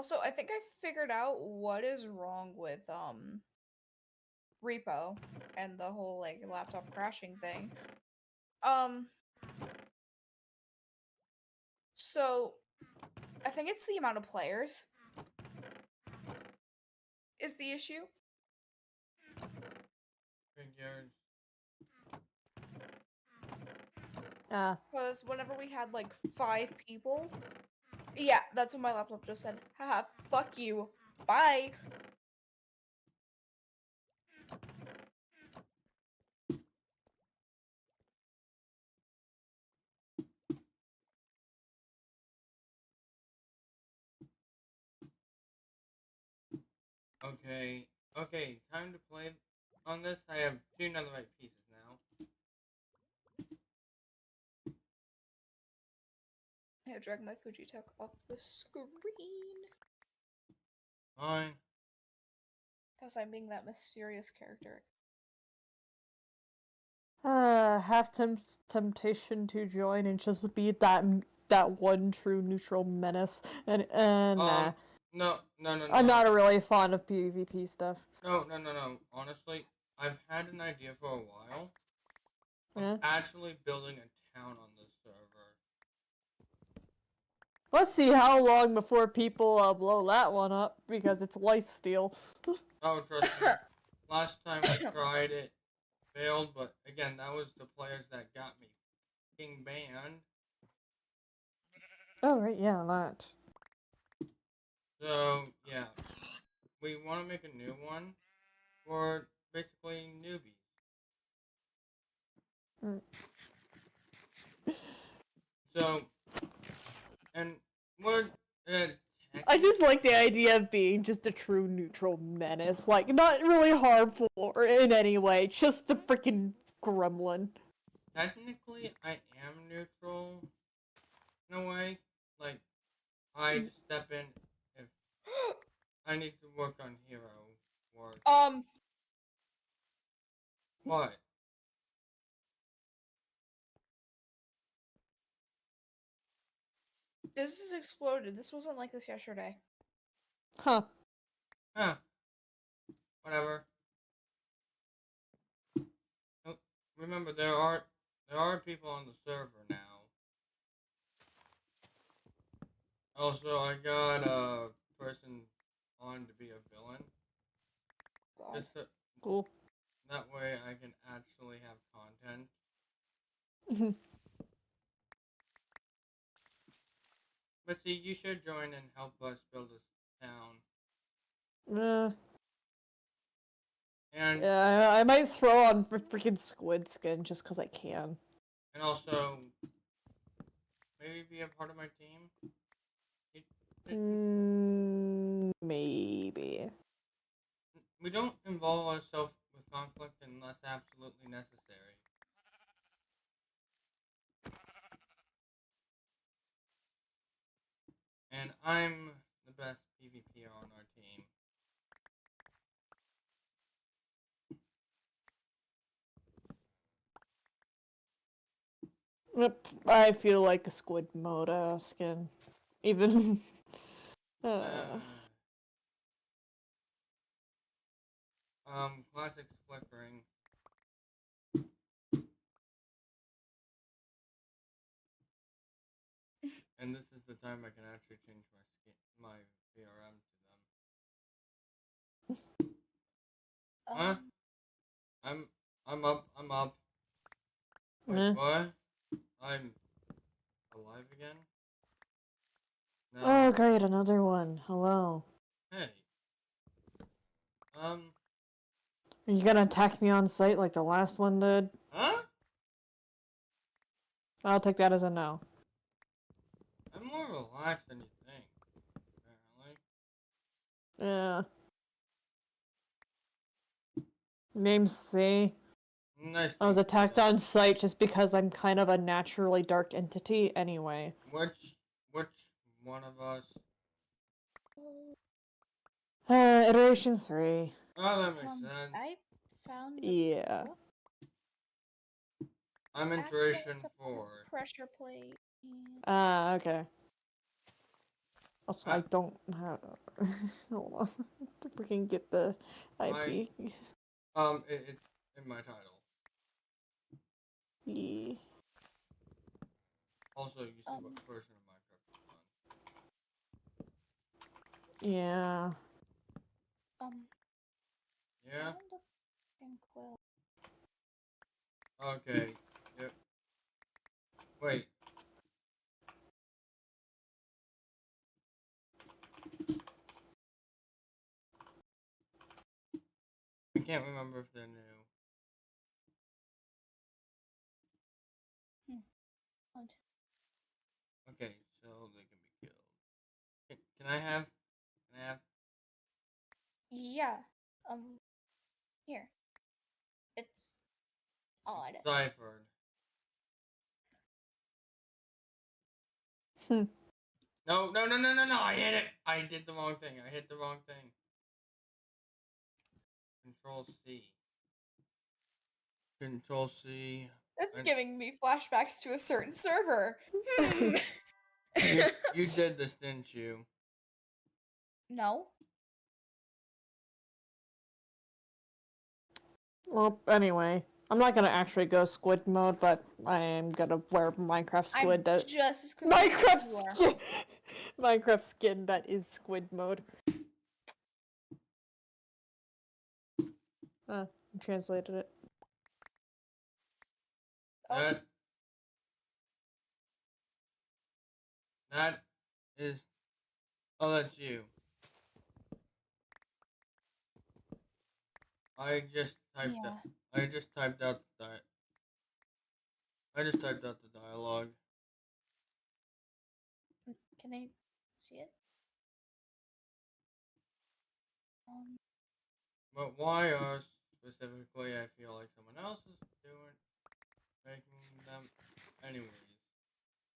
Also, I think I figured out what is wrong with repo and the whole like laptop crashing thing. Um, so I think it's the amount of players is the issue. Figures. Because whenever we had like 5 people, yeah, that's what my laptop just said. Haha, fuck you. Bye. Okay. Okay, time to play on this. I have 2 netherite pieces now. I have dragged my Fujitech off the screen. Fine. Because I'm being that mysterious character. Have temptation to join and just be that one true neutral menace. And nah. No. I'm not really fond of PvP stuff. No. Honestly, I've had an idea for a while of Yeah. actually building a town on this server. Let's see how long before people blow that one up, because it's lifesteal. Oh, trust me. Last time we tried it, failed, but again, that was the players that got me f***ing banned. Oh, right, yeah, that. So, yeah. We want to make a new one for basically newbies. So, and what... I just like the idea of being just a true neutral menace. Like, not really harmful or in any way, just a freaking gremlin. Technically, I am neutral in a way. Like, I just step in if I need to work on hero work. What? This has exploded. This wasn't like this yesterday. Huh. Huh. Whatever. Oh, remember, there are people on the server now. Also, I got a person on to be a villain. God. Cool. That way I can actually have content. But see, you should join and help us build this town. And yeah, I might throw on freaking squid skin just because I can. And also, maybe be a part of my team? Maybe. We don't involve ourselves with conflict unless absolutely necessary. And I'm the best PvPer on our team. Yep, I feel like a squid mode skin. Even. Classic flickering. And this is the time I can actually change my VRM to them. Huh? I'm up. Wait, what? I'm alive again? No. Oh, great, another one. Hello. Hey. Are you gonna attack me on sight like the last one did? Huh? I'll take that as a no. I'm more relaxed than you think, apparently. Yeah. Name's C. Nice. I was attacked on sight just because I'm kind of a naturally dark entity anyway. Which one of us? Iteration 3. Oh, that makes sense. I found the Yeah. I'm iteration 4. Pressure plate. Ah, okay. Also, I don't have. Hold on. To freaking get the IP. It's in my title. Yeah. Also, you see what version of Minecraft it's on. Yeah. Yeah? Pink quill. Okay. Yep. Wait. I can't remember if they're new. Odd. Okay, so they can be killed. Can I have? Can I have? Yeah. Here. It's odd. Ciphered. Hmm. No! I hit it! I did the wrong thing. I hit the wrong thing. Control C. Control C. This is giving me flashbacks to a certain server. You did this, didn't you? No. Well, anyway, I'm not gonna actually go squid mode, but I am gonna wear Minecraft squid. I'm That just as Minecraft you are. skin. Minecraft skin that is squid mode. I translated it. Oh. That is. Oh, that's you. I just typed Yeah. that. I just typed out the dialogue. Can I see it? But why are specifically I feel like someone else is making them anyways.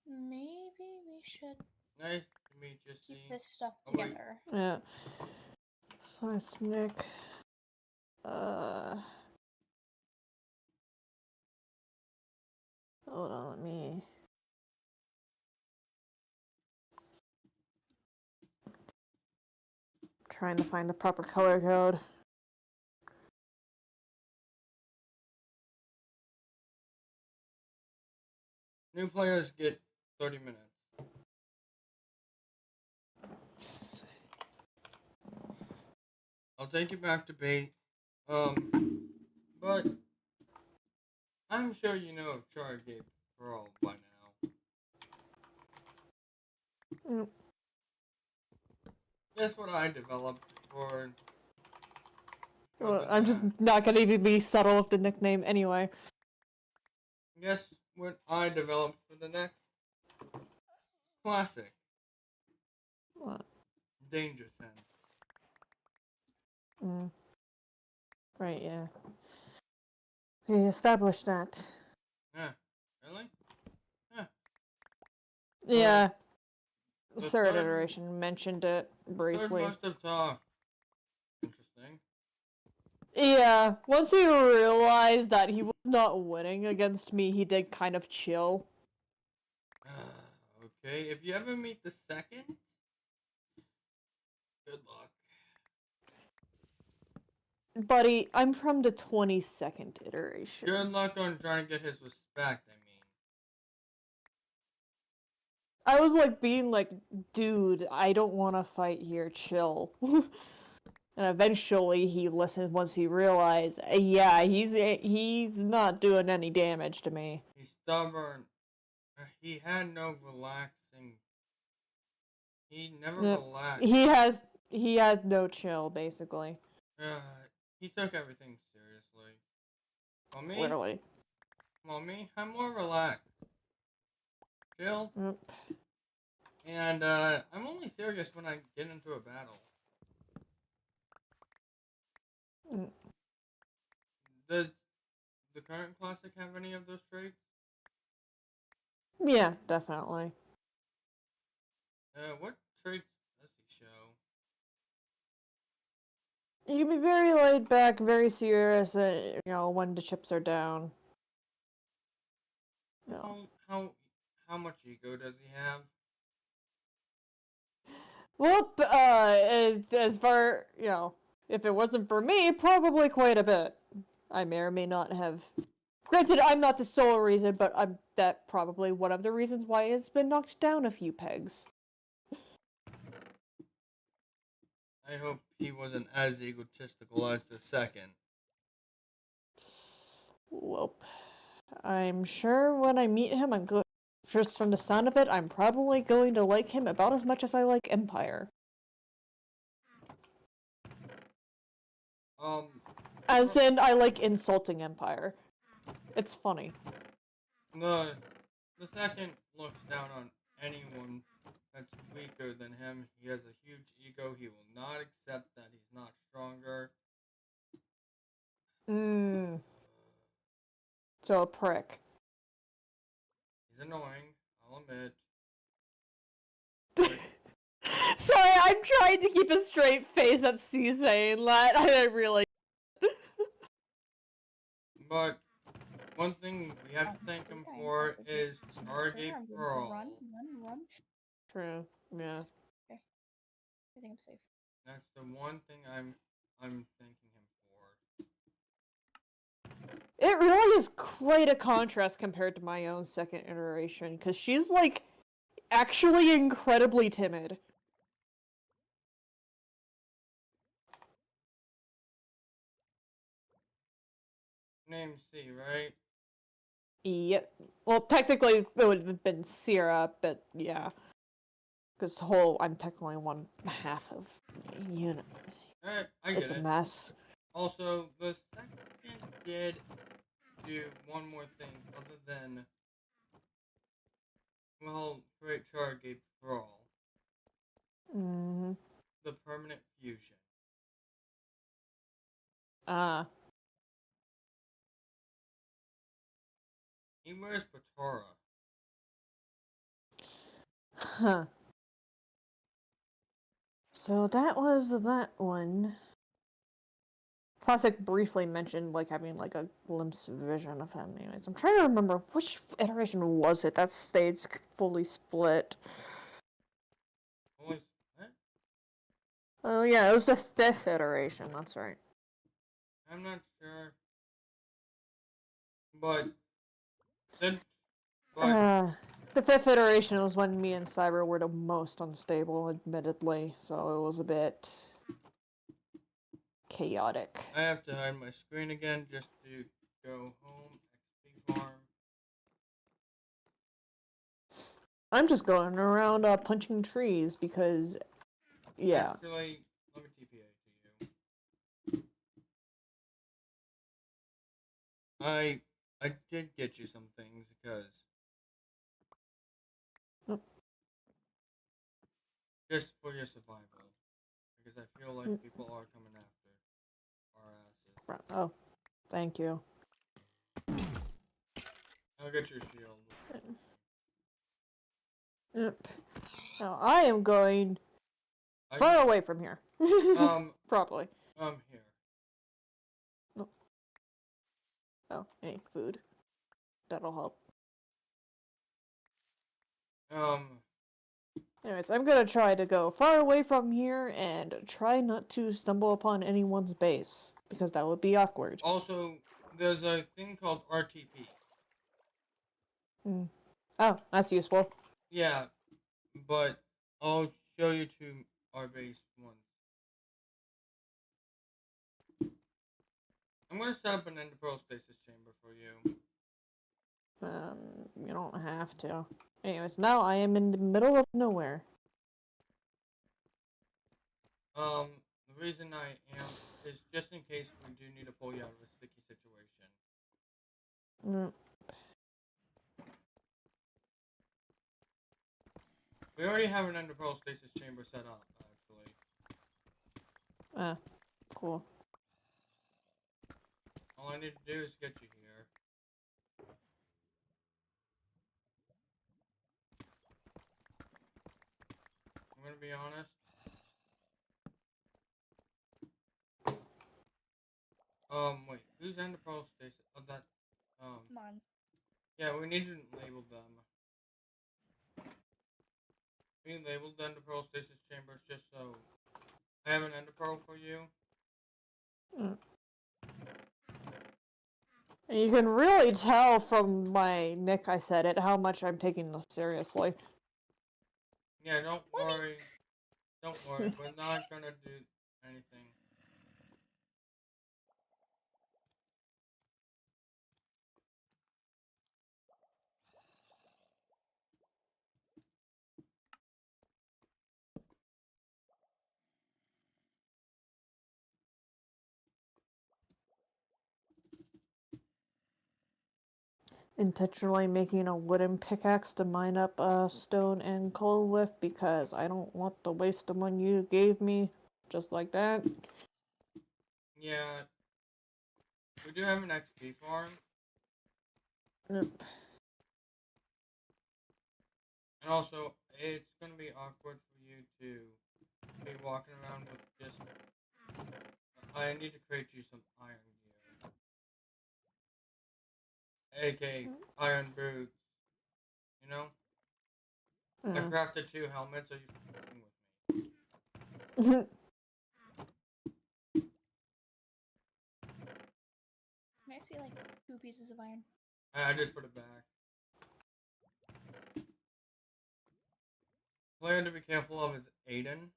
Maybe we should Nice to meet you, keep this stuff Oh, wait. together. Yeah. Slice Nick. Hold on, let me. Trying to find the proper color code. New players get 30 minutes. I'll take you back to bait. But I'm sure you know of Chara Gate Pro by now. Guess what I developed for Well, I'm just not gonna even be subtle with the nickname anyway. Guess what I developed for the next classic? What? Danger Sense. Right, yeah. We established that. Yeah. Really? Yeah. Yeah. The Third iteration mentioned it briefly. Third must have talked. Interesting. Yeah, once he realized that he was not winning against me, he did kind of chill. Okay, if you ever meet the second, good luck. Buddy, I'm from the 22nd iteration. Good luck on trying to get his respect, I mean. I was like being like, dude, I don't want to fight here, chill. And eventually he listened once he realized, yeah, he's not doing any damage to me. He's stubborn. He had no relaxing. He never relaxed. He had no chill, basically. He took everything seriously. Well, me? Literally. Well, me? I'm more relaxed. Chill. Yep. And, I'm only serious when I get into a battle. Does the current classic have any of those traits? Yeah, definitely. What traits does he show? You can be very laid back, very serious, when the chips are down. No. How much ego does he have? Well, as far, you know, if it wasn't for me, probably quite a bit. I may or may not have. Granted, I'm not the sole reason, but I'm that probably one of the reasons why it's been knocked down a few pegs. I hope he wasn't as egotistical as the second. Well, I'm sure when I meet him, I'm good. Just from the sound of it, I'm probably going to like him about as much as I like Empire. As in, I like insulting Empire. It's funny. The second looks down on anyone that's weaker than him. He has a huge ego. He will not accept that he's not stronger. So a prick. He's annoying, I'll admit. Sorry, I'm trying to keep a straight face at C saying that. I really. But one thing we have to thank him for is Target Pearl. Run. True. Yeah. Okay. I think I'm safe. That's the one thing I'm thanking him for. It really is quite a contrast compared to my own second iteration, because she's like actually incredibly timid. Name C, right? Yep. Well, technically it would have been Sierra, but yeah. Because I'm technically one half of unit. Alright, I get it. It's a mess. Also, the second did do one more thing other than, well, create Chara gave Brawl. The permanent fusion. He wears Patara. Huh. So that was that one. Classic briefly mentioned like having like a glimpse vision of him. Anyways, I'm trying to remember which iteration was it that stayed fully split. Fully split? Oh yeah, it was the 5th iteration. That's right. I'm not sure. But the 5th iteration was when me and Cyber were the most unstable, admittedly. So it was a bit chaotic. I have to hide my screen again just to go home. XP farm. I'm just going around punching trees because, yeah. Actually, let me TPA to you. I did get you some things because just for your survival, because I feel like people are coming after our asses. Oh, thank you. I'll get your shield. Yep. Now I am going far away from here. Probably. Here. Oh, hey, food. That'll help. Anyways, I'm gonna try to go far away from here and try not to stumble upon anyone's base, because that would be awkward. Also, there's a thing called RTP. Oh, that's useful. Yeah, but I'll show you to our base once. I'm gonna set up an endopearl stasis chamber for you. You don't have to. Anyways, now I am in the middle of nowhere. The reason I am is just in case we do need to pull you out of a sticky situation. We already have an endopearl stasis chamber set up, actually. Cool. All I need to do is get you here. I'm gonna be honest. Wait, who's endopearl stasis? Oh, that, Come on. Yeah, we need to label them. We labeled the ender pearl stasis chambers just so I have an ender pearl for you. Mm. You can really tell from my nick I said it how much I'm taking this seriously. Yeah, don't worry. Don't worry, we're not gonna do anything. Intentionally making a wooden pickaxe to mine up stone and coal with because I don't want to waste the one you gave me just like that. Yeah, we do have an XP farm. Yep. And also, it's gonna be awkward for you to be walking around with just... I need to create you some iron gear. A.k.a. iron boots. You know? I crafted 2 helmets, so you're fucking with me. Can I see like 2 pieces of iron? I just put it back. Player to be careful of is Aiden.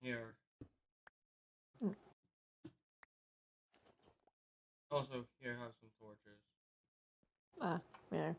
Here. Also, here, have some torches. Yeah.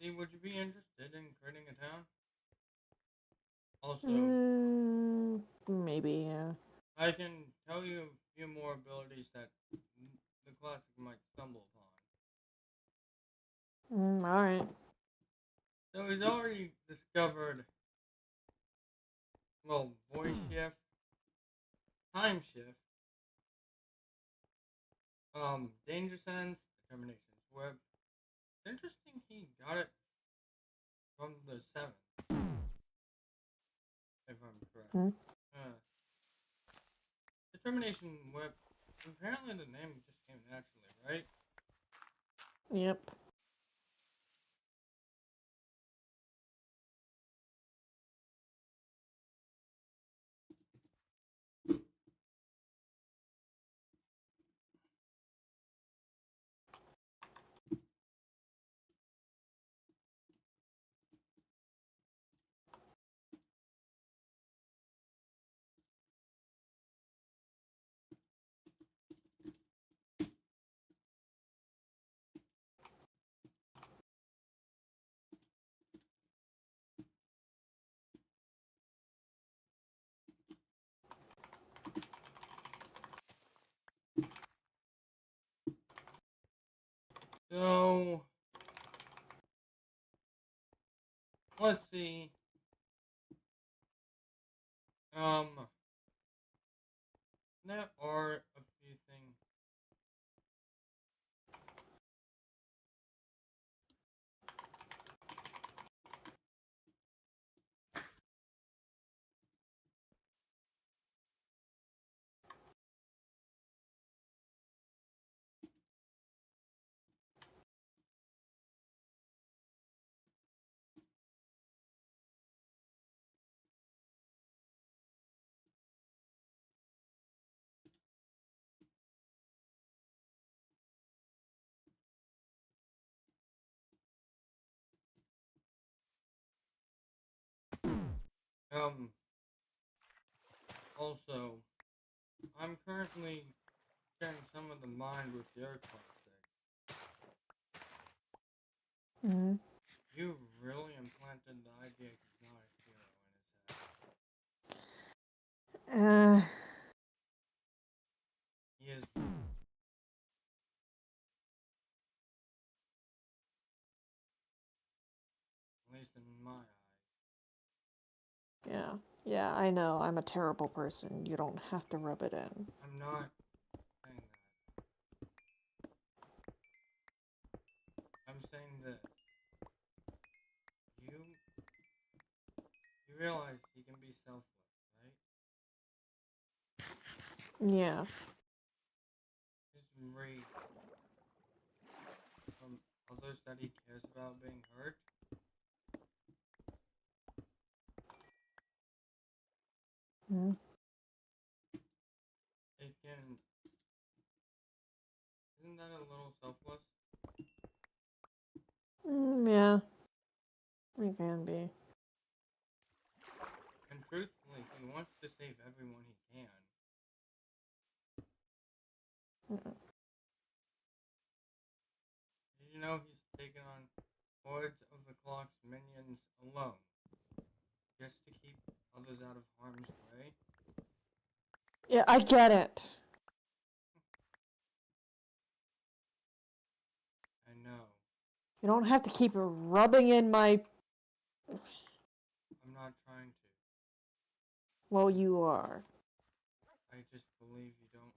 See, would you be interested in creating a town? Also, Maybe, yeah. I can tell you a few more abilities that the classic might stumble upon. Alright. So he's already discovered, well, voice shift, time shift, danger sense, determination. Web. It's interesting he got it from the 7th, if I'm correct. Determination web. Apparently the name just came naturally, right? Yep. So let's see. There are a few things. Also, I'm currently sharing some of the mind with your classic. You really implanted the idea he's not a hero in his head. He is. At least in my eyes. Yeah. Yeah, I know. I'm a terrible person. You don't have to rub it in. I'm not saying that. I'm saying that you realize he can be selfless, right? Yeah. His rage from others that he cares about being hurt. Mm. It can. Isn't that a little selfless? Yeah. It can be. And truthfully, he wants to save everyone he can. Mm. Did you know he's taken on hordes of the clock's minions alone, just to keep others out of harm's way? Yeah, I get it. I know. You don't have to keep rubbing in my... I'm not trying to. Well, you are. I just believe you don't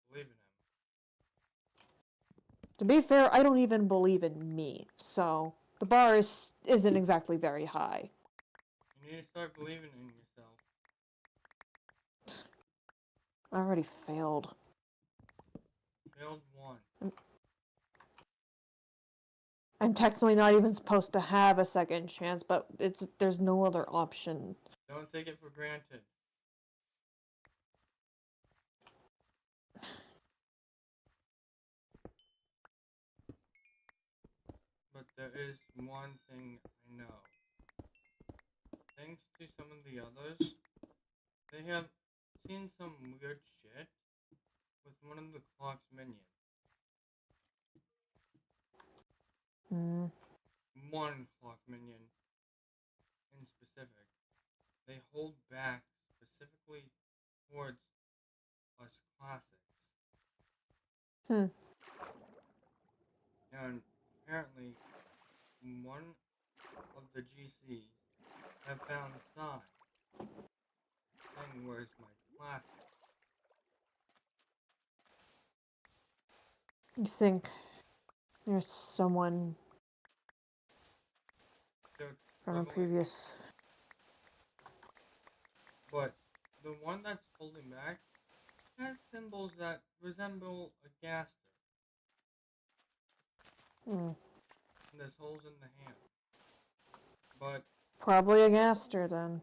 believe in him. To be fair, I don't even believe in me, so the bar isn't exactly very high. You need to start believing in yourself. I already failed. Failed one. I'm technically not even supposed to have a second chance, but there's no other option. Don't take it for granted. But there is one thing I know. Thanks to some of the others, they have seen some weird shit with one of the clock's minions. Mm. One clock minion in specific. They hold back specifically towards us classics. Hmm. And apparently, one of the GCs have found signs saying, "Where's my classic?" You think there's someone They're from a struggling, previous... but the one that's holding back has symbols that resemble a gaster. Hmm. And there's holes in the hand. But Probably a gaster, then.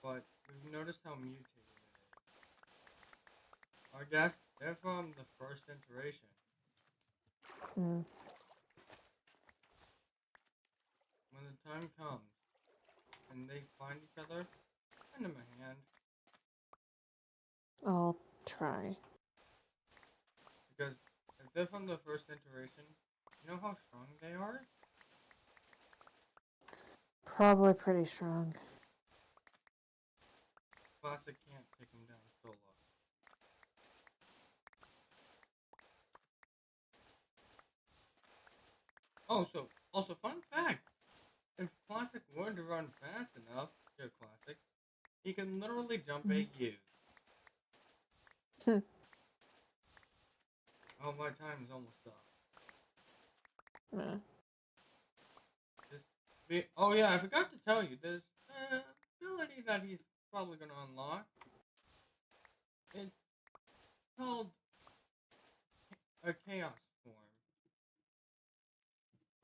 we've noticed how mutated it is. I guess they're from the first iteration. Hmm. When the time comes and they find each other, send them a hand. I'll try. Because if they're from the first iteration, you know how strong they are? Probably pretty strong. Classic can't take them down solo. Oh, also fun fact. If Classic were to run fast enough, your Classic, he can literally jump a U. Hmm. Oh, my time is almost up. Yeah. Oh yeah, I forgot to tell you, there's an ability that he's probably going to unlock. It's called a Chaos Form.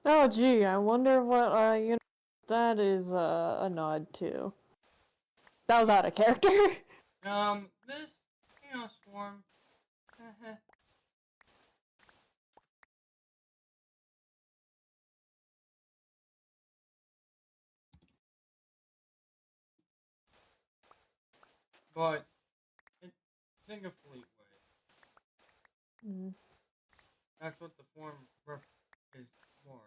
Oh, gee, I wonder what, that is, a nod to. That was out of character. This Chaos Form, but think of Fleetway. Mm. That's what the form is for.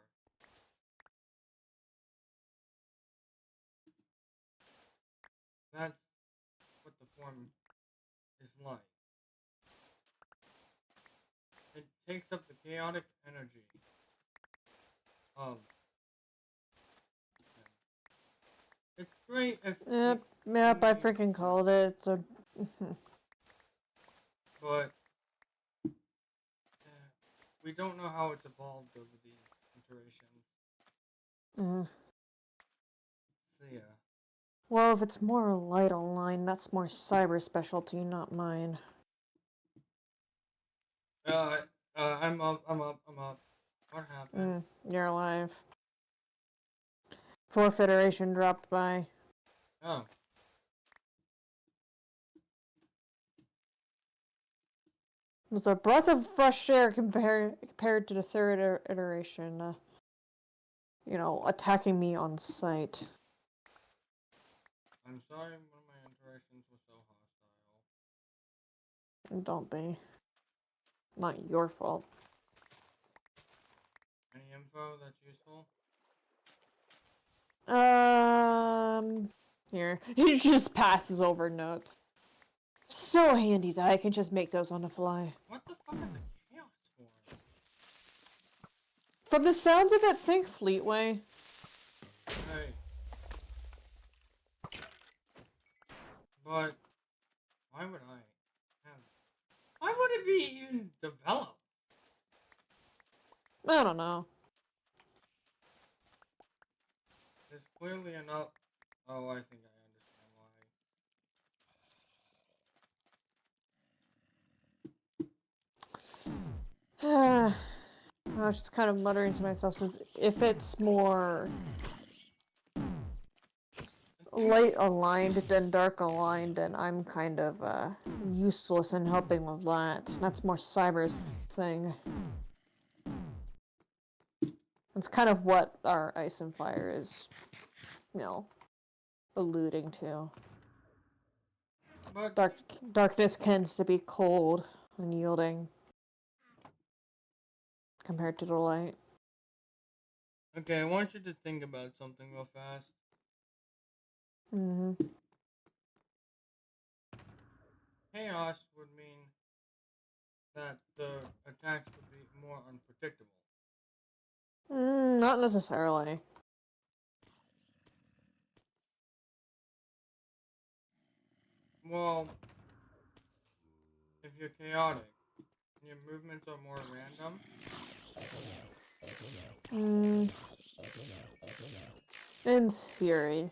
That's what the form is like. It takes up the chaotic energy of him. It's great if Yep, we yep, I can freaking use called it. It's a... but we don't know how it's evolved over these iterations. So yeah. Well, if it's more light online, that's more cyber specialty, not mine. I'm up. What happened? You're alive. Fourth iteration dropped by. Oh. It was a breath of fresh air compared to the third iteration. You know, attacking me on sight. I'm sorry one of my interactions was so hostile. Don't be. Not your fault. Any info that's useful? Here. He just passes over notes. So handy that I can just make those on the fly. What the fuck is the chaos for? From the sounds of it, think Fleetway. Hey. But why would I have? Why would it be even developed? I don't know. There's clearly enough. Oh, I think I understand why. I was just kind of muttering to myself, since if it's more light aligned than dark aligned, then I'm kind of useless in helping with that. That's more Cyber's thing. It's kind of what our Ice and Fire is, you know, alluding to. But Darkness tends to be cold and yielding compared to the light. okay, I want you to think about something real fast. Chaos would mean that the attacks would be more unpredictable. Not necessarily. Well, if you're chaotic and your movements are more random, In theory.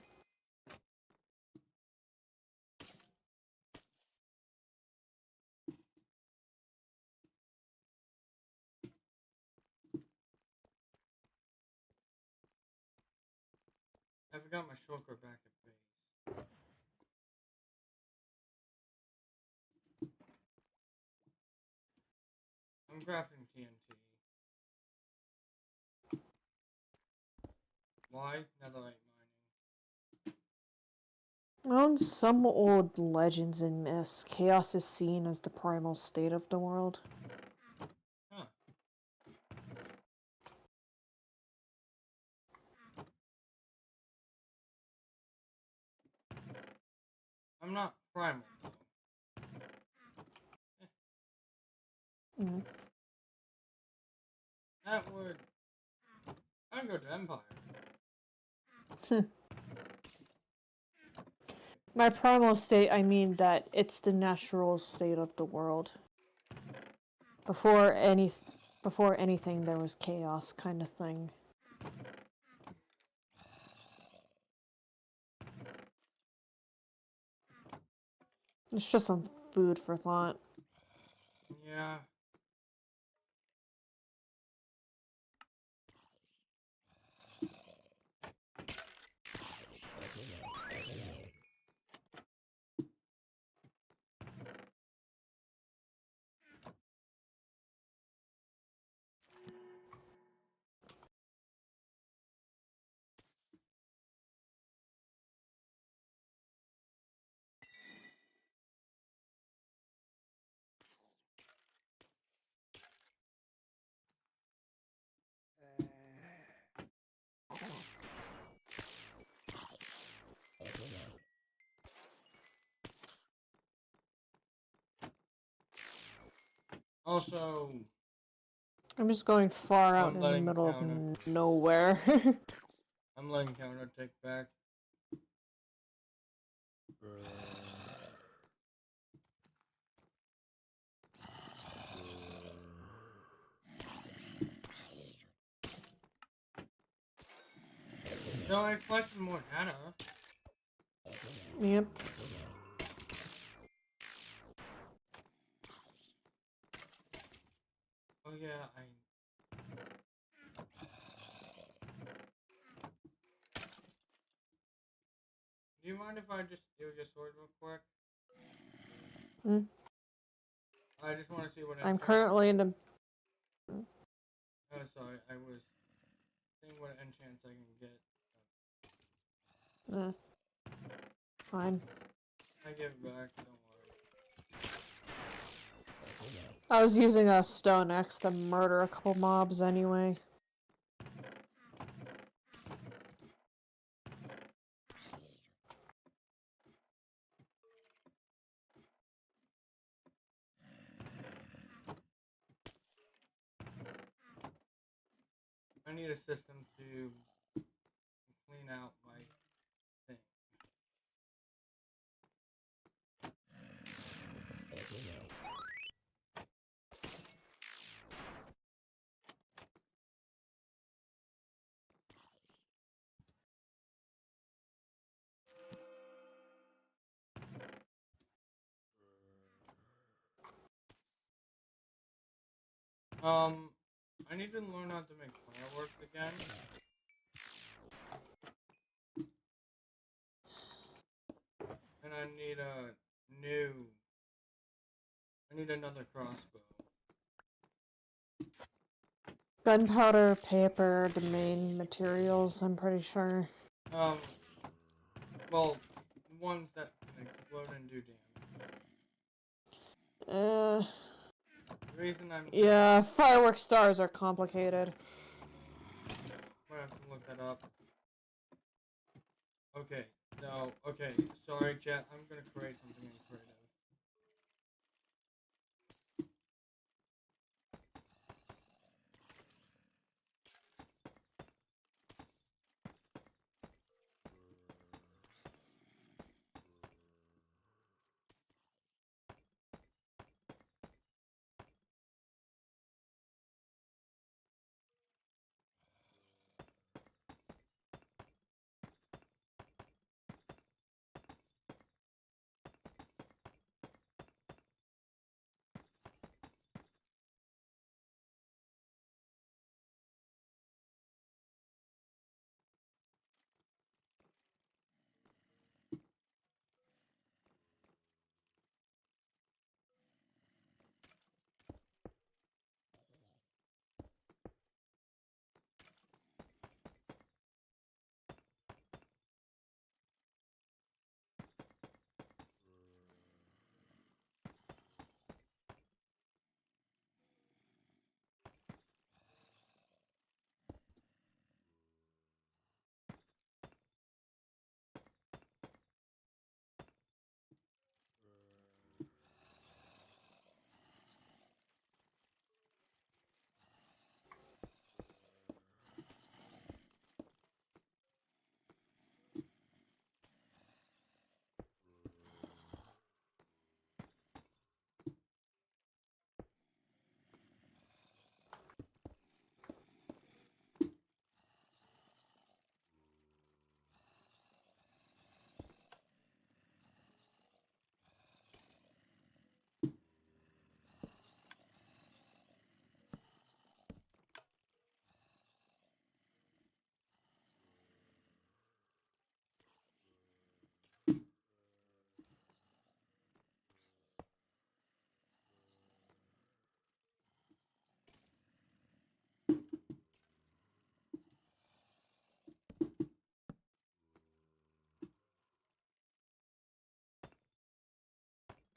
I forgot my shortcut back at base. I'm crafting TNT. Why? Netherite mining. On some old legends and myths, chaos is seen as the primal state of the world. Huh. I'm not primal, though. That would... I'd go to Empire. By primal state, I mean that it's the natural state of the world. Before anything, there was chaos, kind of thing. It's just some food for thought. Yeah. Also, I'm just going far out in the letting middle counter. of nowhere. I'm letting counter take back So I collected more data. Yep. Oh yeah, Do you mind if I just steal your sword real quick? Hmm? I just want to see what I'm enchant. currently in the. Oh, sorry, I was seeing what enchants I can get. Fine. I give it back, don't worry. I was using a stone axe to murder a couple mobs anyway. I need a system to clean out my thing. I need to learn how to make fireworks again. And I need another crossbow. Gunpowder, paper, the main materials, I'm pretty sure. Well, ones that can explode and do damage. Uh, The reason I'm yeah, firework stars are complicated. I have to look that up. Okay, no, okay, sorry chat, I'm gonna create something in creative.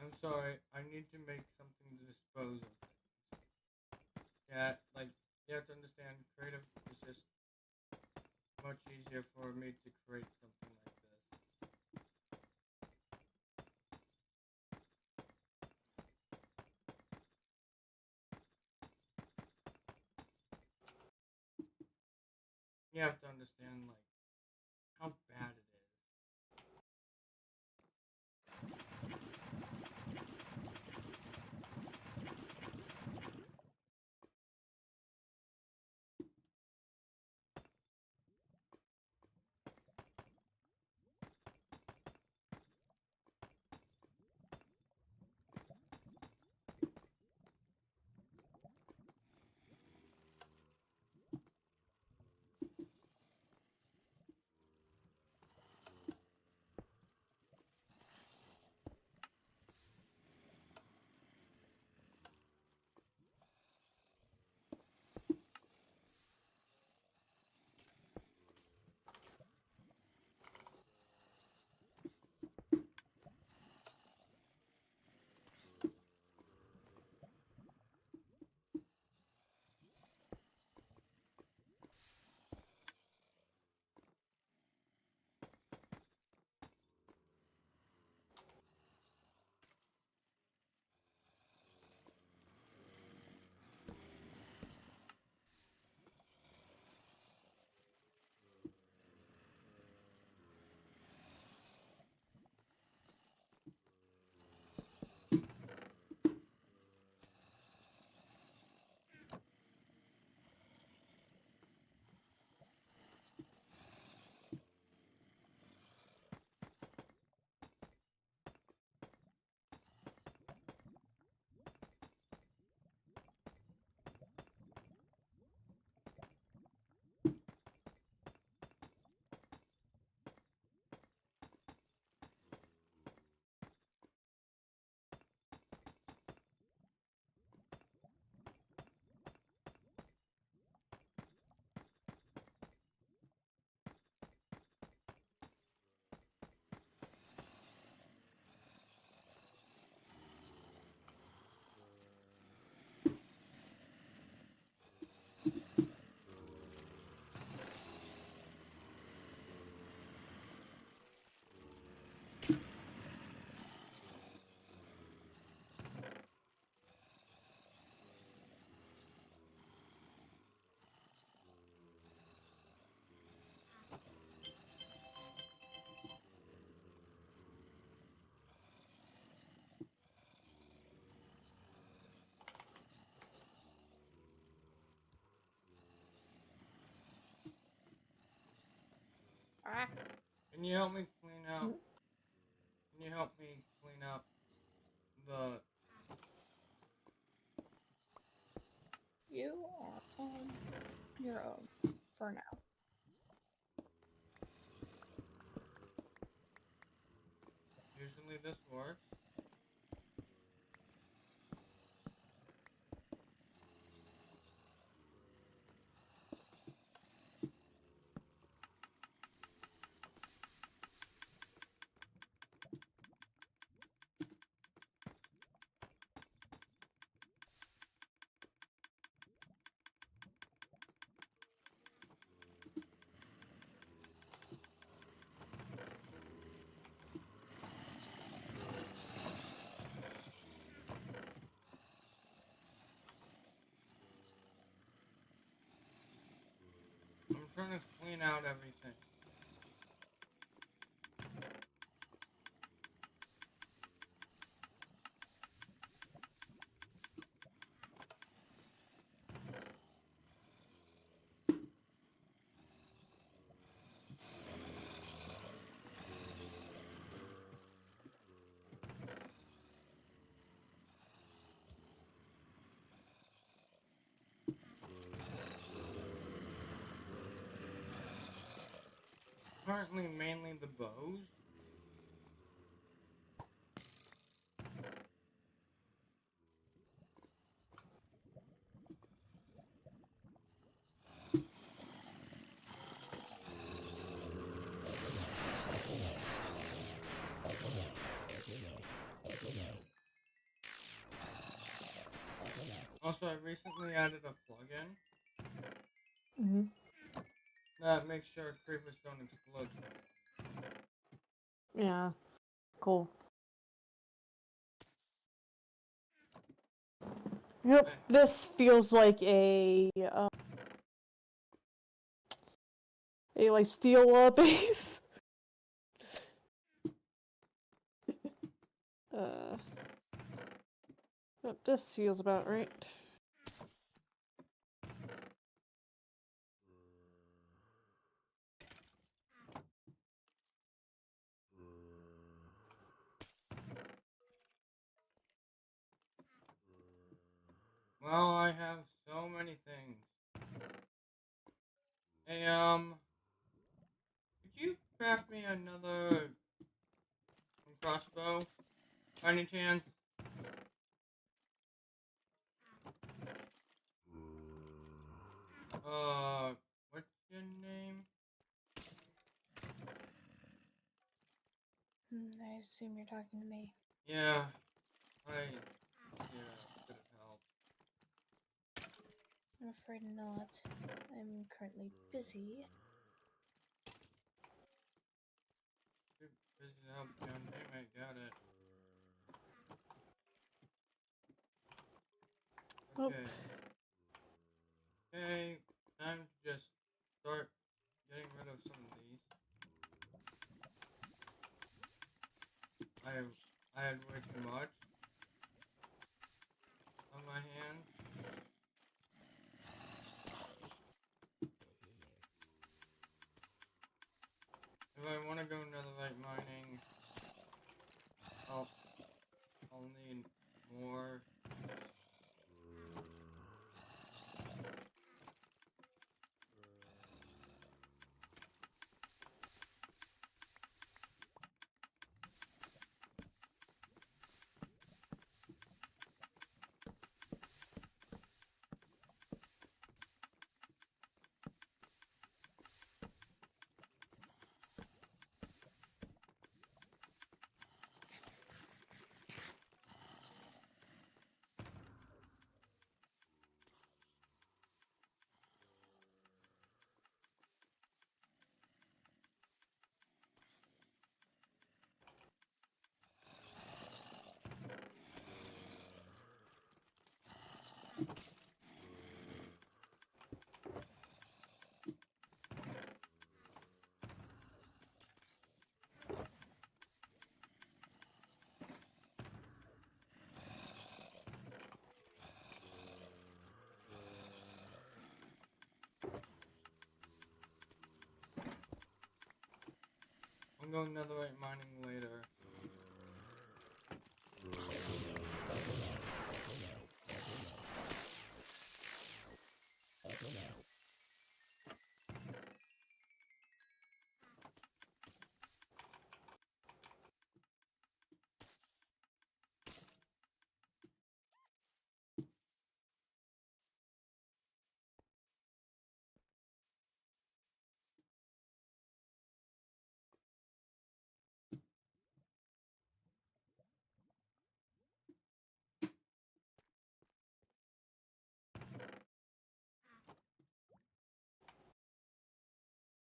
I'm sorry, I need to make something to dispose of things. Yeah, like, you have to understand, creative is just much easier for me to create something like this. You have to understand, like, how bad it is. Can you help me clean out? Can you help me clean up the... You are on your own for now. Usually this works. I'm trying to clean out everything. Currently, mainly the bows. Also, I recently added a plugin that makes sure creepers don't explode. Yeah. Cool. Yep. Okay. This feels like a like steel base. Yep, this feels about right. Well, I have so many things. Hey, could you craft me another crossbow? By any chance? What's your name? I assume you're talking to me. Yeah, yeah, could have helped. I'm afraid not. I'm currently busy. Too busy to help you on teammate, got it. Oh. Okay. Okay, time to just start getting rid of some of these. I had way too much on my hands. If I want to go netherite mining, I'll need more. go netherite mining later.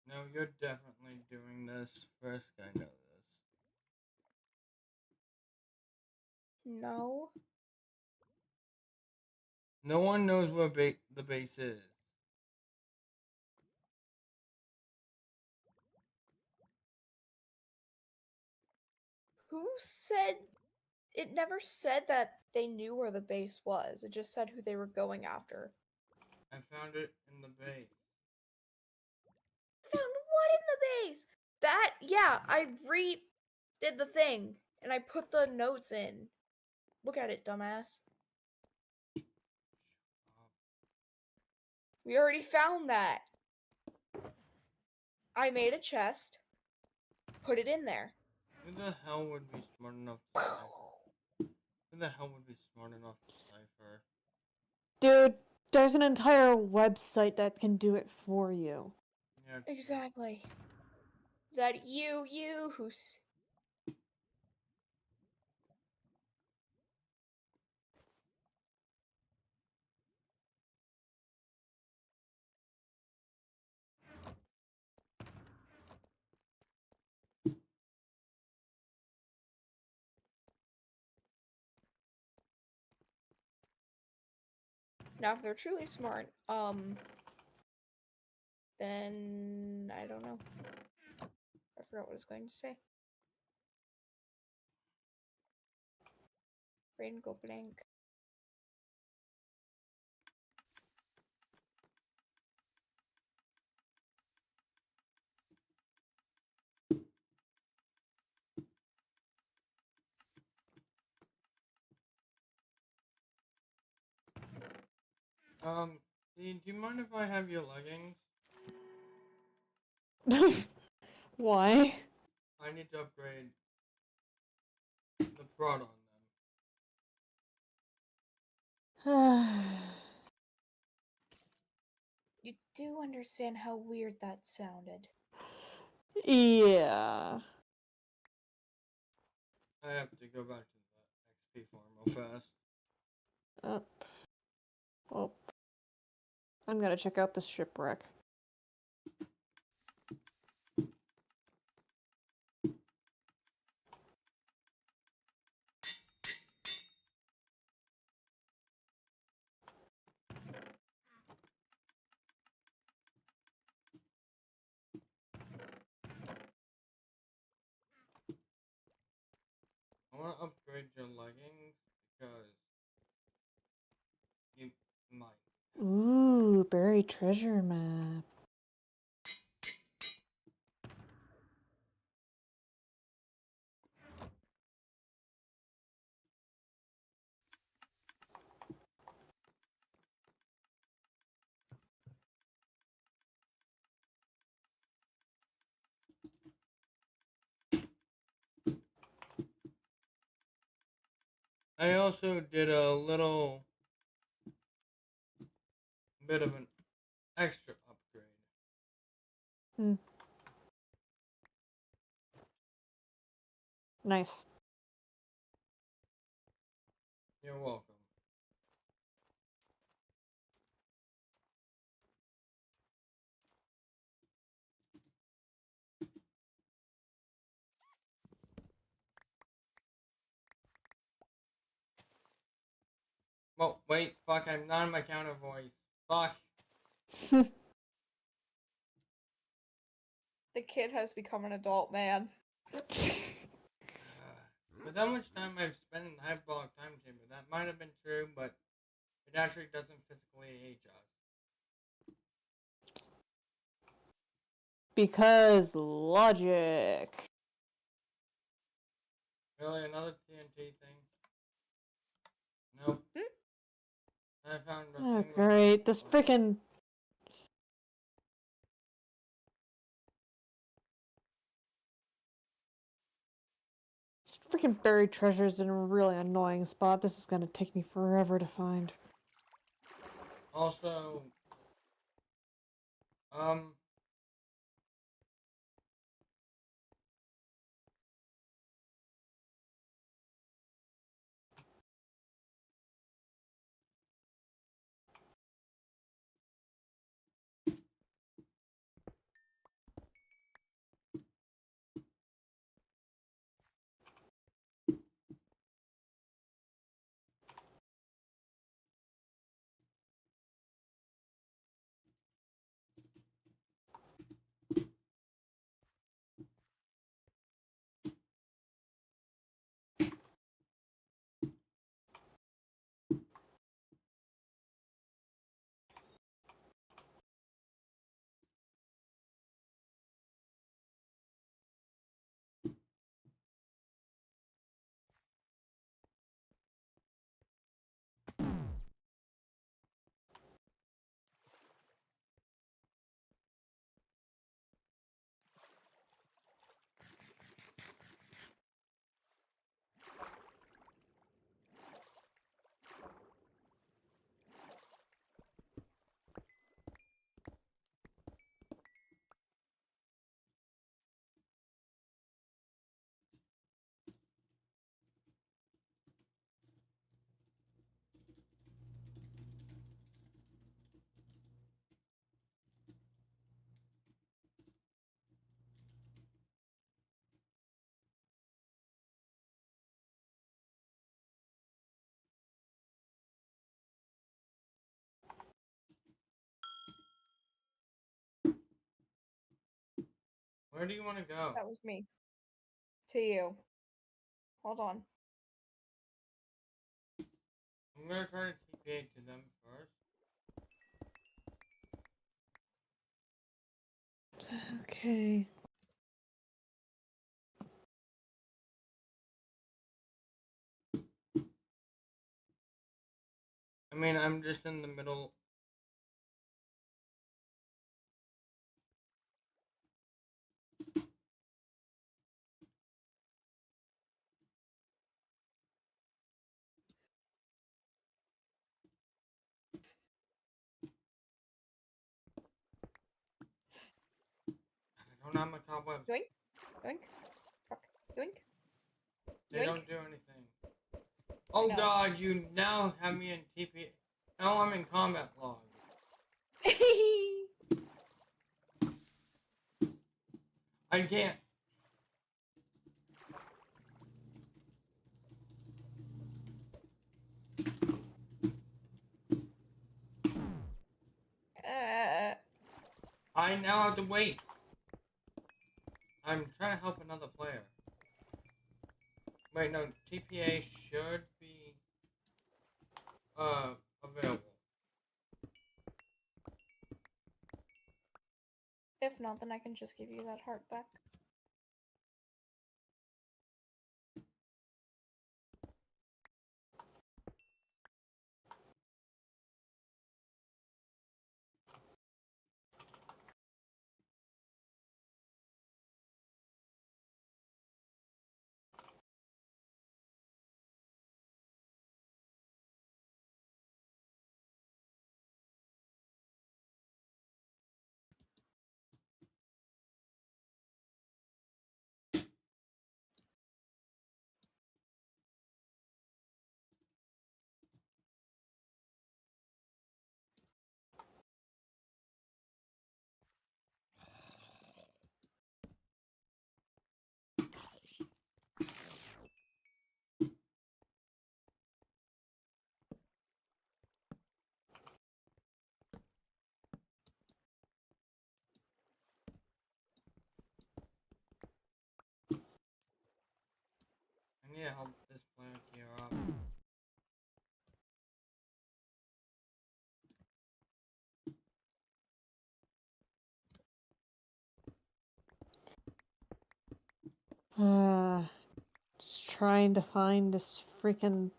No, you're definitely doing this. First, I know this. No. No one knows where the base is. Who said it never said that they knew where the base was. It just said who they were going after. I found it in the base. Found what in the base? That yeah, I redid the thing and I put the notes in. Look at it, dumbass. We already found that. I made a chest, put it in there. Who the hell would be smart enough to cipher? Who the hell would be smart enough to cipher? Dude, there's an entire website that can do it for you. Yeah, Exactly. That you who's now if they're truly smart, then I don't know. I forgot what I was going to say. Brain go blank. Do you mind if I have your leggings? Why? I need to upgrade the prod on them. You do understand how weird that sounded. Yeah. I have to go back to the XP farm real fast. Up. Well, I'm gonna check out this shipwreck. I want to upgrade your leggings because you might. Ooh, buried treasure map. I also did a little bit of an extra upgrade. Hmm. Nice. You're welcome. Well, wait, fuck, I'm not in my counter voice. Fuck. The kid has become an adult man. With how much time I've spent in the hyperbolic time chamber, that might have been true, but it actually doesn't physically age us. Because logic. Really, another TNT thing? Nope. I found a Oh, thing with great. This oh, freaking. Freaking buried treasures in a really annoying spot. This is gonna take me forever to find. Also, where do you want to go? That was me. To you. Hold on. I'm gonna try to TPA to them first. Okay. I mean, I'm just in the middle. I don't have my cobwebs. Yoink. Yoink. Fuck. Yoink. They Yoink. don't do anything. Oh know. god, you now have me in TP. Now I'm in combat log. I can't. I now have to wait. I'm trying to help another player. Wait, no, TPA should be available. If not, then I can just give you that heart back. I need to help this player gear up. Just trying to find this freaking...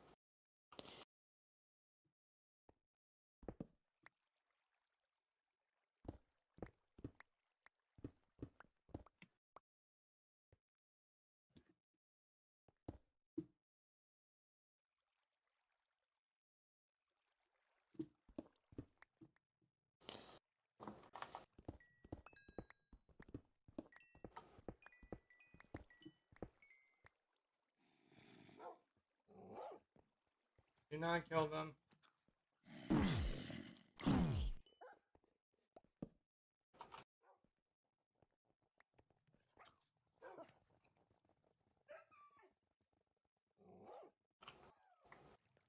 Do not kill them.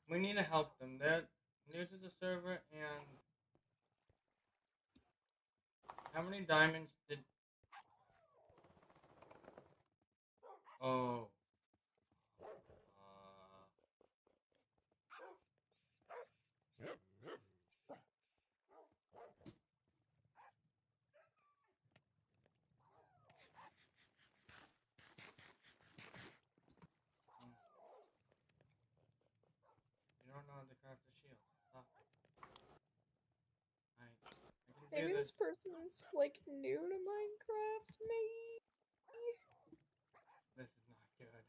We need to help them. They're new to the server, and how many diamonds did... Oh. You don't know how to craft a shield. Stop it. I can Maybe do this this. person's like new to Minecraft, maybe? This is not good.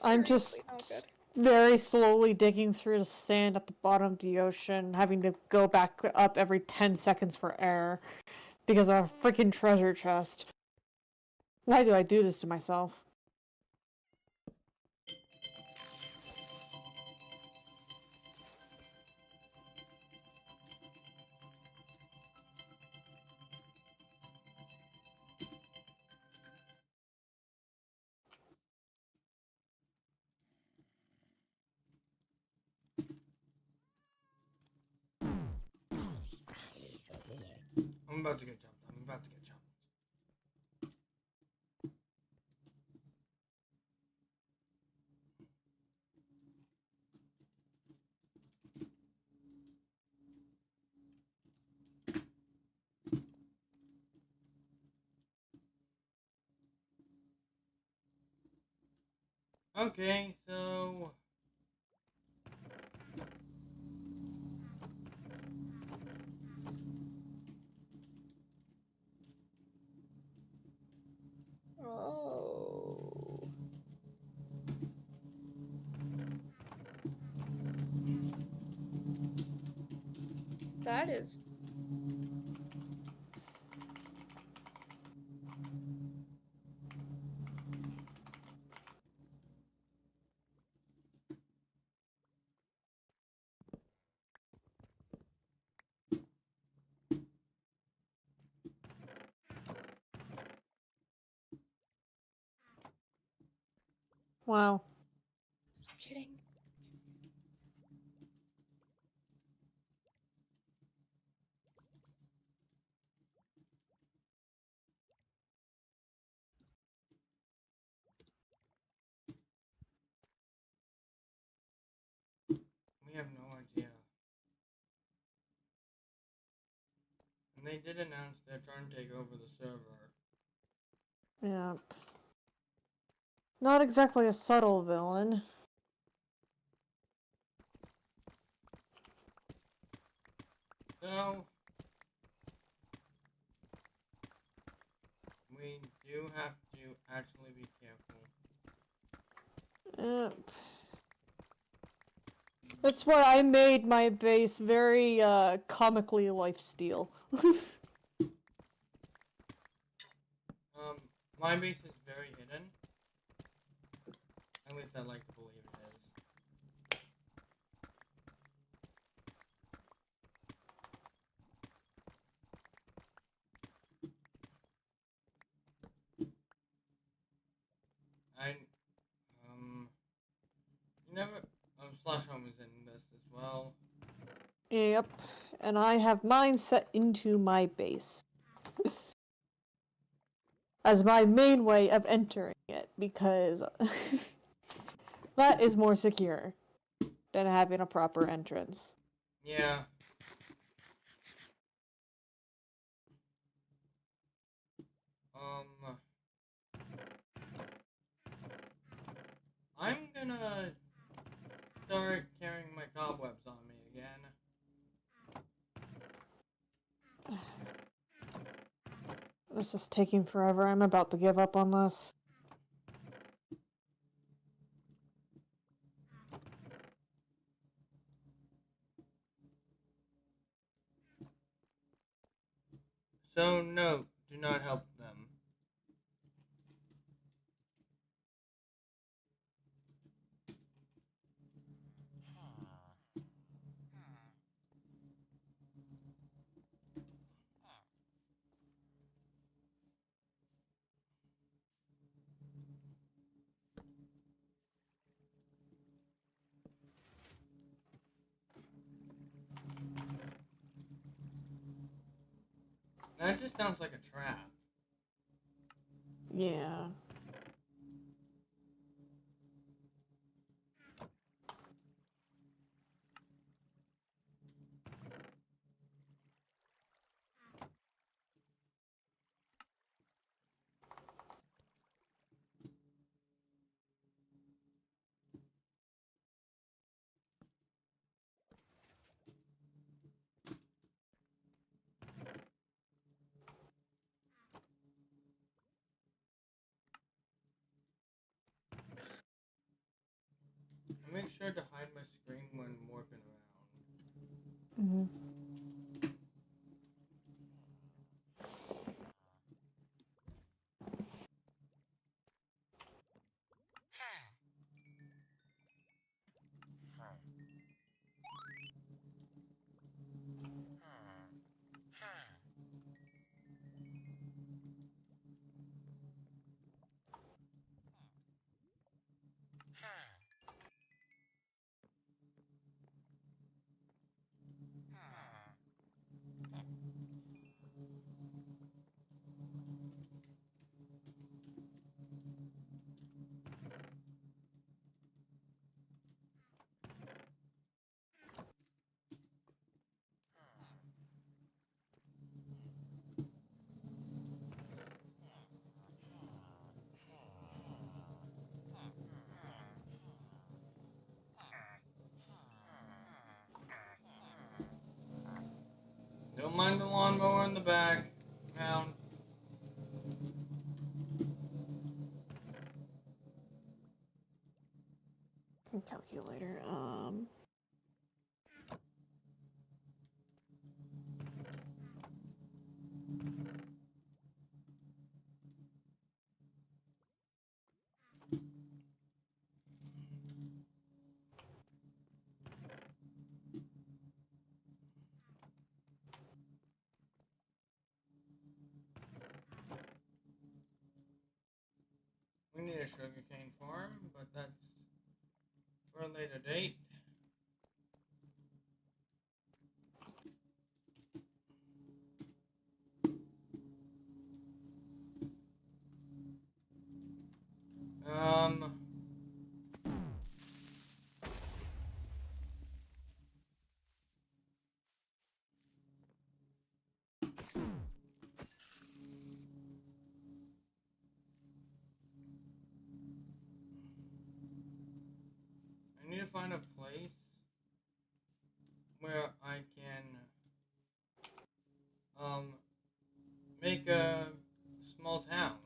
I'm just Seriously not good. very slowly digging through the sand at the bottom of the ocean, having to go back up every 10 seconds for air because of a freaking treasure chest. Why do I do this to myself? I'm about to get jumped. I'm about to get jumped. Okay, so... Oh. That is... Wow. I'm kidding. We have no idea. And they did announce they're trying to take over the server. Yep. Not exactly a subtle villain. So... we do have to actually be careful. Yep. That's why I made my base very, comically lifesteal. My base is very hidden. At least I like to believe it is. You never, Slash Home is in this as well. Yep. And I have mine set into my base. As my main way of entering it, because that is more secure than having a proper entrance. Yeah. I'm gonna start carrying my cobwebs on me again. This is taking forever. I'm about to give up on this. So, no, do not help them. That just sounds like a trap. Yeah. I make sure to hide my screen when warping around. Mm-hmm. Don't mind the lawnmower in the background. Calculator. We need a sugarcane farm, but that's for a later date. I need to find a place where I can make a small town.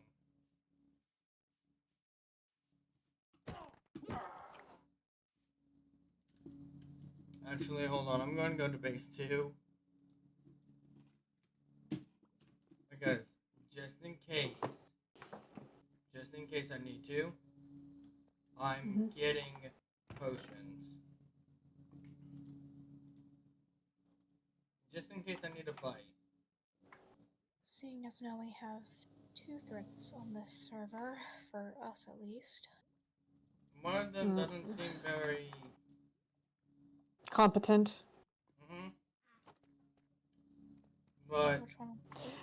Actually, hold on. I'm going to go to base 2. Because just in case I need to, I'm getting potions. Just in case I need to fight. Seeing as now we have 2 threats on this server, for us at least. One of them doesn't seem very Competent. But Which one?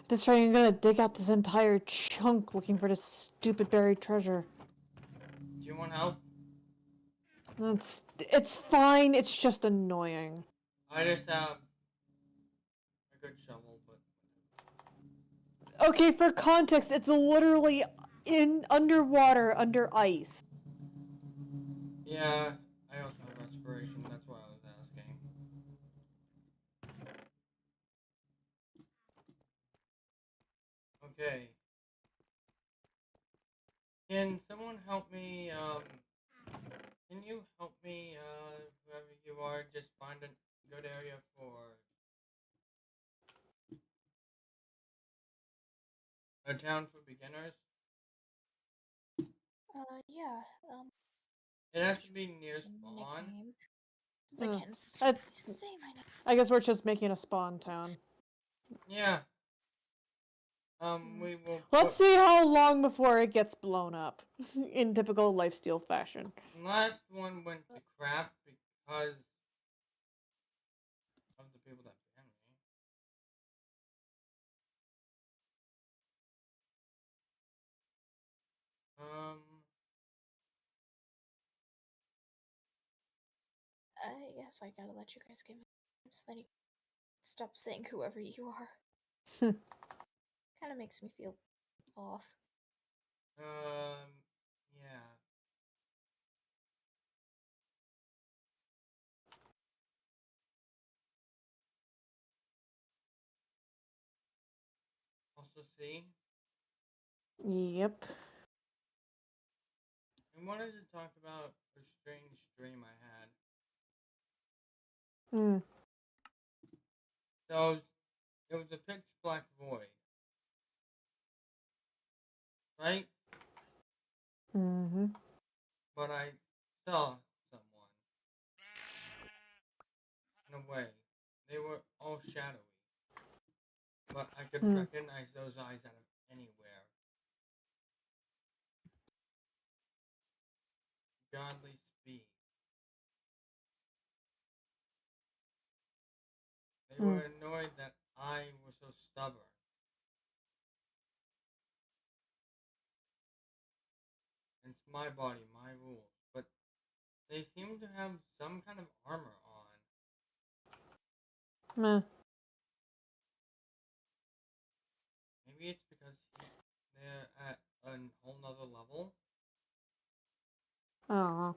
This time you're gonna dig out this entire chunk looking for this stupid buried treasure. do you want help? It's fine, it's just annoying. I just have a good shovel, but Okay, for context, it's literally underwater, under ice. Yeah, I also have respiration, that's why I was asking. Okay. Can someone help me, can you help me, whoever you are, just find a good area for a town for beginners? Yeah, It has to be near spawn. nickname. Since I Uh, can't I, say my name. I guess we're just making a spawn town. Yeah. We will Let's put... see how long before it gets blown up, in typical lifesteal fashion. Last one went to crap because of the people that banned me. I guess I gotta let you guys give me so then you stop saying whoever you are. Kind of makes me feel off. Yeah. Also, see, Yep. I wanted to talk about a strange dream I had. Hmm. So, it was a pitch black void, right? Mm-hmm. But I saw someone. In a way, they were all shadowy, but I could recognize those eyes out of anywhere. Godly speed. They were annoyed that I was so stubborn. It's my body, my rules. But they seem to have some kind of armor on. Meh. Maybe it's because they're at a whole nother level. Oh.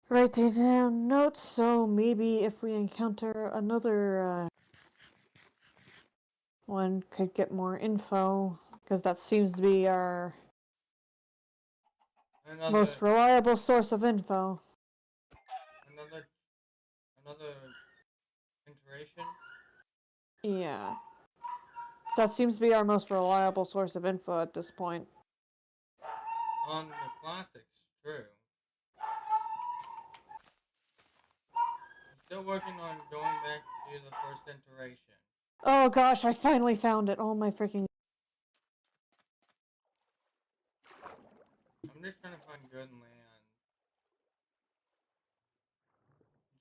Writing down notes, so maybe if we encounter another one, could get more info, because that seems to be our most reliable source of info. Another iteration? Yeah. So that seems to be our most reliable source of info at this point. On the classics, true. I'm still working on going back to the first iteration. Oh gosh, I finally found it. Oh my freaking... I'm just trying to find good land.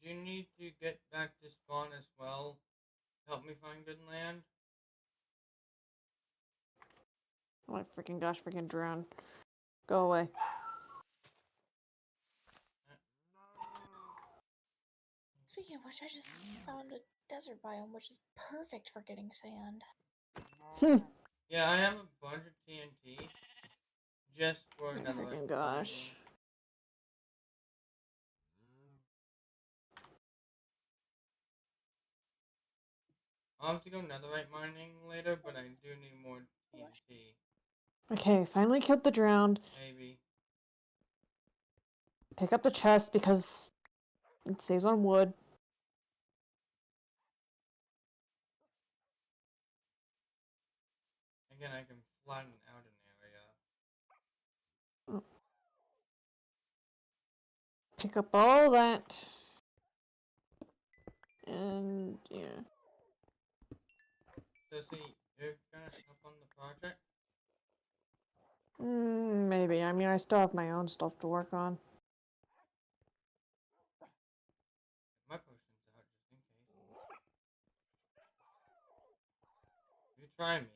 Do you need to get back to spawn as well? Help me find good land? Oh my freaking gosh, freaking drone. Go away. Speaking of which, I just found a desert biome which is perfect for getting sand. Yeah, I have a bunch of TNT just for another Freaking gosh. I'll have to go netherite mining later, but I do need more TNT. Okay, finally killed the drowned. Maybe. Pick up the chest because it saves on wood. Again, I can flatten out an area. Pick up all that. And yeah. Sissy, you're gonna help on the project? Maybe. I mean, I still have my own stuff to work on. My potion's out just in case. You try me.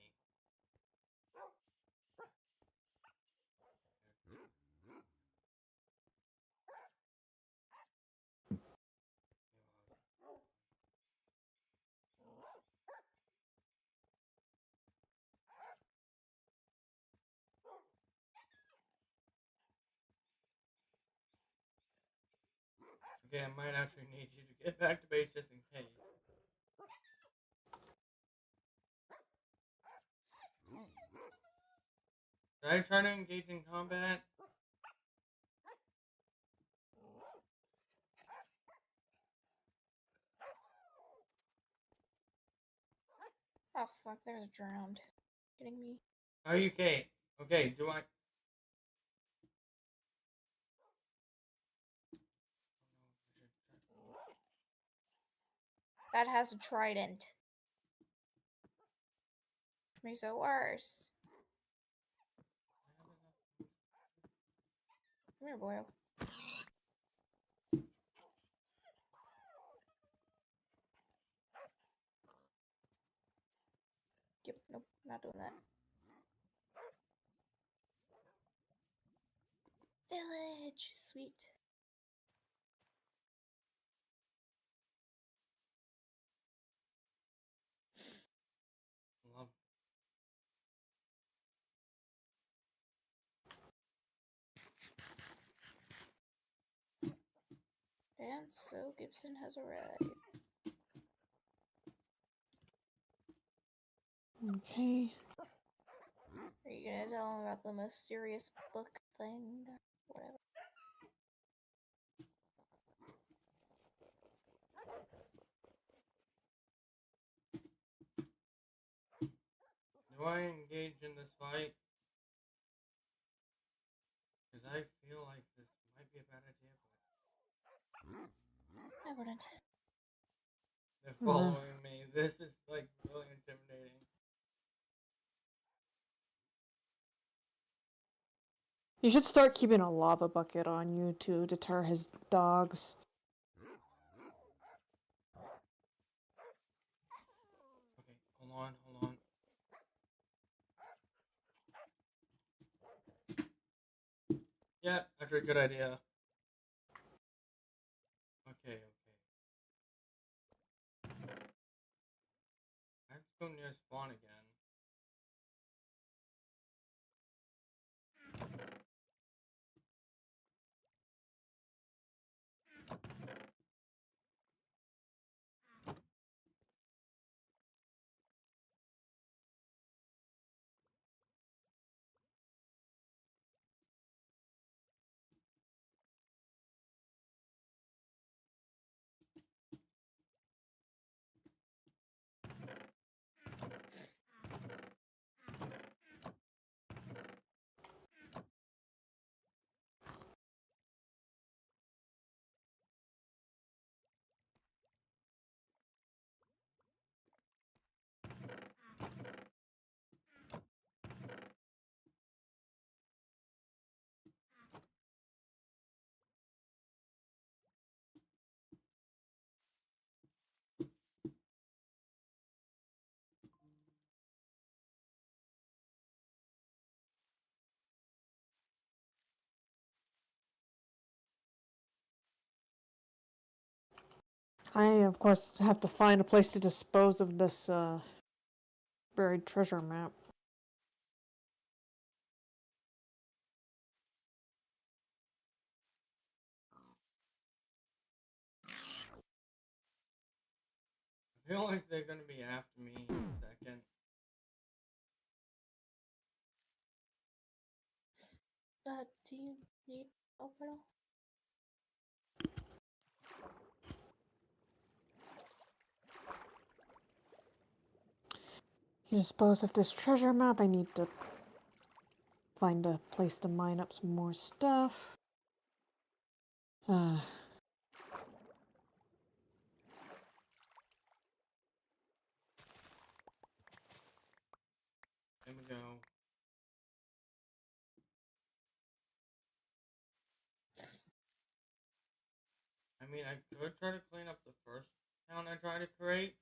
Okay, I might actually need you to get back to base just in case. Did I try to engage in combat? Oh fuck, there's a drowned. Kidding me? Are you okay? Okay, do I... That has a trident. Makes it worse. Come here, boyo. Yep, nope, not doing that. Village, sweet. Love. And so Gibson has arrived. Okay. Are you gonna tell him about the mysterious book thing? Whatever. Do I engage in this fight? Because I feel like this might be a bad idea, but... I wouldn't. They're following me. This is, like, really intimidating. You should start keeping a lava bucket on you to deter his dogs. Okay, hold on. Yeah, actually, good idea. Okay. I have to go near spawn again. I, of course, have to find a place to dispose of this, buried treasure map. I feel like they're gonna be after me in a second. Do you need help at all? To dispose of this treasure map, I need to find a place to mine up some more stuff. There we go. I mean, I could try to clean up the first town I tried to create.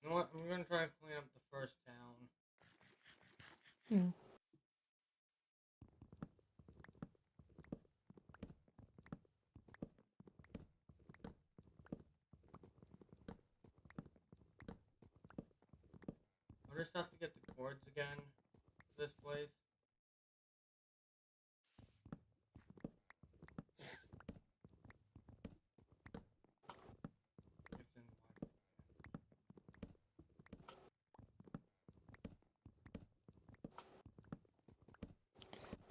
You know what? I'm gonna try to clean up the first town. Hmm. I'll just have to get the cords again for this place. If then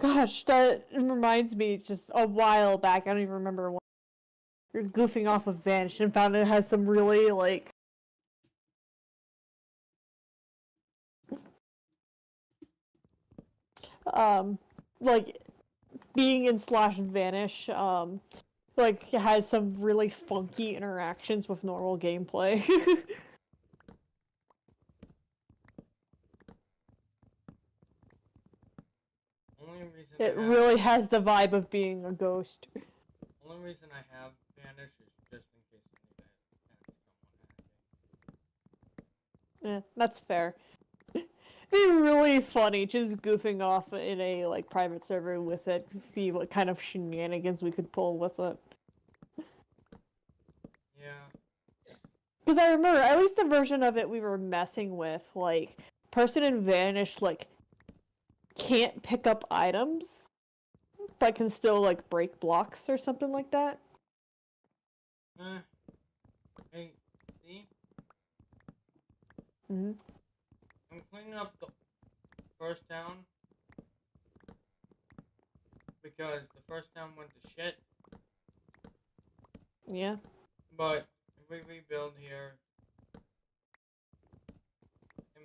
what? Gosh, that reminds me, just a while back, I don't even remember when, you're goofing off of Vanish and found it has some really, like, like, being in slash Vanish, like, has some really funky interactions with normal gameplay. Only reason It I have really has the vibe of being a ghost. only reason I have Vanish is just in case I need to catch someone hacking. That's fair. It'd be really funny just goofing off in a like private server with it to see what kind of shenanigans we could pull with it. Yeah. Because I remember, at least the version of it we were messing with, like, person in Vanish, like, can't pick up items, but can still, like, break blocks or something like that. Hey, see? Mm-hmm. I'm cleaning up the first town because the first town went to shit. Yeah. But if we rebuild here, it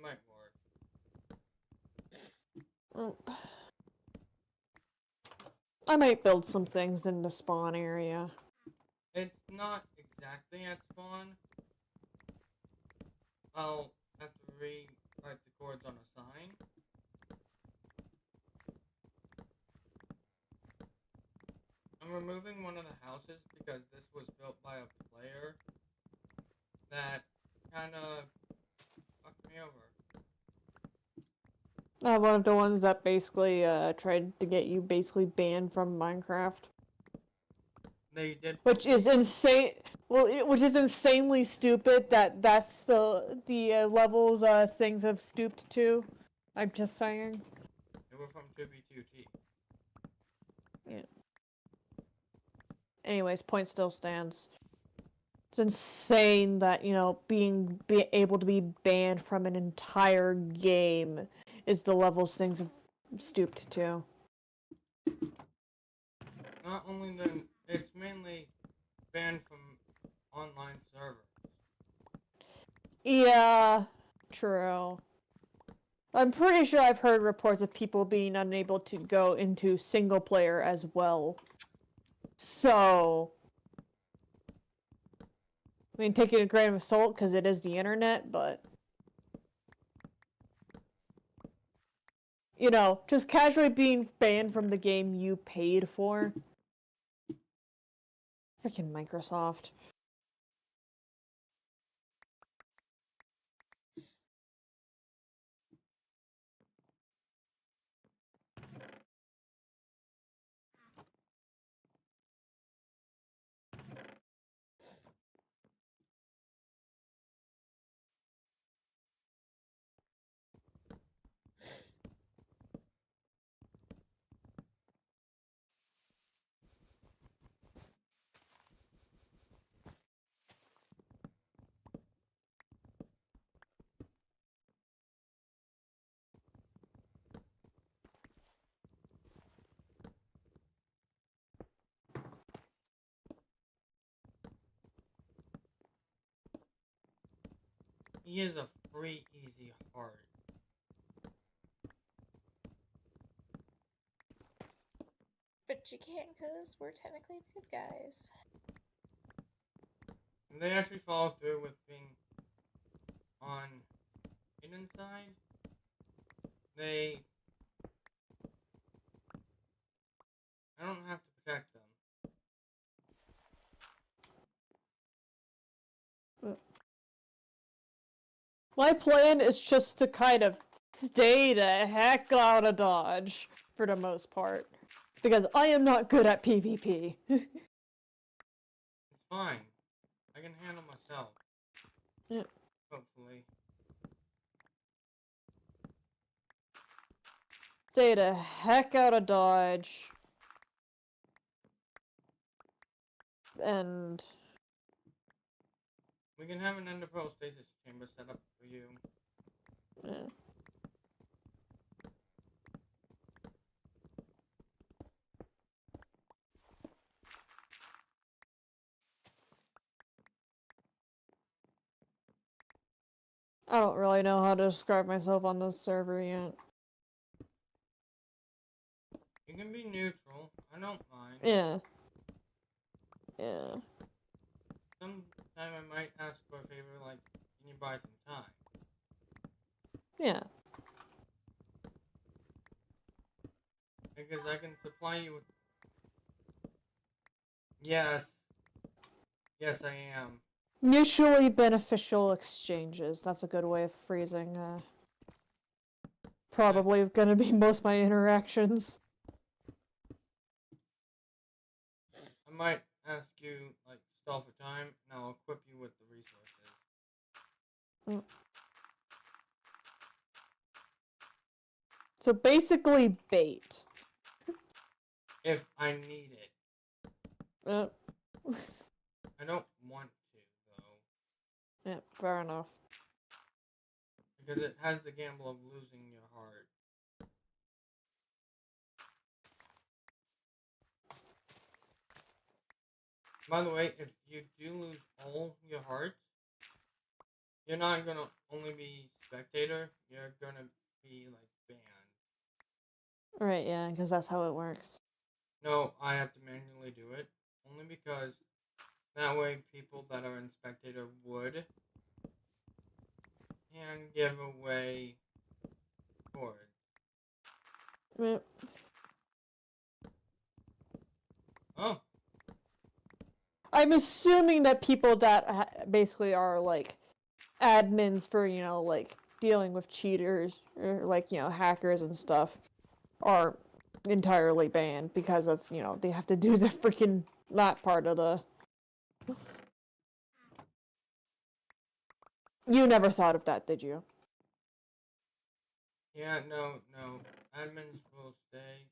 might work. Well, I might build some things in the spawn area. It's not exactly at spawn. I'll have to rewrite the chords on a sign. I'm removing one of the houses because this was built by a player that kind of fucked me over. One of the ones that basically tried to get you basically banned from Minecraft. They did. Which is insane. Well, which is insanely stupid that that's the levels things have stooped to. I'm just saying. They were from 2B2T. Yeah. Anyways, point still stands. It's insane that, you know, being able to be banned from an entire game is the levels things have stooped to. Not only then, it's mainly banned from online servers. Yeah, true. I'm pretty sure I've heard reports of people being unable to go into single player as well. So, I mean, take it a grain of salt because it is the internet, but you know, just casually being banned from the game you paid for. Freaking Microsoft. He is a free, easy heart. But you can't because we're technically the good guys. And they actually follow through with being on hidden side. I don't have to protect them. My plan is just to kind of stay the heck out of Dodge for the most part. Because I am not good at PvP. It's fine. I can handle myself. Yeah. Hopefully. Stay the heck out of Dodge. And... We can have an Ender stasis chamber set up for you. yeah. I don't really know how to describe myself on this server yet. You can be neutral. I don't mind. Yeah. Yeah. Sometime I might ask for a favor, like, can you buy some time? Yeah. Because I can supply you with... Yes. Yes, I am. Mutually beneficial exchanges. That's a good way of phrasing, probably gonna be most of my interactions. I might ask you, like, stall for time, and I'll equip you with the resources. Mm. So basically bait. If I need it. I don't want to, though. Yeah, fair enough. Because it has the gamble of losing your heart. By the way, if you do lose all your hearts, you're not gonna only be spectator, you're gonna be, like, banned. Right, yeah, because that's how it works. No, I have to manually do it. Only because that way people that are in spectator would can give away cords. Yep. Oh, I'm assuming that people that basically are, like, admins for, you know, like, dealing with cheaters, or, like, you know, hackers and stuff, are entirely banned because of, you know, they have to do the freaking that part of the... You never thought of that, did you? yeah, no. Admins will stay.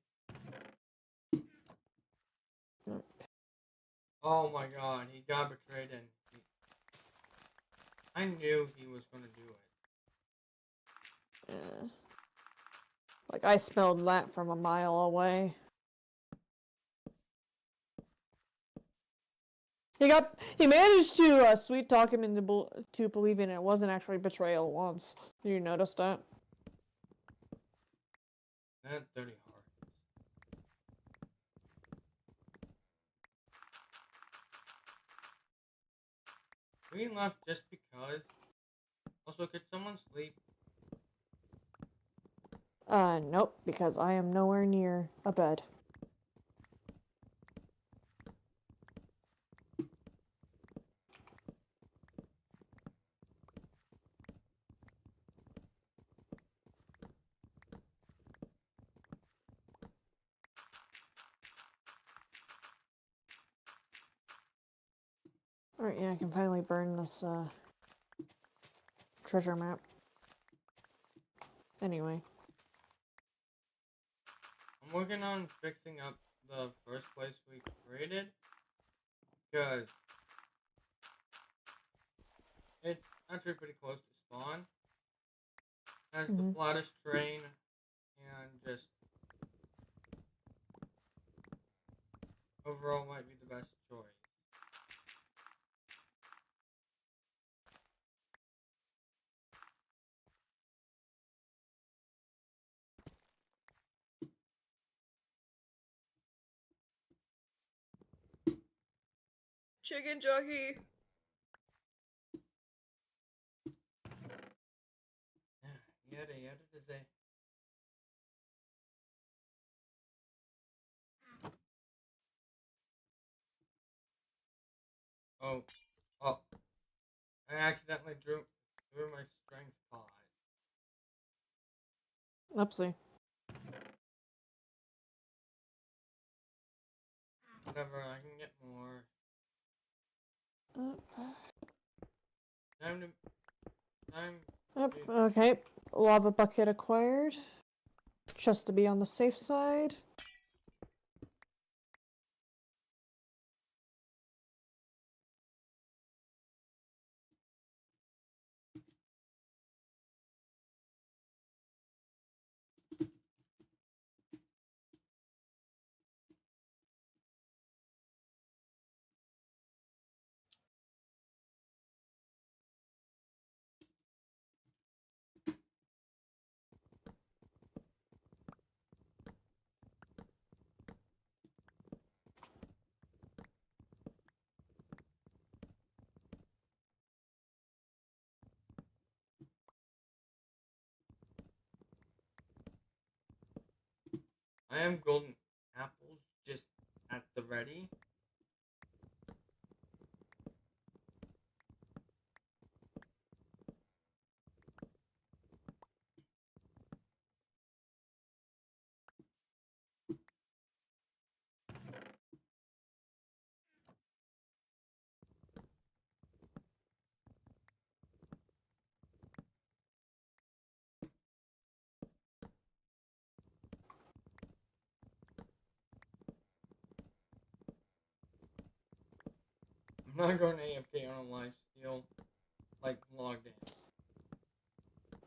Oh my god, he got betrayed and I knew he was gonna do it. Yeah. Like, I smelled that from a mile away. He managed to sweet talk him into believing it wasn't actually betrayal once. Did you notice that? That dirty heart. We left just because. Also, could someone sleep? Nope, because I am nowhere near a bed. Alright, yeah, I can finally burn this, treasure map. Anyway. I'm working on fixing up the first place we created. Because it's actually pretty close to spawn. Has the flattest terrain and just overall might be the best choice. Chicken jockey. Yada to say. Oh. I accidentally threw Through my strength 5. Oopsie. Whatever, I can get more. Time. Yep, okay. Lava bucket acquired. Just to be on the safe side. I have golden apples just at the ready. I'm not going AFK on a live steal, like logged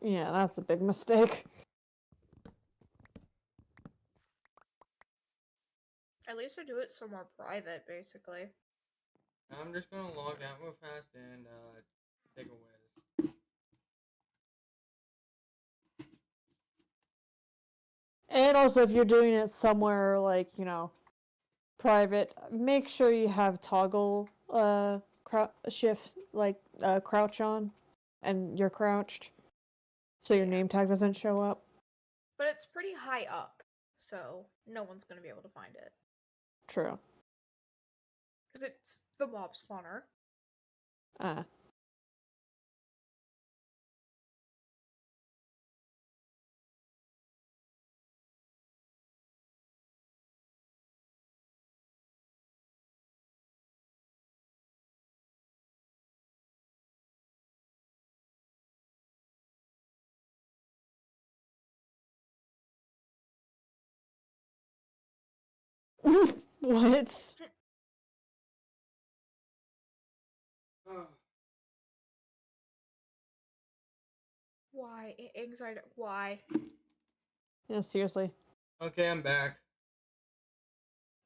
in. Yeah, that's a big mistake. At least I do it somewhere private, basically. I'm just gonna log out real fast and take a whiz. And also, if you're doing it somewhere like, you know, private, make sure you have toggle shift, like crouch on, and you're crouched, so your Yeah. name tag doesn't show up. But it's pretty high up, so no one's gonna be able to find it. True. Because it's the mob spawner. Ah. What? Why? Anxiety. Why? Yeah, seriously. Okay, I'm back.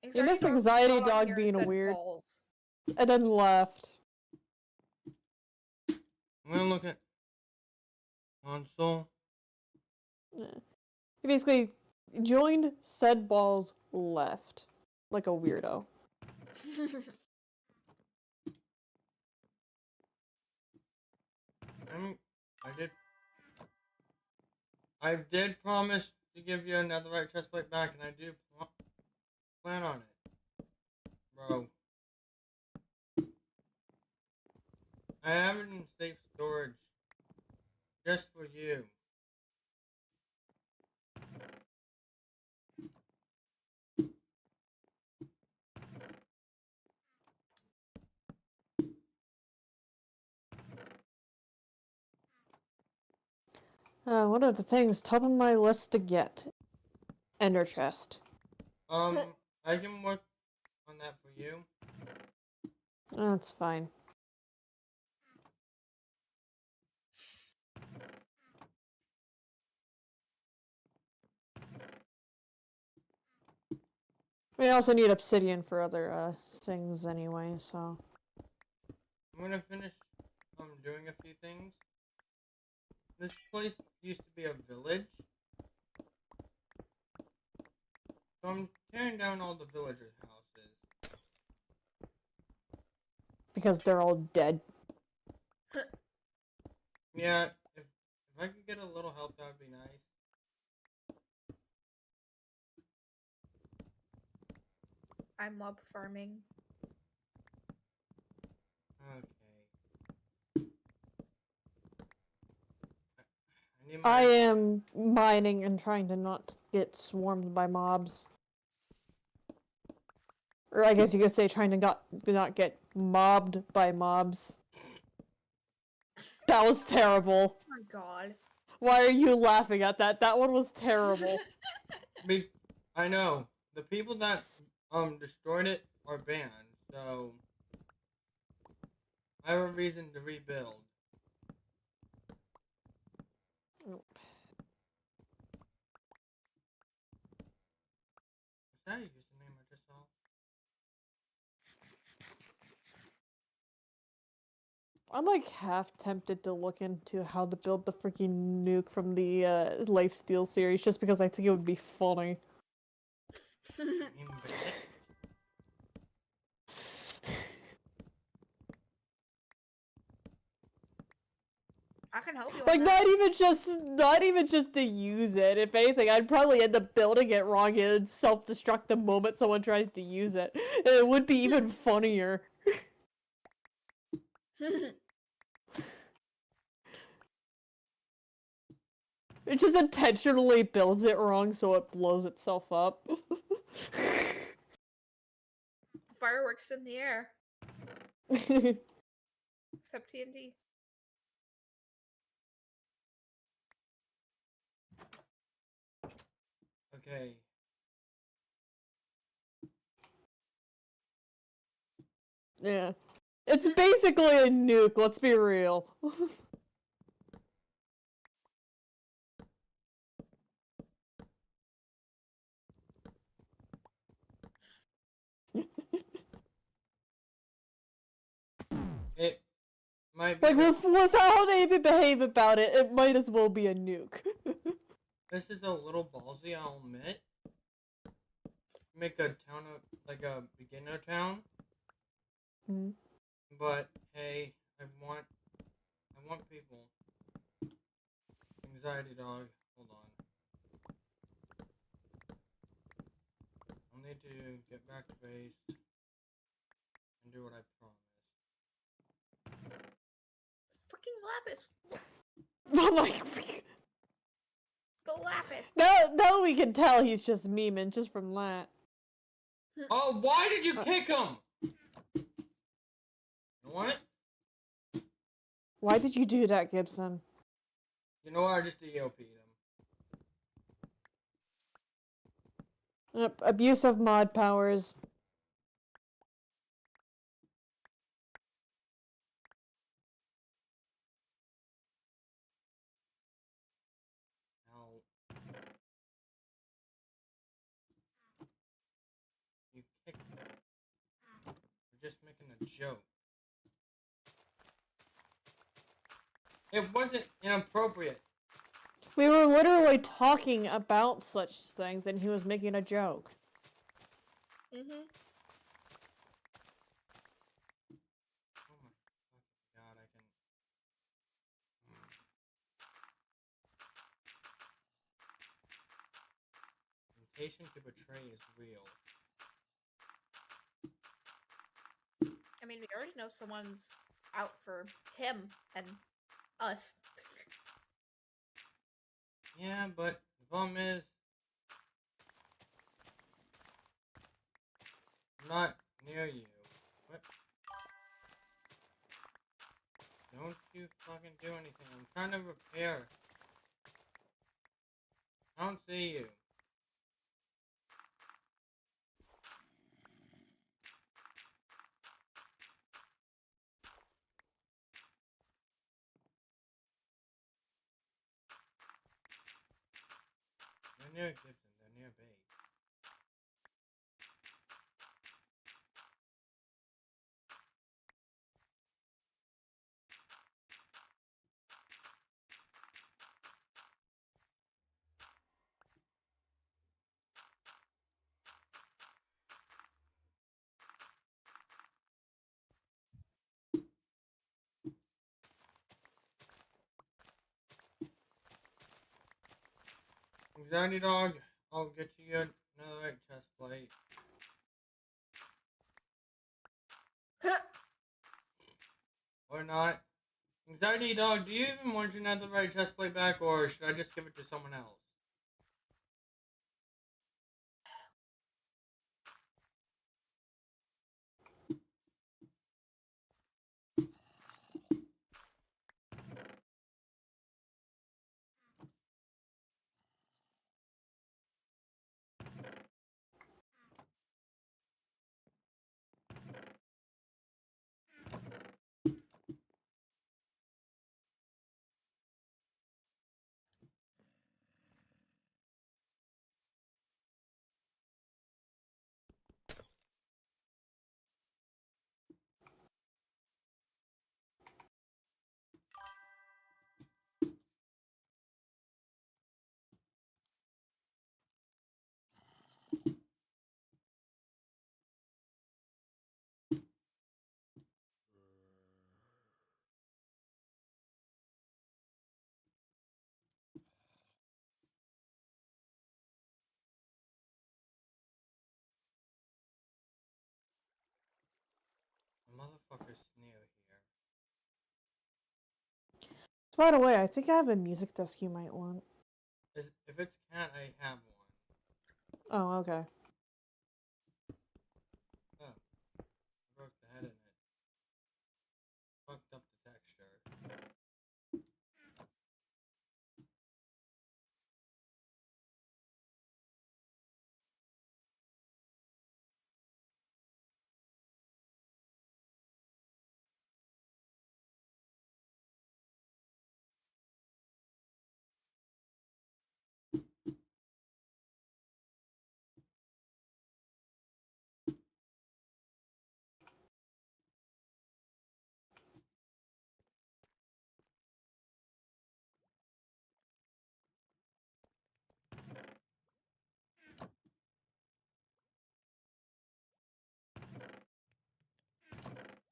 You missed Dog just Anxiety got on Dog here being and a said weird, balls. and then left. I'm gonna look at console. Yeah. He basically joined, said balls, left. Like a weirdo. I did promise to give you another right chest plate back, and I do plan on it, bro. I have it in safe storage, just for you. One of the things top of my list to get. Ender chest. I can work on that for you. That's fine. We also need obsidian for other things anyway, so. I'm gonna finish doing a few things. This place used to be a village, so I'm tearing down all the villagers' houses. Because they're all dead. Yeah, if I could get a little help, that would be nice. I'm mob farming. Okay. I am mining and trying to not get swarmed by mobs. Or I guess you could say trying to not get mobbed by mobs. That was terrible. Oh my god. Why are you laughing at that? That one was terrible. I know. The people that destroyed it are banned, so I have a reason to rebuild. Nope. Is that a username I just saw? I'm like half tempted to look into how to build the freaking nuke from the Lifesteal series just because I think it would be funny. I can help you. Like on that. not even just to use it. If anything, I'd probably end up building it wrong and self-destruct the moment someone tries to use it. And it would be even funnier. It just intentionally builds it wrong so it blows itself up. Fireworks in the air. Except TNT. Okay. Yeah. It's basically a nuke, let's be real. It might be Like, with how they behave about it, it might as well be a nuke. This is a little ballsy, I'll admit. Make a town like a beginner town. Mm. But hey, I want people. Anxiety dog. Hold on. I'll need to get back to base and do what I promised. Fucking lapis. Oh my. The lapis. No, we can tell he's just memeing just from that. Oh, why did you kick him? You want it? Why did you do that, Gibson? You know what? I just EOP'd him. Yep, abuse of mod powers. You kicked me. You're just making a joke. It wasn't inappropriate. We were literally talking about such things and he was making a joke. Mm-hmm. Oh my fucking god, I can... Temptation to betray is real. I mean, we already know someone's out for him and us. Yeah, but the problem is... I'm not near you. What? Don't you fucking do anything. I'm trying to repair. I don't see you. They're near Gibson. They're near base. Anxiety dog, I'll get you another chest plate. Or not. Anxiety Dirty Dog, do you even want your netherite chest plate back, or should I just give it to someone else? The motherfucker's near here. By the way, I think I have a music disc you might want. If it's cat, I have one. Oh, okay. Oh, I broke the head in it. Fucked up the texture.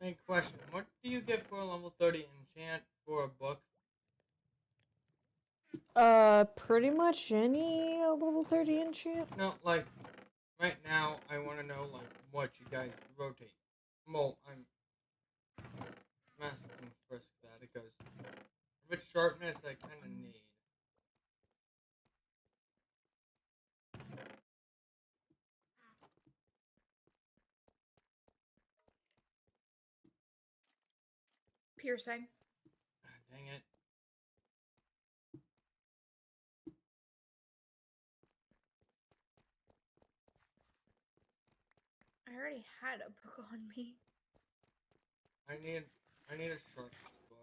Hey, question. What do you get for a level 30 enchant for a book? Pretty much any level 30 enchant. No, like, right now, I want to know, like, what you guys rotate. Well, I'm asking first that, because if it's sharpness, I kind of need. Piercing. Dang it. I already had a book on me. I need a sharpness book.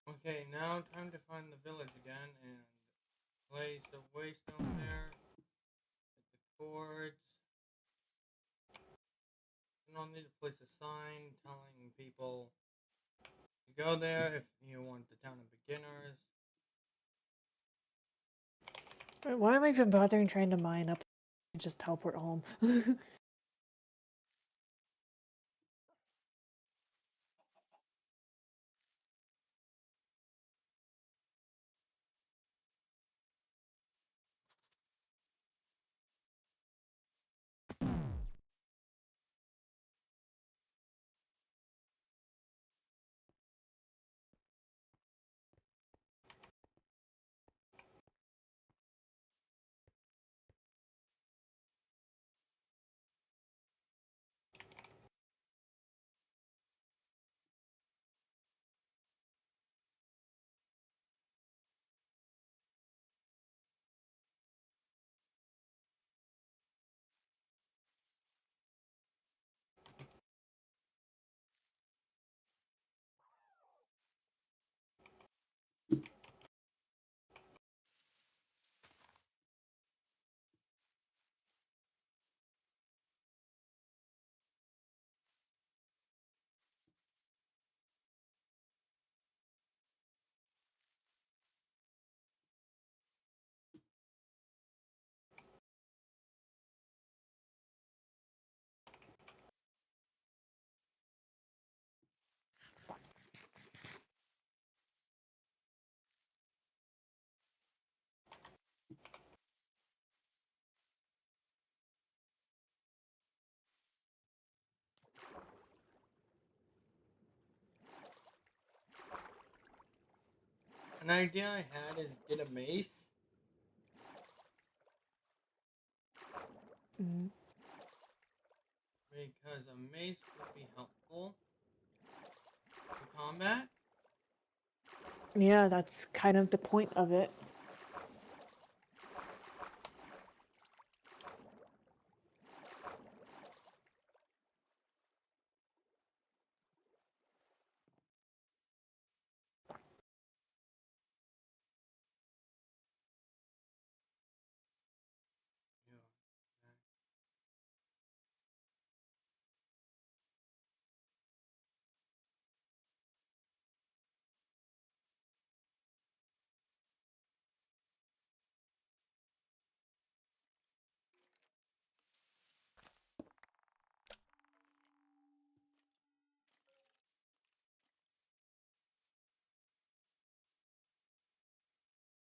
Okay, now time to find the village again, and place the waystone there. Get the cords. You don't need to place a sign telling people to go there if you want the town of beginners. Why am I even bothering trying to mine up and just teleport home? An idea I had is get a mace. Mm. Because a mace would be helpful for combat. Yeah, that's kind of the point of it. Yeah.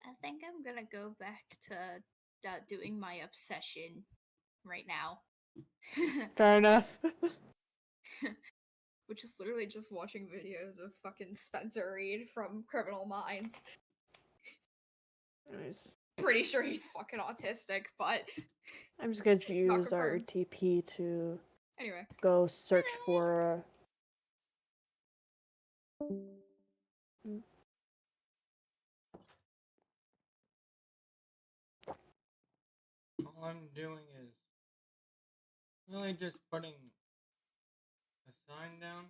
I think I'm gonna go back to doing my obsession right now. Fair enough. Which is literally just watching videos of fucking Spencer Reed from Criminal Minds. Nice. Pretty sure he's fucking autistic, but I'm just going to use our confirmed. TP to Anyway. go search for. All I'm doing is really just putting a sign down.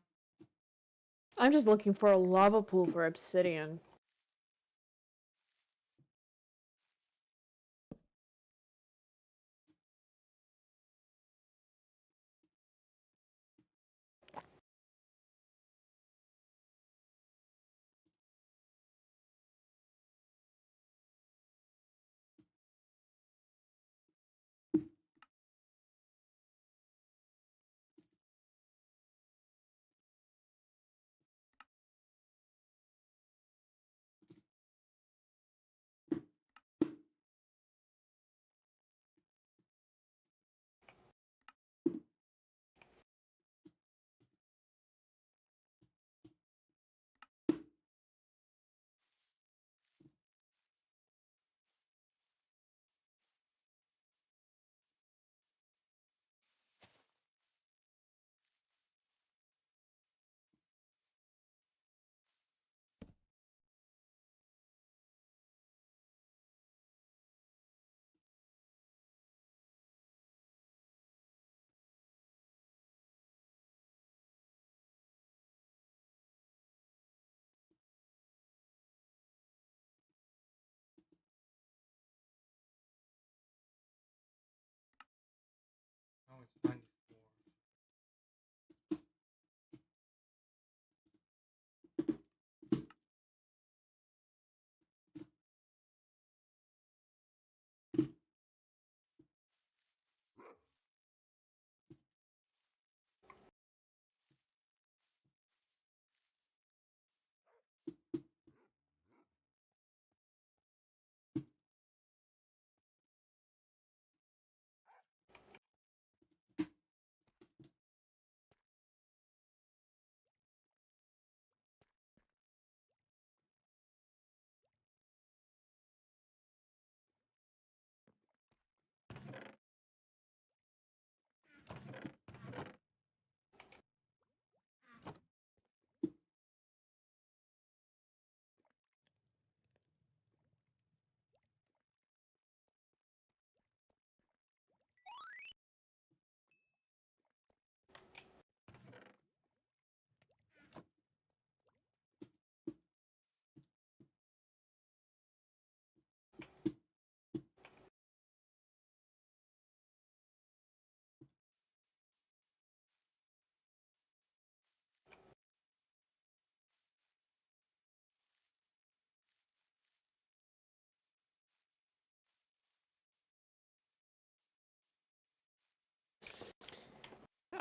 I'm just looking for a lava pool for obsidian.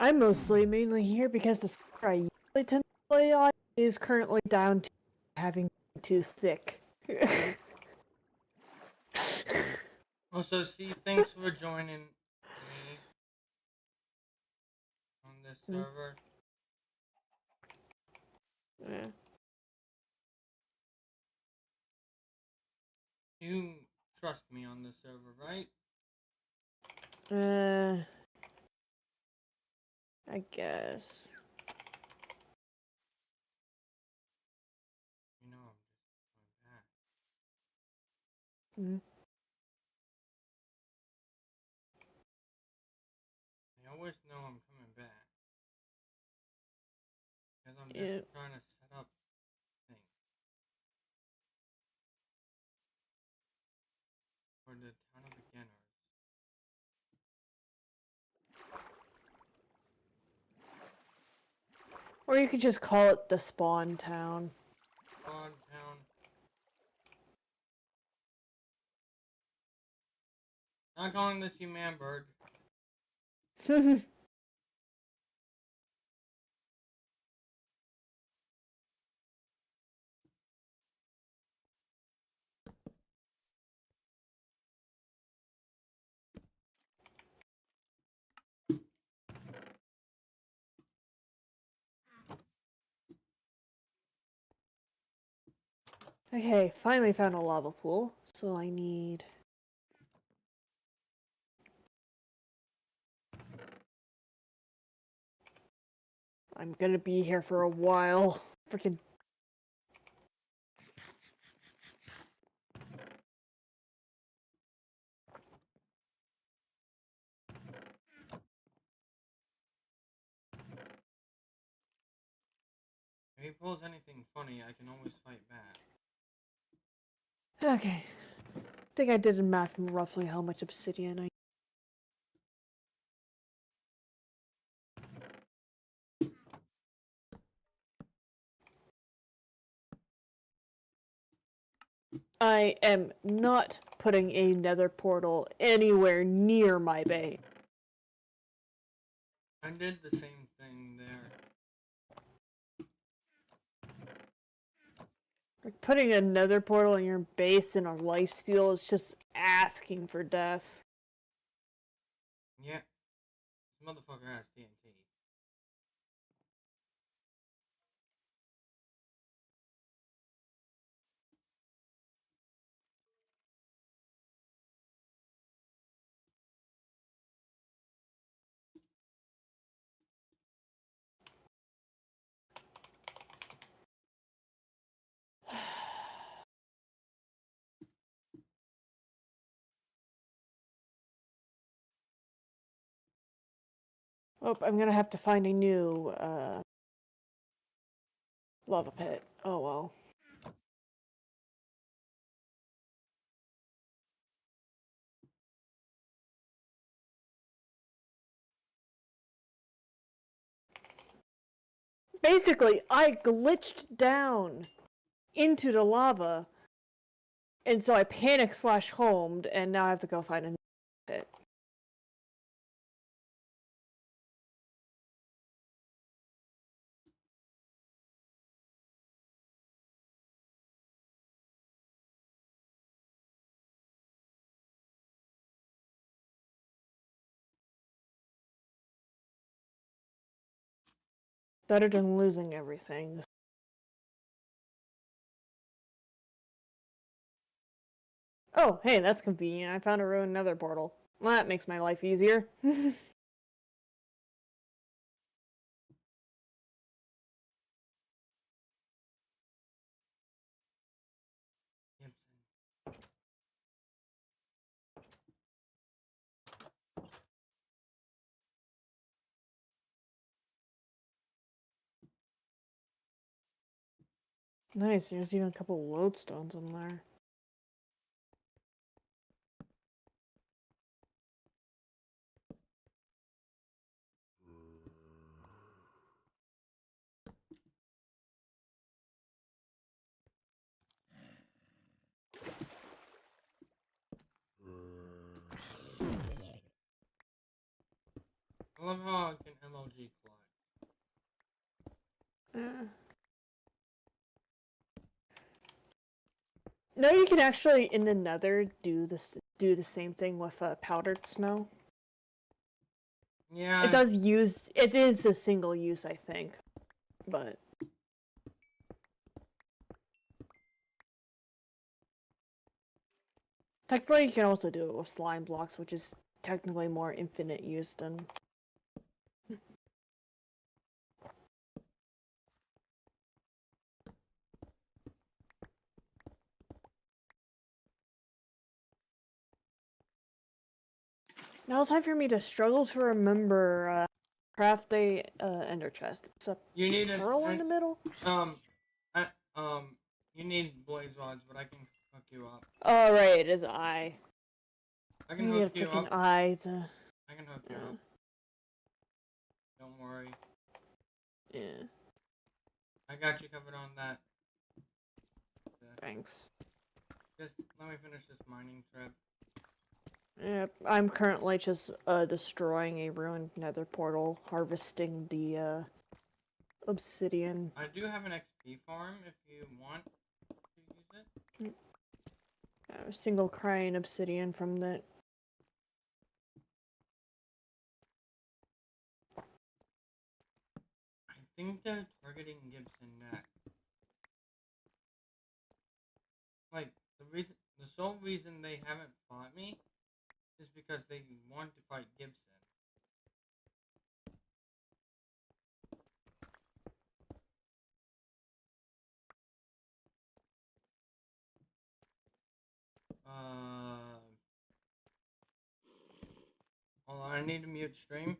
I'm mainly here because the server I usually tend to play on is currently down to having too thick. Also, see, thanks for joining me on this server. Yeah. You trust me on this server, right? I guess. You know I'm just going back. Mm. I always know I'm coming back. Because I'm Yeah. just trying to set up things. For the town of beginners. Or you could just call it the spawn town. Spawn town. Not calling this you Manberg. Okay, finally found a lava pool. So I need... I'm gonna be here for a while. Freaking... If he pulls anything funny, I can always fight back. Okay. I think I did a math from roughly how much obsidian I... I am not putting a nether portal anywhere near my base. I did the same thing there. Like, putting a nether portal in your base in a lifesteal is just asking for death. Yeah. This motherfucker has TNT. Oh, I'm gonna have to find a new, lava pit. Oh well. Basically, I glitched down into the lava, and so I panic/homed, and now I have to go find a new pit. Better than losing everything. Oh, hey, that's convenient. I found a ruined nether portal. Well, that makes my life easier. Gibson. Nice, there's even a couple lodestones in there. love how I can MLG collide. No, you can actually in the Nether do the same thing with powdered snow. Yeah. It does use. It is a single use, I think, but. Technically, you can also do it with slime blocks, which is technically more infinite use than. Now it's time for me to struggle to remember craft a ender chest. It's a pearl in the middle. You need blaze rods, but I can hook you up. Oh right, it is eye. I can hook you up. Eye to... I can hook you up. Don't worry. Yeah. I got you covered on that. Thanks. Just let me finish this mining trip. Yep, I'm currently just destroying a ruined nether portal, harvesting the obsidian. I do have an XP farm if you want to use it. Single crying obsidian from that. I think they're targeting Gibson next. Like, the sole reason they haven't fought me is because they want to fight Gibson. Hold on, I need to mute stream.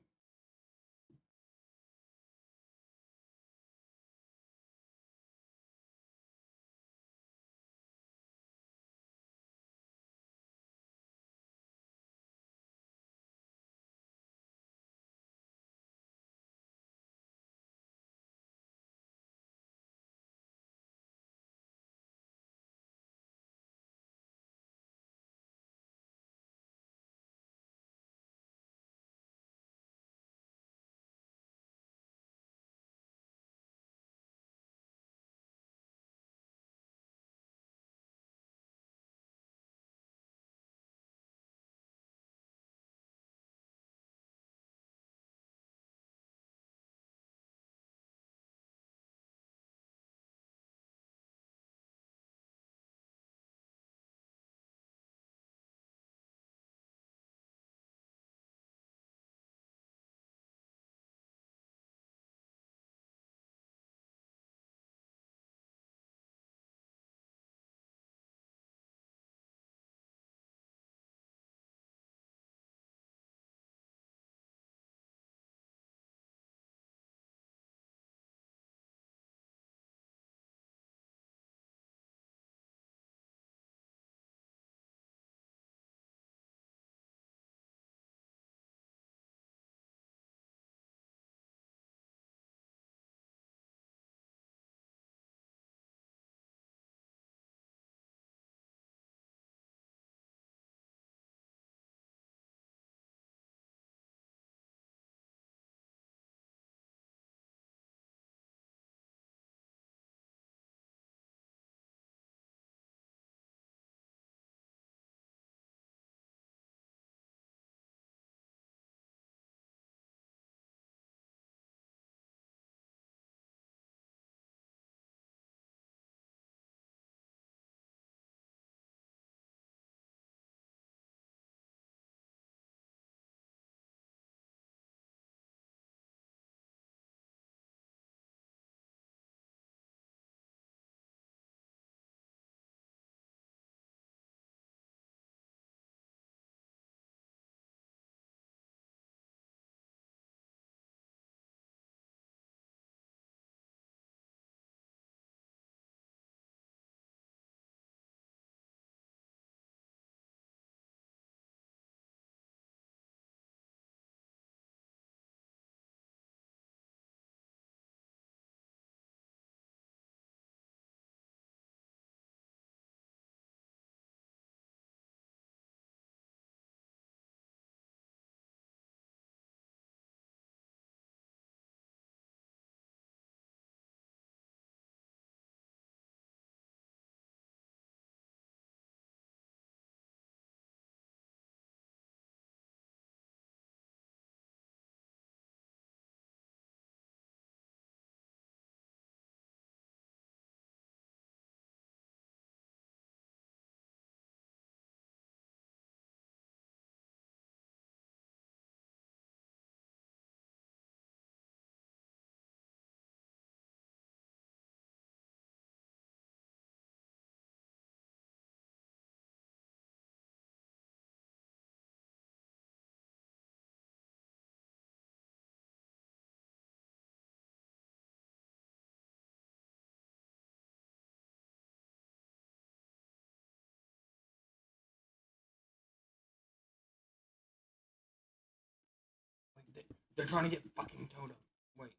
They're trying to get fucking totem. Wait.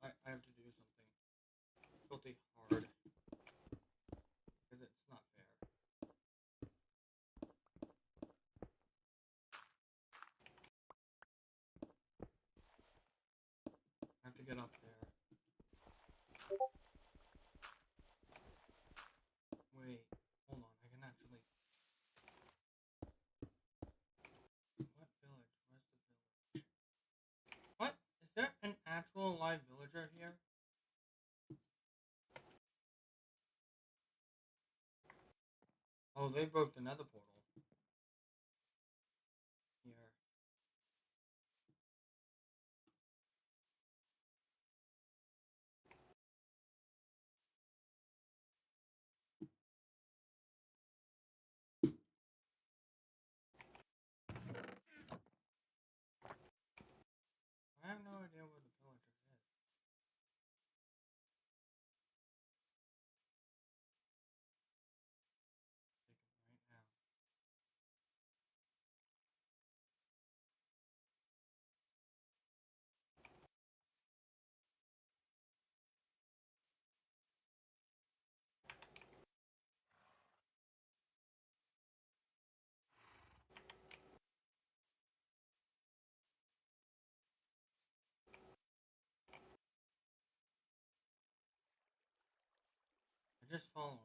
I have to do something filthy hard. Because it's not fair. I have to get up there. Wait, hold on, I can actually... What village? Where's the village? What? Is there an actual live villager here? Oh, they broke the nether portal. Here. I have no idea where the villager is. Take him right now. They're just following me.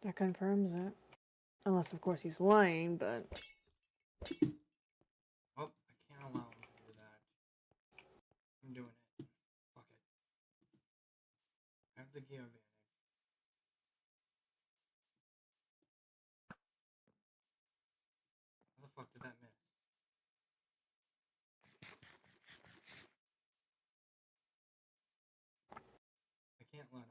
That confirms it. Unless, of course, he's lying, but... Oh, I can't allow him to do that. I'm doing it. Fuck it. I have the gear advantage. How the fuck did that miss? I can't let him.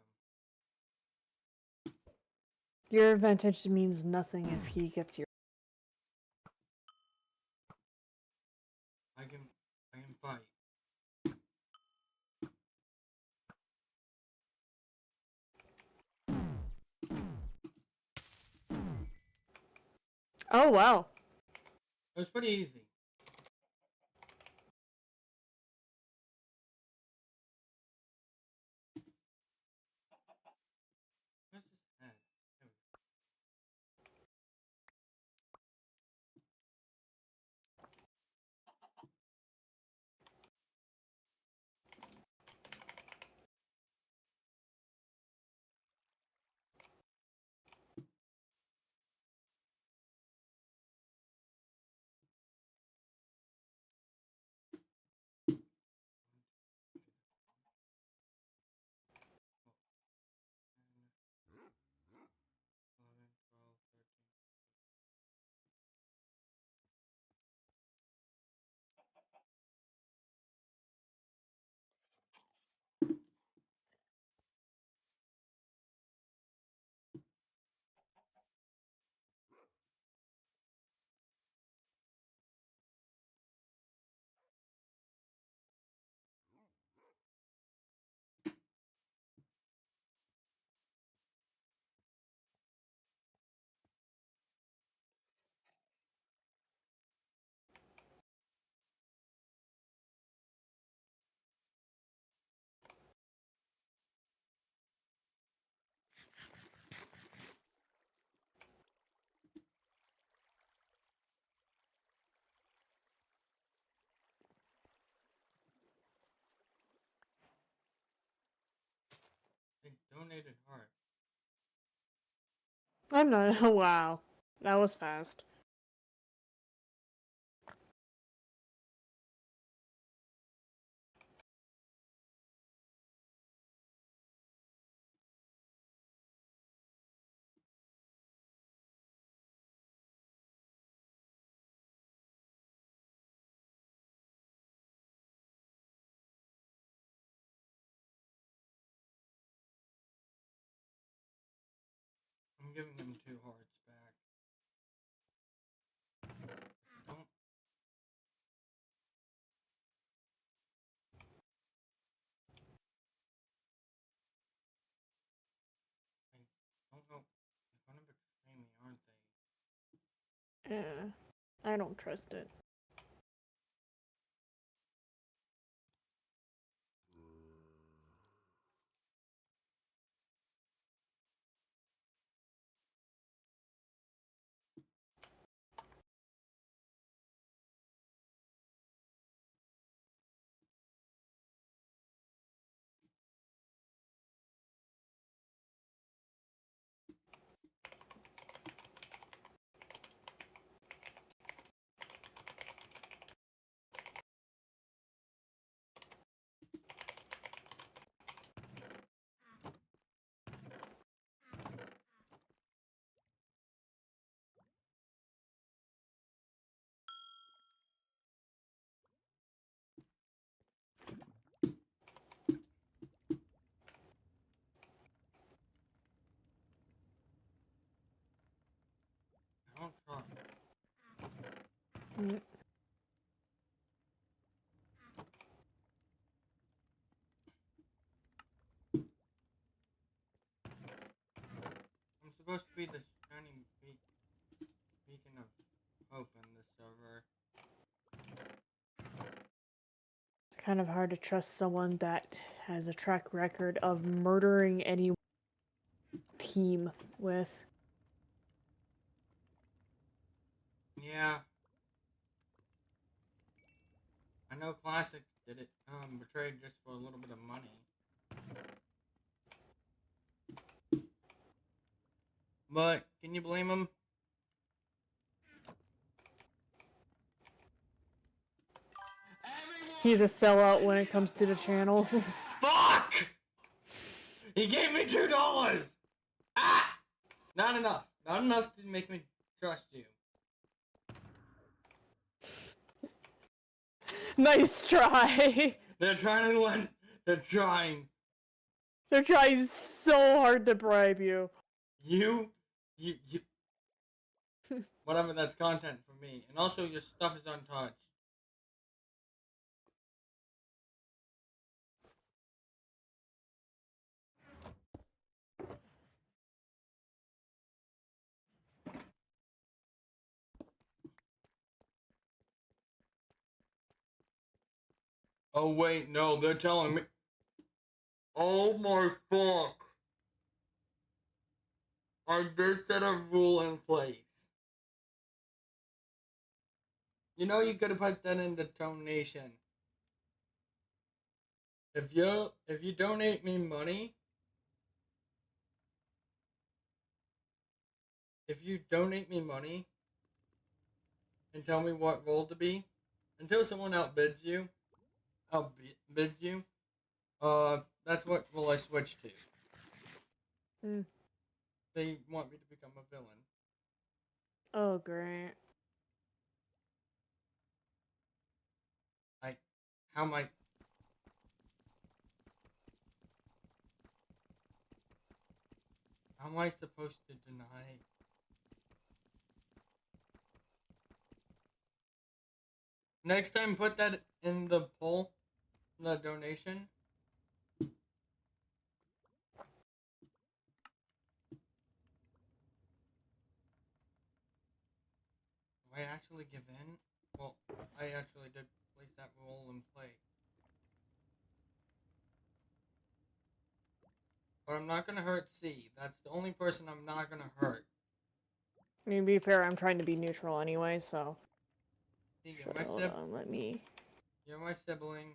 Your advantage means nothing if he gets your... I can fight. Oh, wow. It was pretty easy. Where's his head? There we go. Oh, 10, 11, 12, 13. They donated heart. I'm not... Wow. That was fast. I'm giving him 2 hearts back. Don't. I don't know. They're gonna betray me, aren't they? Yeah, I don't trust it. I don't trust. Mm. I'm supposed to be the shining beacon of hope in this server. It's kind of hard to trust someone that has a track record of murdering any team with. Yeah. I know Classic did it, betrayed just for a little bit of money. But, can you blame him? He's a sellout when it comes to the channel. Fuck! He gave me $2! Ah! Not enough. Not enough to make me trust you. Nice try! They're trying to win. They're trying. They're trying so hard to bribe you. You. Whatever, that's content for me. And also, your stuff is untouched. Oh, wait, no, they're telling me. Oh my fuck. I just set a rule in place. You know, you could have put that in the donation. If you donate me money, and tell me what role to be, until someone outbids you, that's what role I switch to. Mm. They want me to become a villain. Oh, great. How am I supposed to deny? Next time, put that in the poll, the donation. Do I actually give in? Well, I actually did place that role in play. But I'm not gonna hurt C. That's the only person I'm not gonna hurt. I mean, to be fair, I'm trying to be neutral anyway, so. C, Sure, hold on, let me. You're my sibling.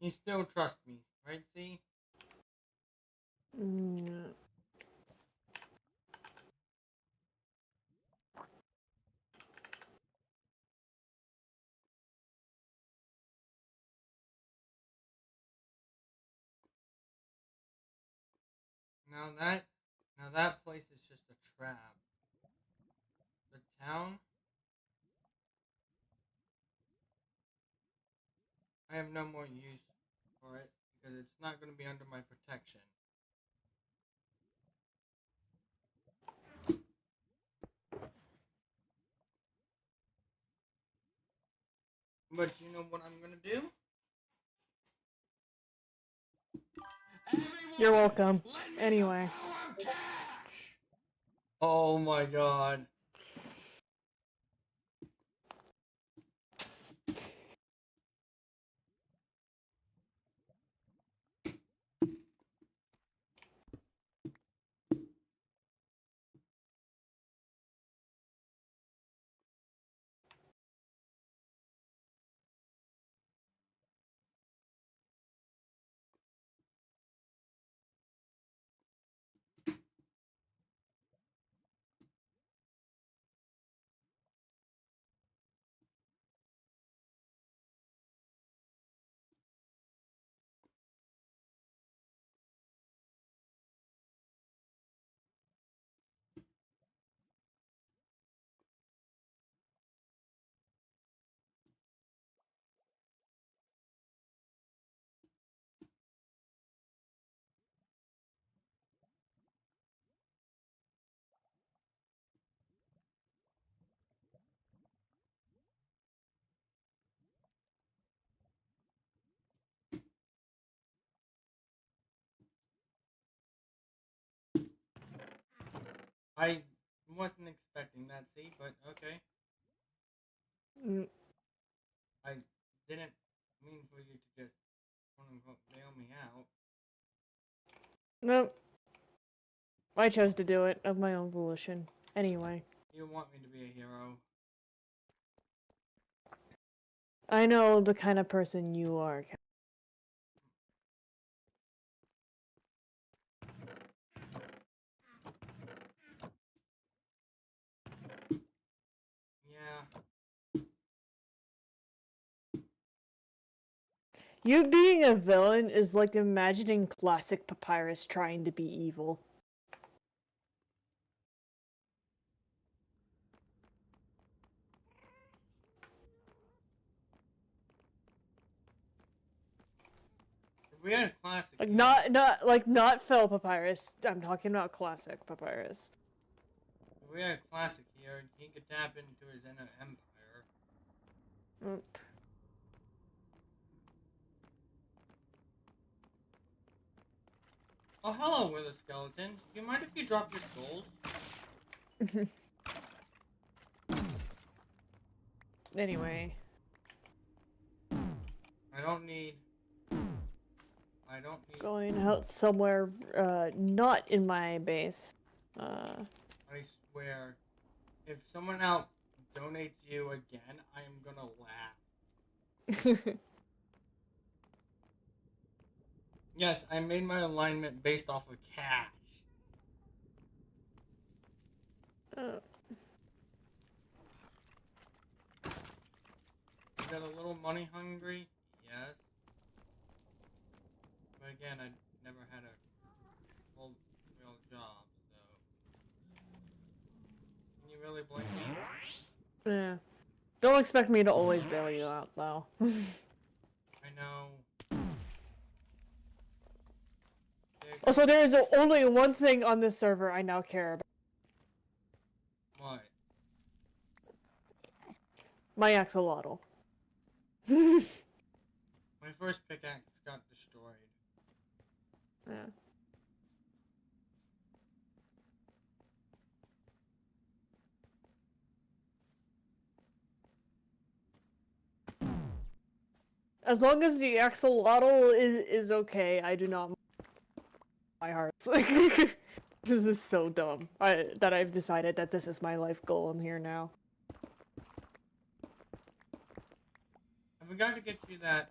You still trust me, right, see? Mm. Now that place is just a trap. The town? I have no more use for it because it's not going to be under my protection. But you know what I'm going to do? You're welcome. Anyway. Oh my god. I wasn't expecting that, see, but okay. Mm. I didn't mean for you to just, quote unquote, bail me out. Nope. I chose to do it of my own volition. Anyway. You want me to be a hero. I know the kind of person you are. Yeah. You being a villain is like imagining classic Papyrus trying to be evil. If we had a classic Like here, not Phil Papyrus. I'm talking about classic Papyrus. if we had a classic here, he could tap into his inner empire. Oop. Oh, hello, Wither Skeleton. Do you mind if you drop your skulls? Anyway. I don't need... Going out somewhere, not in my base. I swear, if someone out donates you again, I am gonna laugh. Yes, I made my alignment based off of cash. You got a little money hungry? Yes. But again, I never had a full real job, so... Can you really blame me? Yeah. Don't expect me to always bail you out, though. I know. Also, there is only one thing on this server I now care about. What? My axolotl. My first pickaxe got destroyed. Yeah. As long as the axolotl is okay, I do not. My heart. This is so dumb. That I've decided that this is my life goal. I'm here now. I forgot to get you that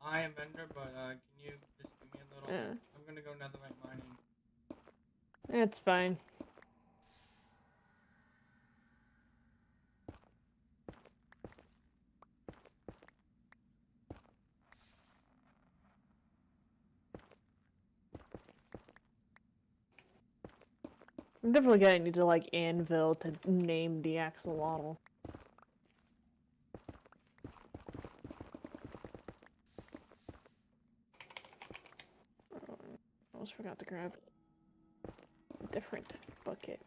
I am vendor, but can you just give me a little? Yeah. I'm gonna go netherite mining. It's fine. I'm definitely gonna need to, like, anvil to name the axolotl. I almost forgot to grab a different bucket.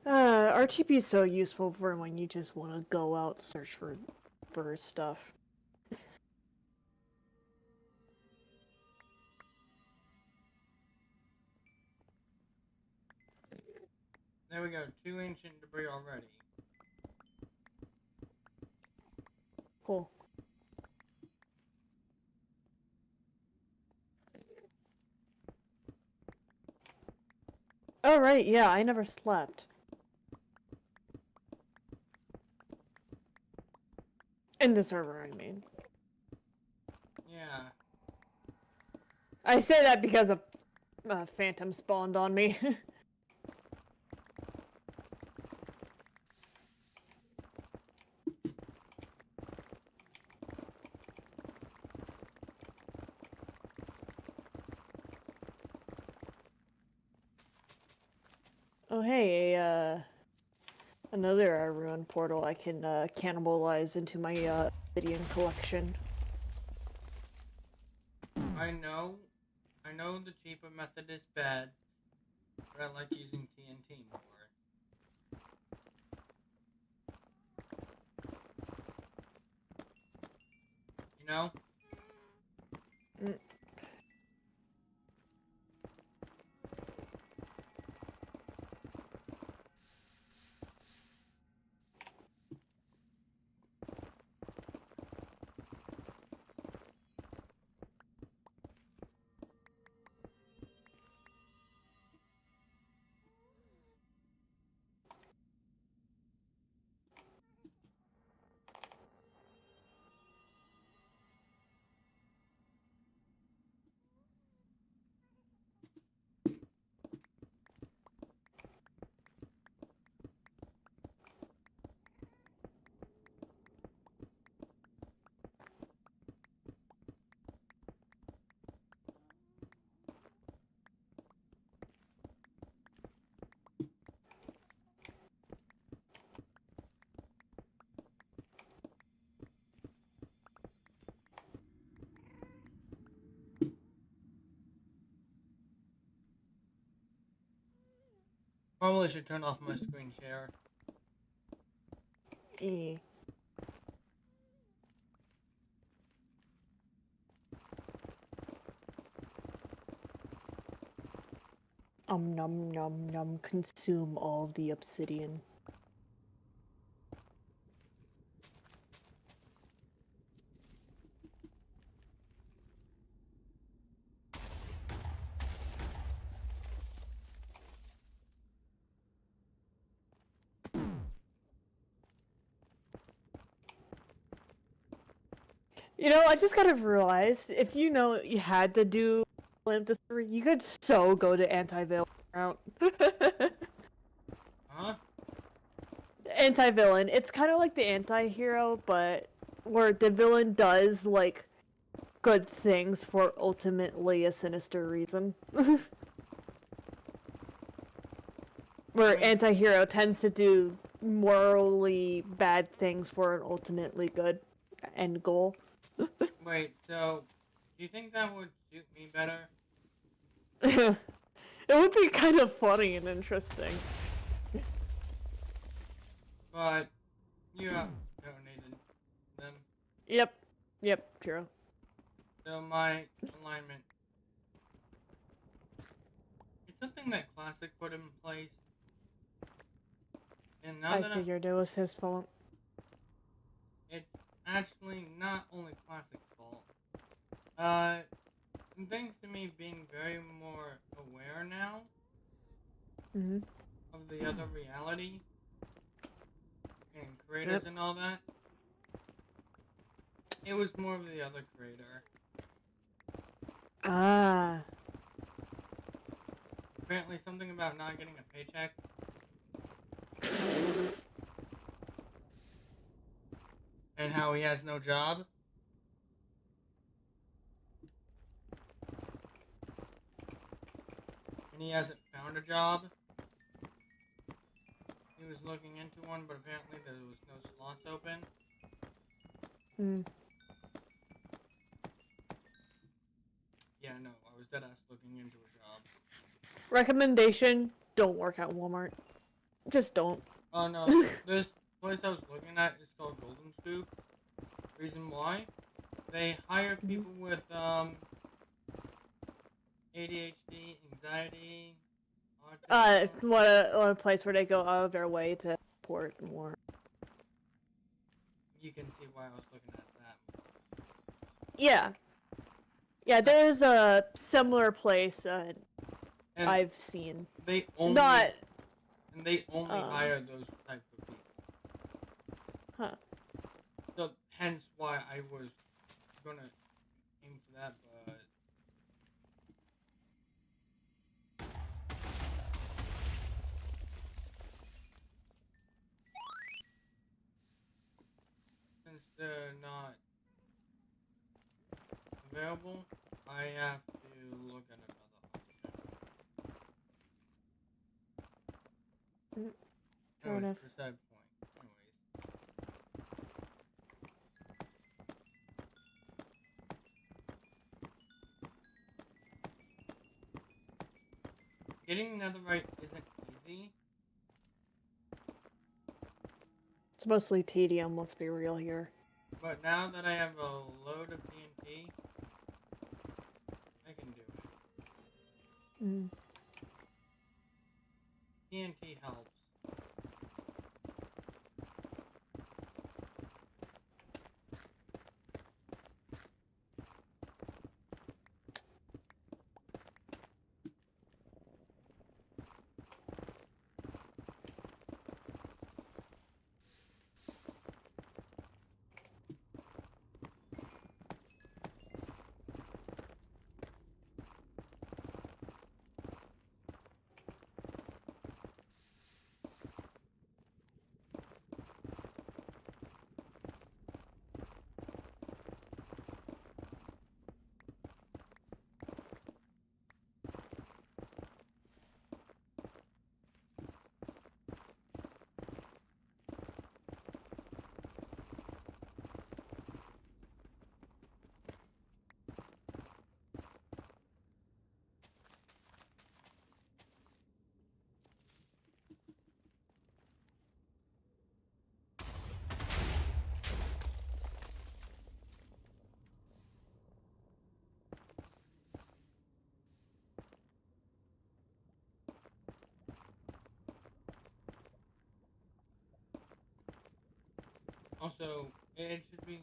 RTP is so useful for when you just want to go out search for stuff. There we go. 2 ancient debris already. Cool. Oh right, yeah, I never slept. In the server, I mean. Yeah. I say that because a phantom spawned on me. Oh hey, another ruin portal I can cannibalize into my obsidian collection. I know the cheaper method is bad, but I like using TNT more. You know? Mm. Probably should turn off my screen share. Eh. Num num num, consume all the obsidian. You know, I just kind of realized, if you know you had to do lamp discovery, you could so go to anti-villain route. Huh? Anti-villain, it's kind of like the anti-hero, but where the villain does, like, good things for ultimately a sinister reason. Where anti-hero tends to do morally bad things for an ultimately good end goal. Wait, so do you think that would suit me better? It would be kind of funny and interesting. But you have donated them. Yep, true. So my alignment. It's something that Classic put in place. And now I that figured it was his fault. it's actually not only Classic's fault. Thanks to me being very more aware now of the other reality and creators and all that, it was more of the other creator. Ah. Apparently something about not getting a paycheck. And how he has no job. And he hasn't found a job. He was looking into one, but apparently there was no slots open. Yeah, no, I was deadass looking into a job. Recommendation, don't work at Walmart. Just don't. Oh no, this place I was looking at is called Golden Scoop. Reason why? They hire people with ADHD, anxiety, autism. What a place where they go out of their way to support more. You can see why I was looking at that more. Yeah. Yeah, there's a similar place I've seen. They only Not. And they only hire those type of people. Huh. So hence why I was gonna aim for that, but since they're not available, I have to look at another option. Anyways, beside point. Anyways. Getting netherite isn't easy. It's mostly tedium, let's be real here. But now that I have a load of TNT, I can do it. TNT helps. Also, it should be...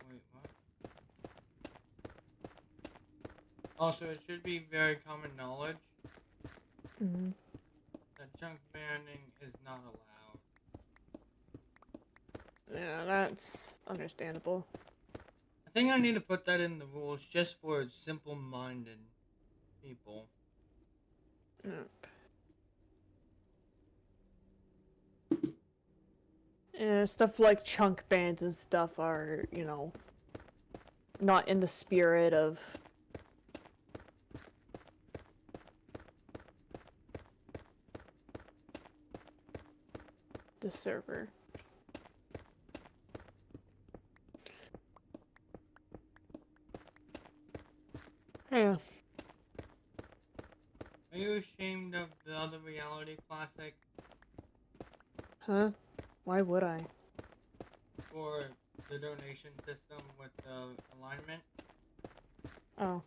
Wait, what? Also, it should be very common knowledge that chunk banning is not allowed. Yeah, that's understandable. I think I need to put that in the rules just for simple-minded people. Yeah, stuff like chunk bans and stuff are, you know, not in the spirit of the server. Yeah. Are you ashamed of the other reality classic? Huh? Why would I? For the donation system with the alignment? Oh.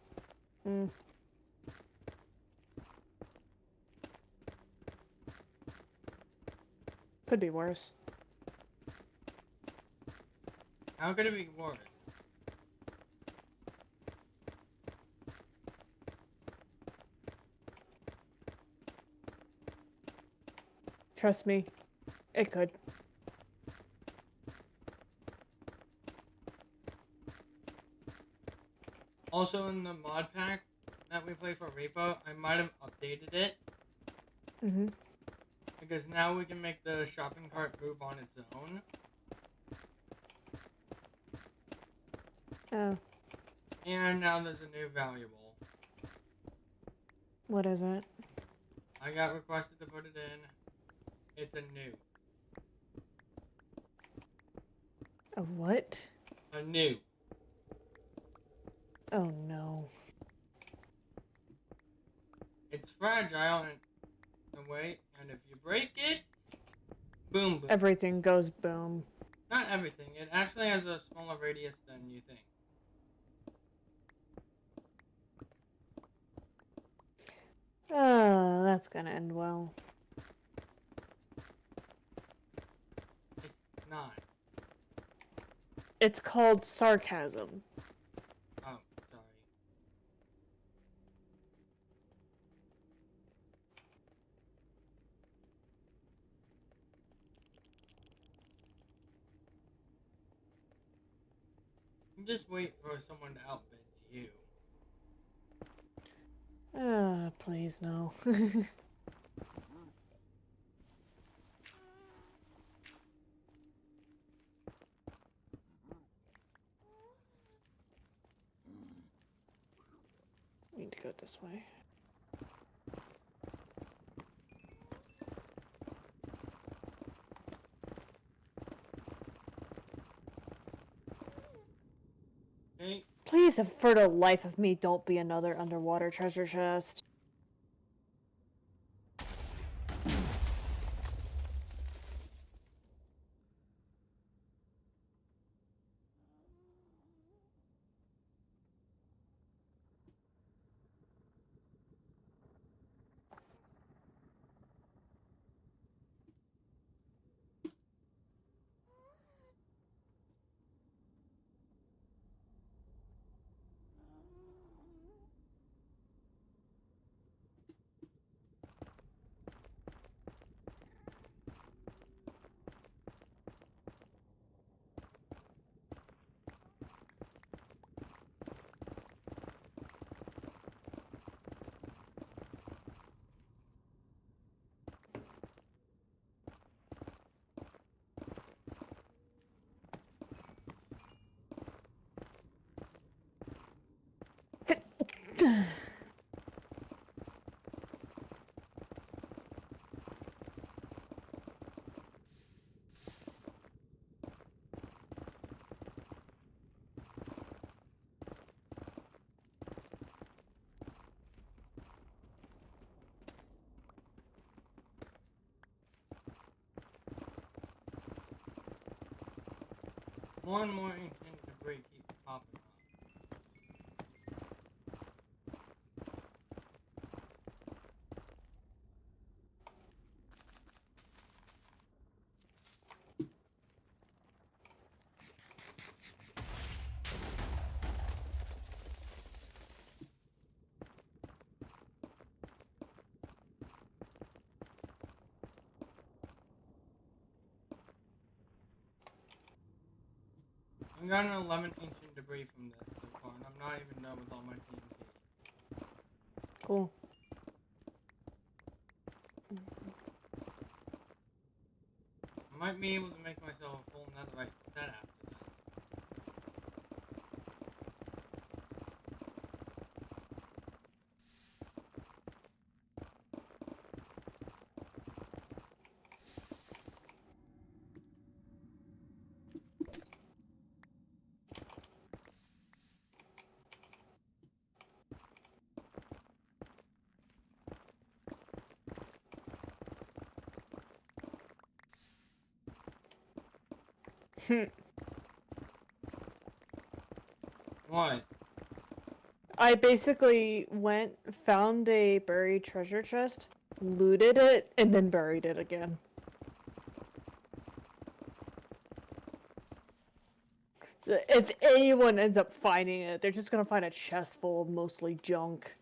Could be worse. How could it be worse? Trust me, it could. Also in the mod pack that we play for Repo, I might have updated it. Mm-hmm. Because now we can make the shopping cart move on its own. Oh. And now there's a new valuable. What is it? I got requested to put it in. It's a new. A what? A new. Oh no. It's fragile in a way, and if you break it, boom, boom. Everything goes boom. Not everything. It actually has a smaller radius than you think. Oh, that's gonna end well. It's not. It's called sarcasm. Oh, sorry. Just wait for someone to outbid you. Please no. Need to go this way. Okay. Please, for the life of me, don't be another underwater treasure chest. One more ancient debris keeps popping up. I got an 11 ancient debris from this so far, and I'm not even done with all my TNT. Cool. I might be able to make myself a full netherite set after that. What? I basically went, found a buried treasure chest, looted it, and then buried it again. If anyone ends up finding it, they're just gonna find a chest full of mostly junk.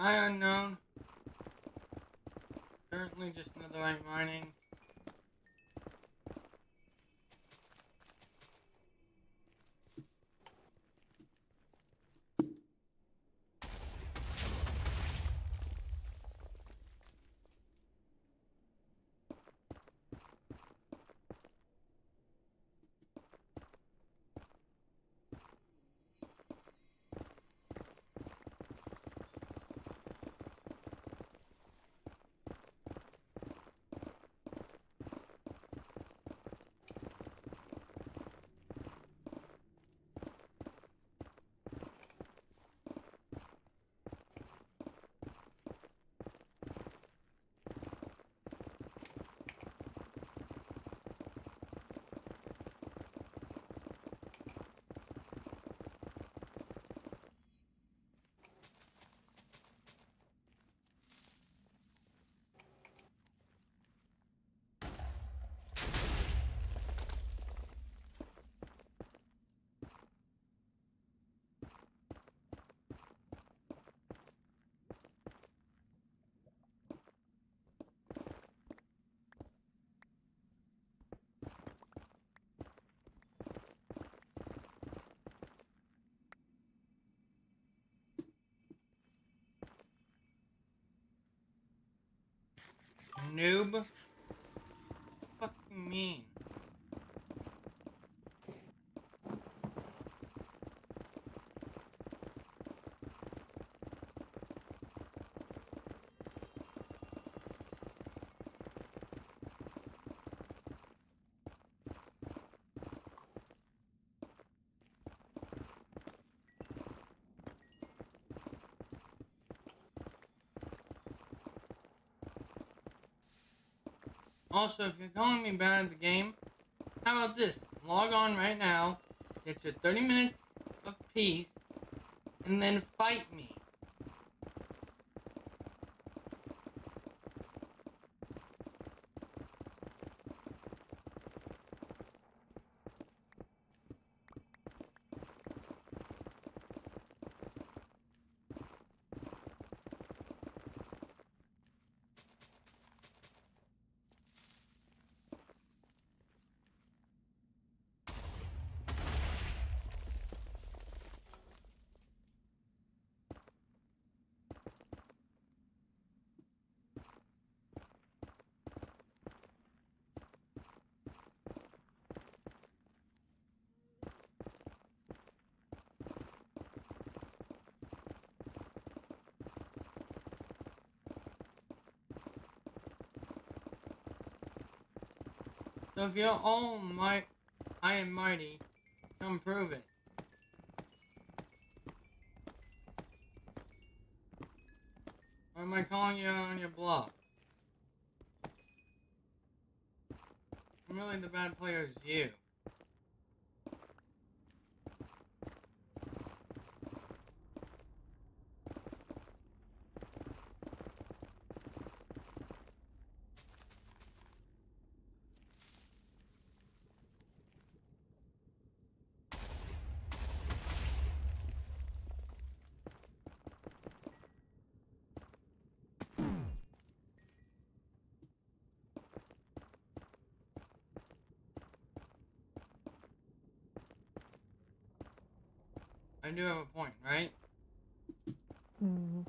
Hi, unknown. Currently just netherite mining. Noob? What the fuck do you mean? Also, if you're calling me bad at the game, how about this? Log on right now, get your 30 minutes of peace, and then fight me. So if you're all high and mighty, come prove it. Or am I calling you out on your bluff? Really, the bad player is you. I do have a point, right? Hmm.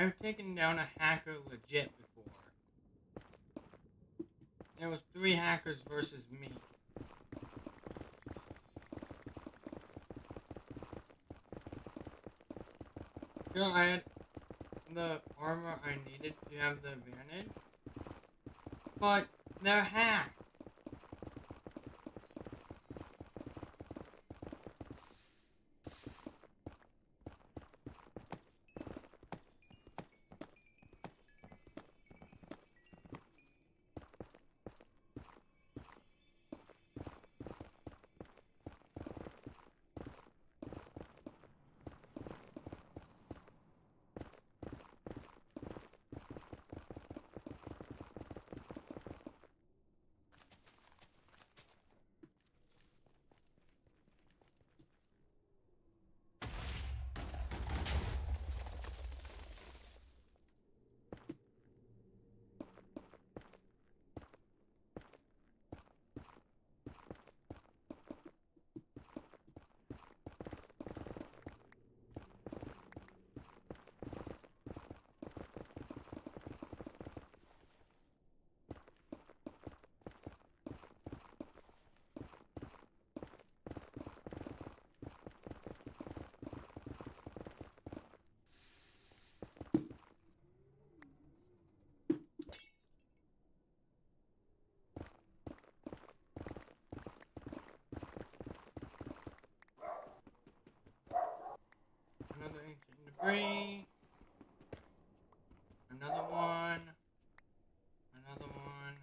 I've taken down a hacker legit before. And it was 3 hackers versus me. You know, I had the armor I needed to have the advantage. But they're hacks. Another ancient debris. Another one. Another one.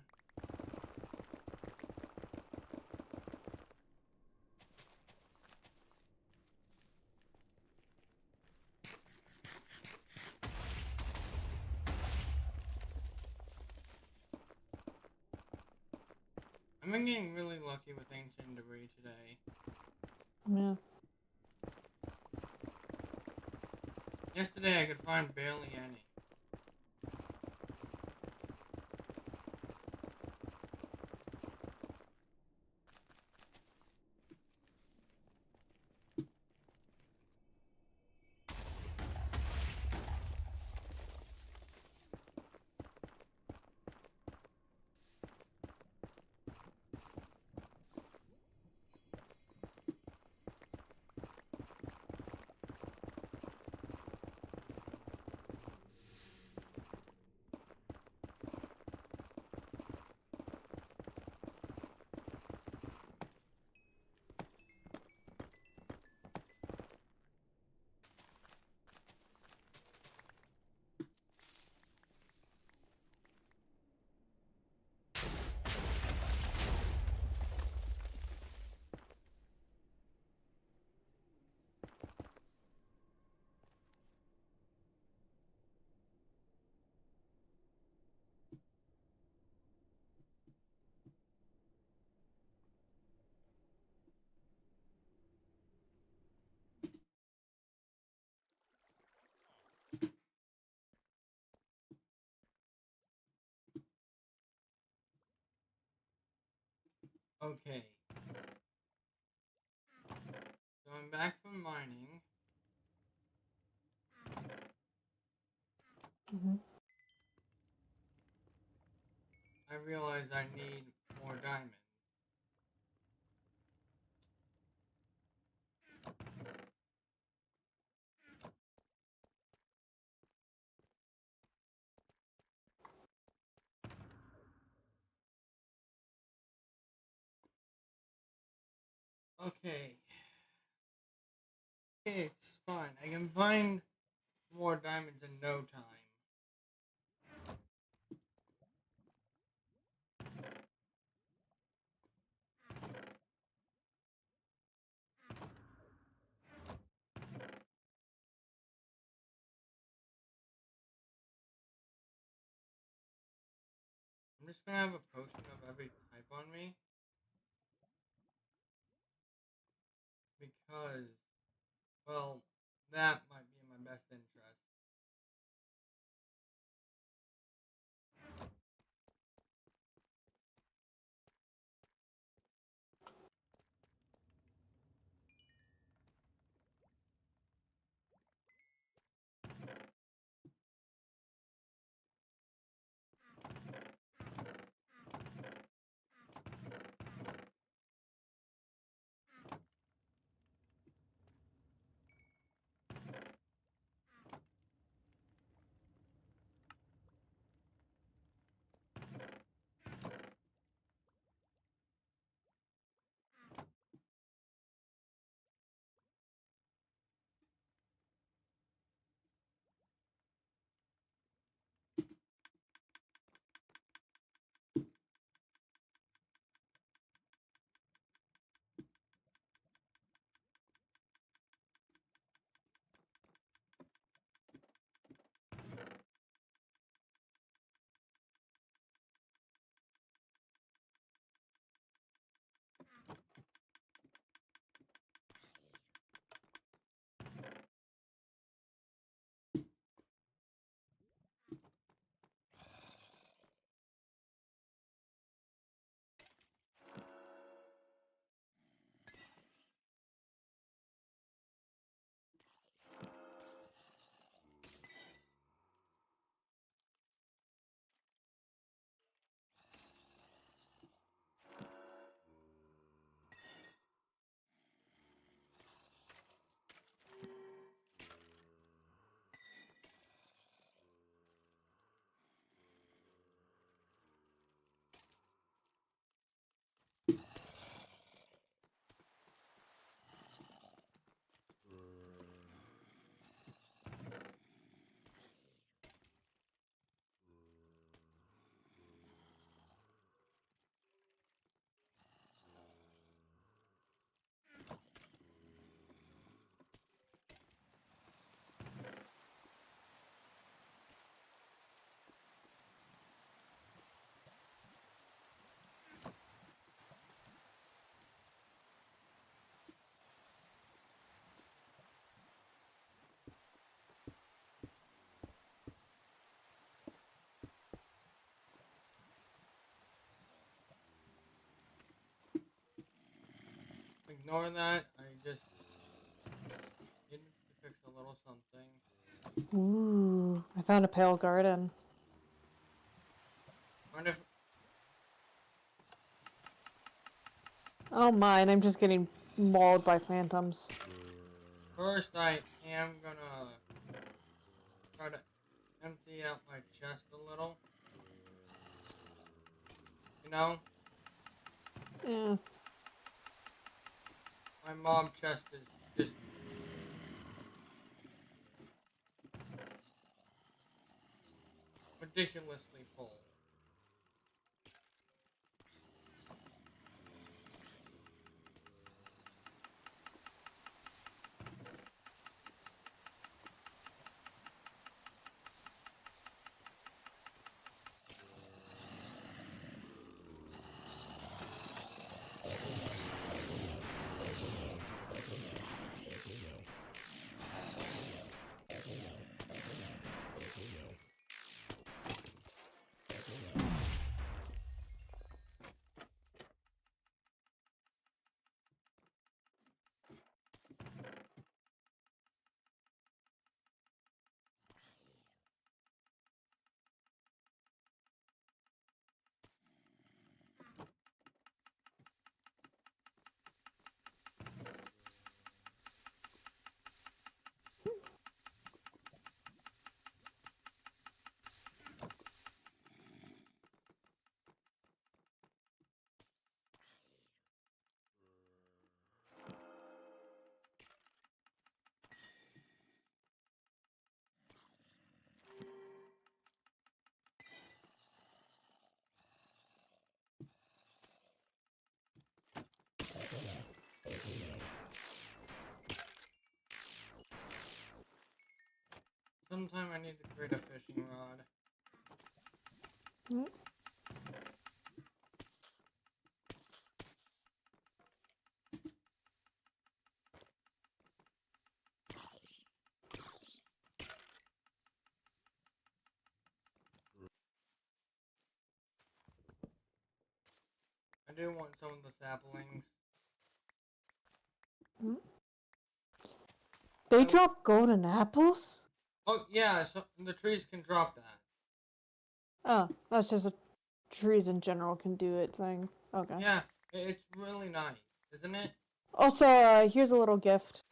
I've been getting really lucky with ancient debris today. Yeah. Yesterday I could find barely any. Okay. So I'm back from mining. Mm-hmm. I realize I need more diamonds. Okay. It's fine. I can find more diamonds in no time. I'm just gonna have a potion of every type on me. Because, well, that might be in my best interest. Ignore that. I just needed to fix a little something. Ooh, I found a pale garden. Wonder if Oh mine, I'm just getting mauled by phantoms. first I am gonna try to empty out my chest a little. You know, Yeah. my mob chest is just ridiculously full. sometime I need to create a fishing rod. Mm. I do want some of the saplings. Mm. They Oh. drop golden apples? Oh, yeah, so the trees can drop that. Oh, that's just a trees in general can do it thing. Okay. Yeah, it's really nice, isn't it? Also, here's a little gift.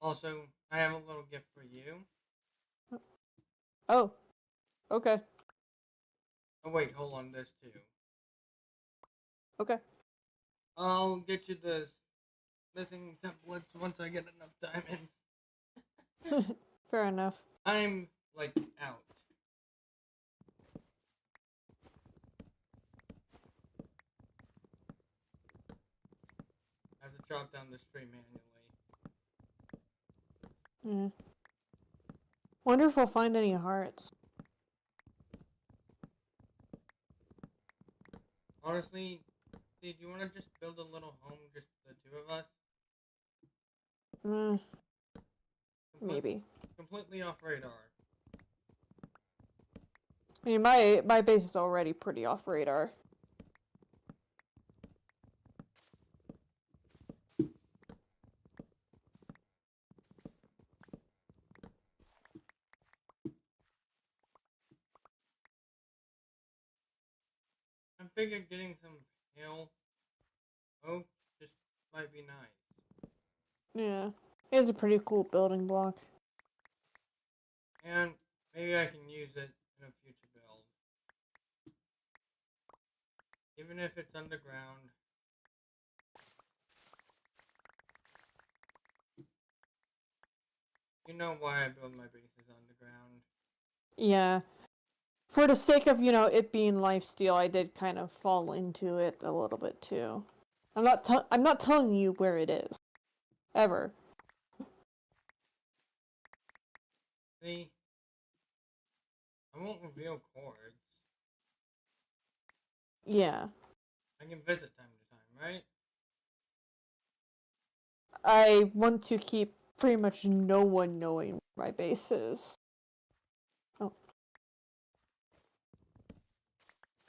Also, I have a little gift for you. Oh, okay. Oh, wait, hold on, this too. Okay. I'll get you the smithing templates once I get enough diamonds. Fair enough. I'm, like, out. I have to chop down this tree manually. Yeah. Wonder if we'll find any hearts. Honestly, see, do you want to just build a little home, just the two of us? Maybe. Completely off radar. I mean, my base is already pretty off radar. I figured getting some pale oak just might be nice. Yeah. It is a pretty cool building block. And maybe I can use it in a future build. Even if it's underground. You know why I build my bases underground. Yeah. For the sake of, it being lifesteal, I did kind of fall into it a little bit too. I'm not telling you where it is. Ever. See? I won't reveal chords. Yeah. I can visit time to time, right? I want to keep pretty much no one knowing where my base is. Oh.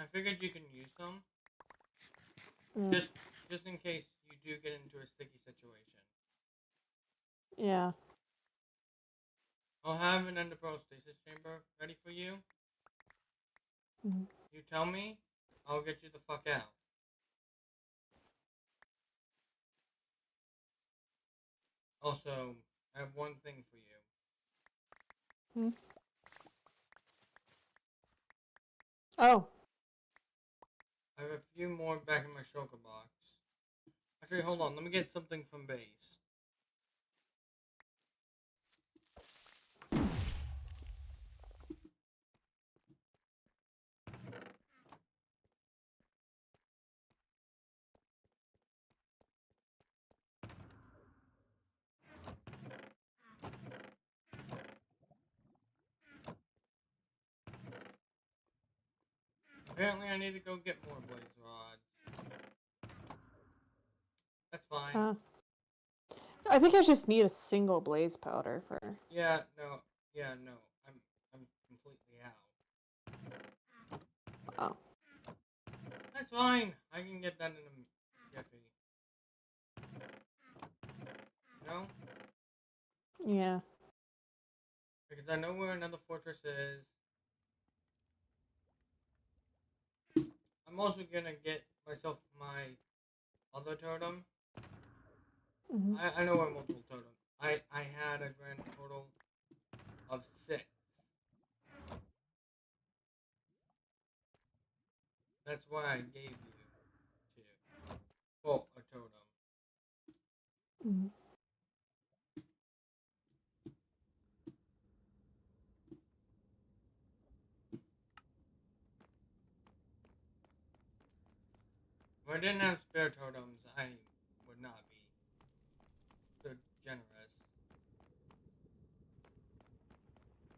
I figured you can use them. Mm. Just in case you do get into a sticky situation. Yeah. I'll have an enderpearl stasis chamber ready for you. Mm. You tell me, I'll get you the fuck out. Also, I have one thing for you. Mm. Oh. I have a few more back in my shulker box. Actually, hold on. Let me get something from base. Apparently, I need to go get more blaze rods. That's fine. I think I just need a single blaze powder for. Yeah, no. I'm completely out. Oh. That's fine. I can get that in a jiffy. You know? Yeah. Because I know where another fortress is. I'm also gonna get myself my other totem. Mm-hmm. I know where multiple totems. I had a grand total of 6. That's why I gave you 2. Well, a totem. Mm-hmm. If I didn't have spare totems, I would not be so generous.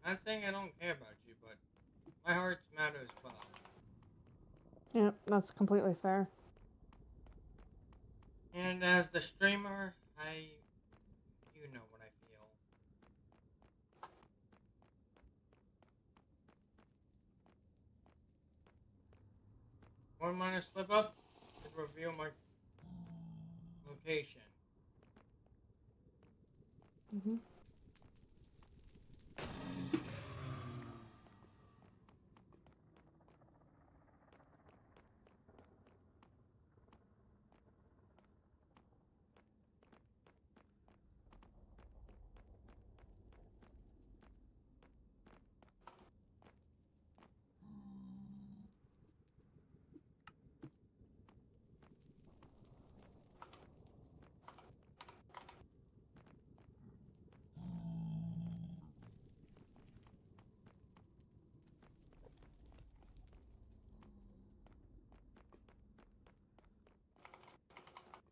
Not saying I don't care about you, but my hearts matter as well. Yeah, that's completely fair. And as the streamer, you know what I feel. One minor slip up could reveal my location. Mm-hmm.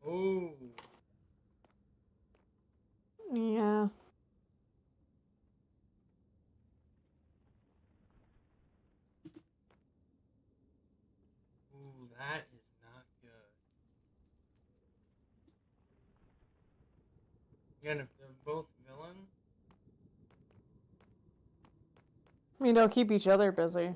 Ooh. Yeah. Ooh, that is not good. Again, if they're both villain, I mean, they'll keep each other busy.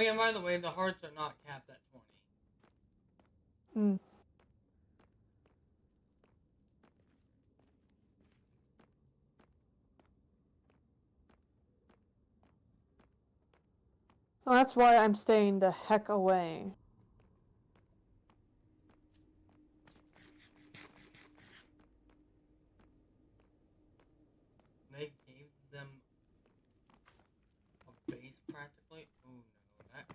oh yeah, by the way, the hearts are not capped at 20. Mm. Well, that's why I'm staying the heck away. They gave them a base practically. Oh no, that.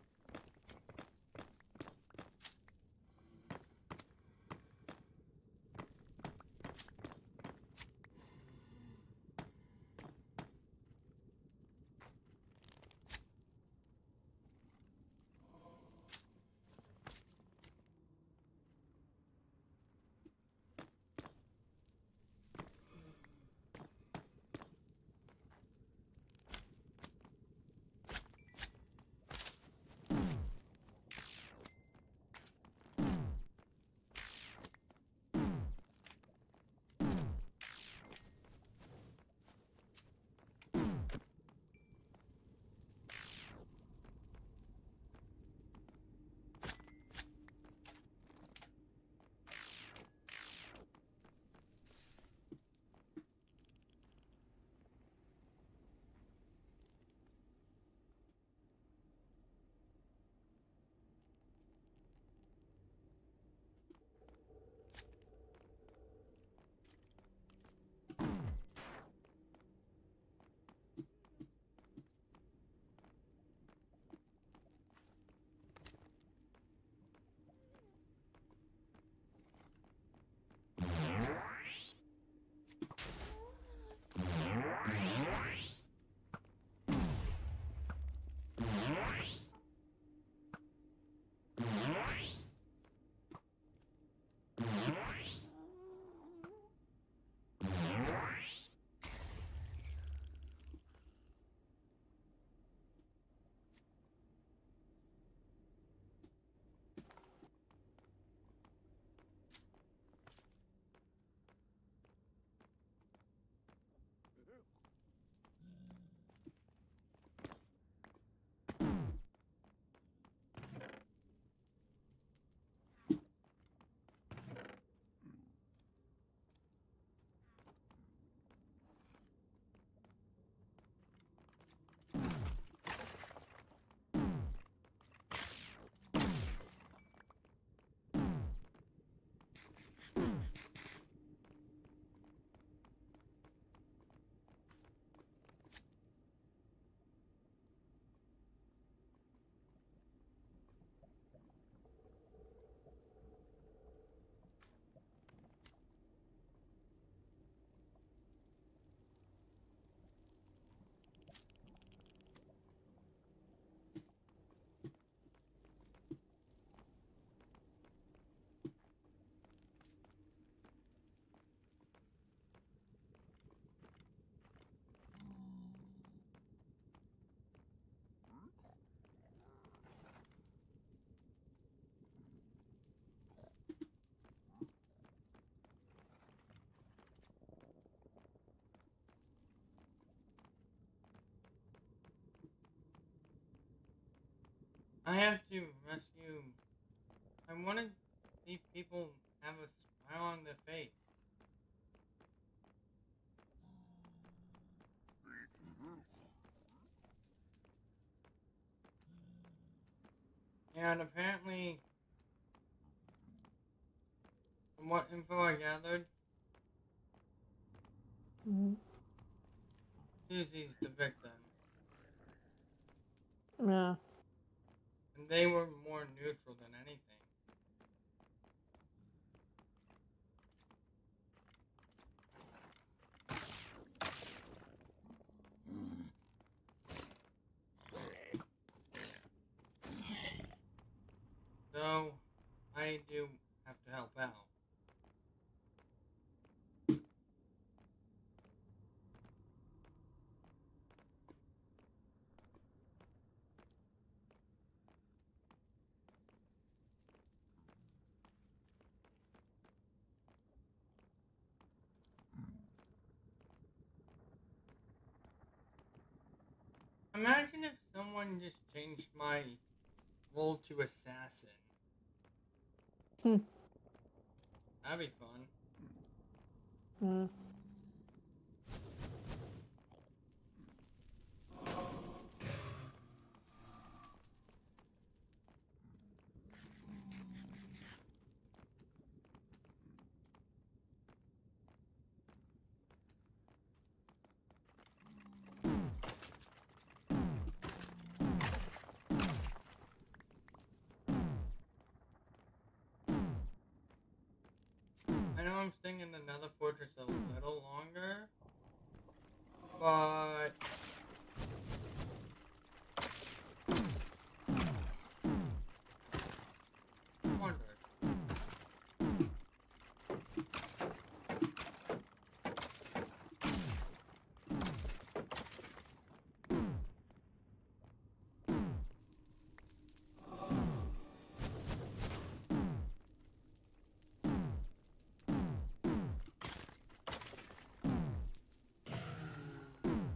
I have to rescue. I want to see people have a smile on their face. And apparently, from what info I gathered, Susie's the victim. Yeah. And they were more neutral than anything. So, I do have to help out. Imagine if someone just changed my role to assassin. That'd be fun. I know I'm staying in another fortress a little longer, but I wonder.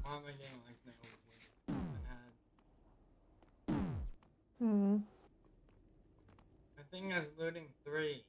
Why am I getting like no wins and had? I think I was looting 3.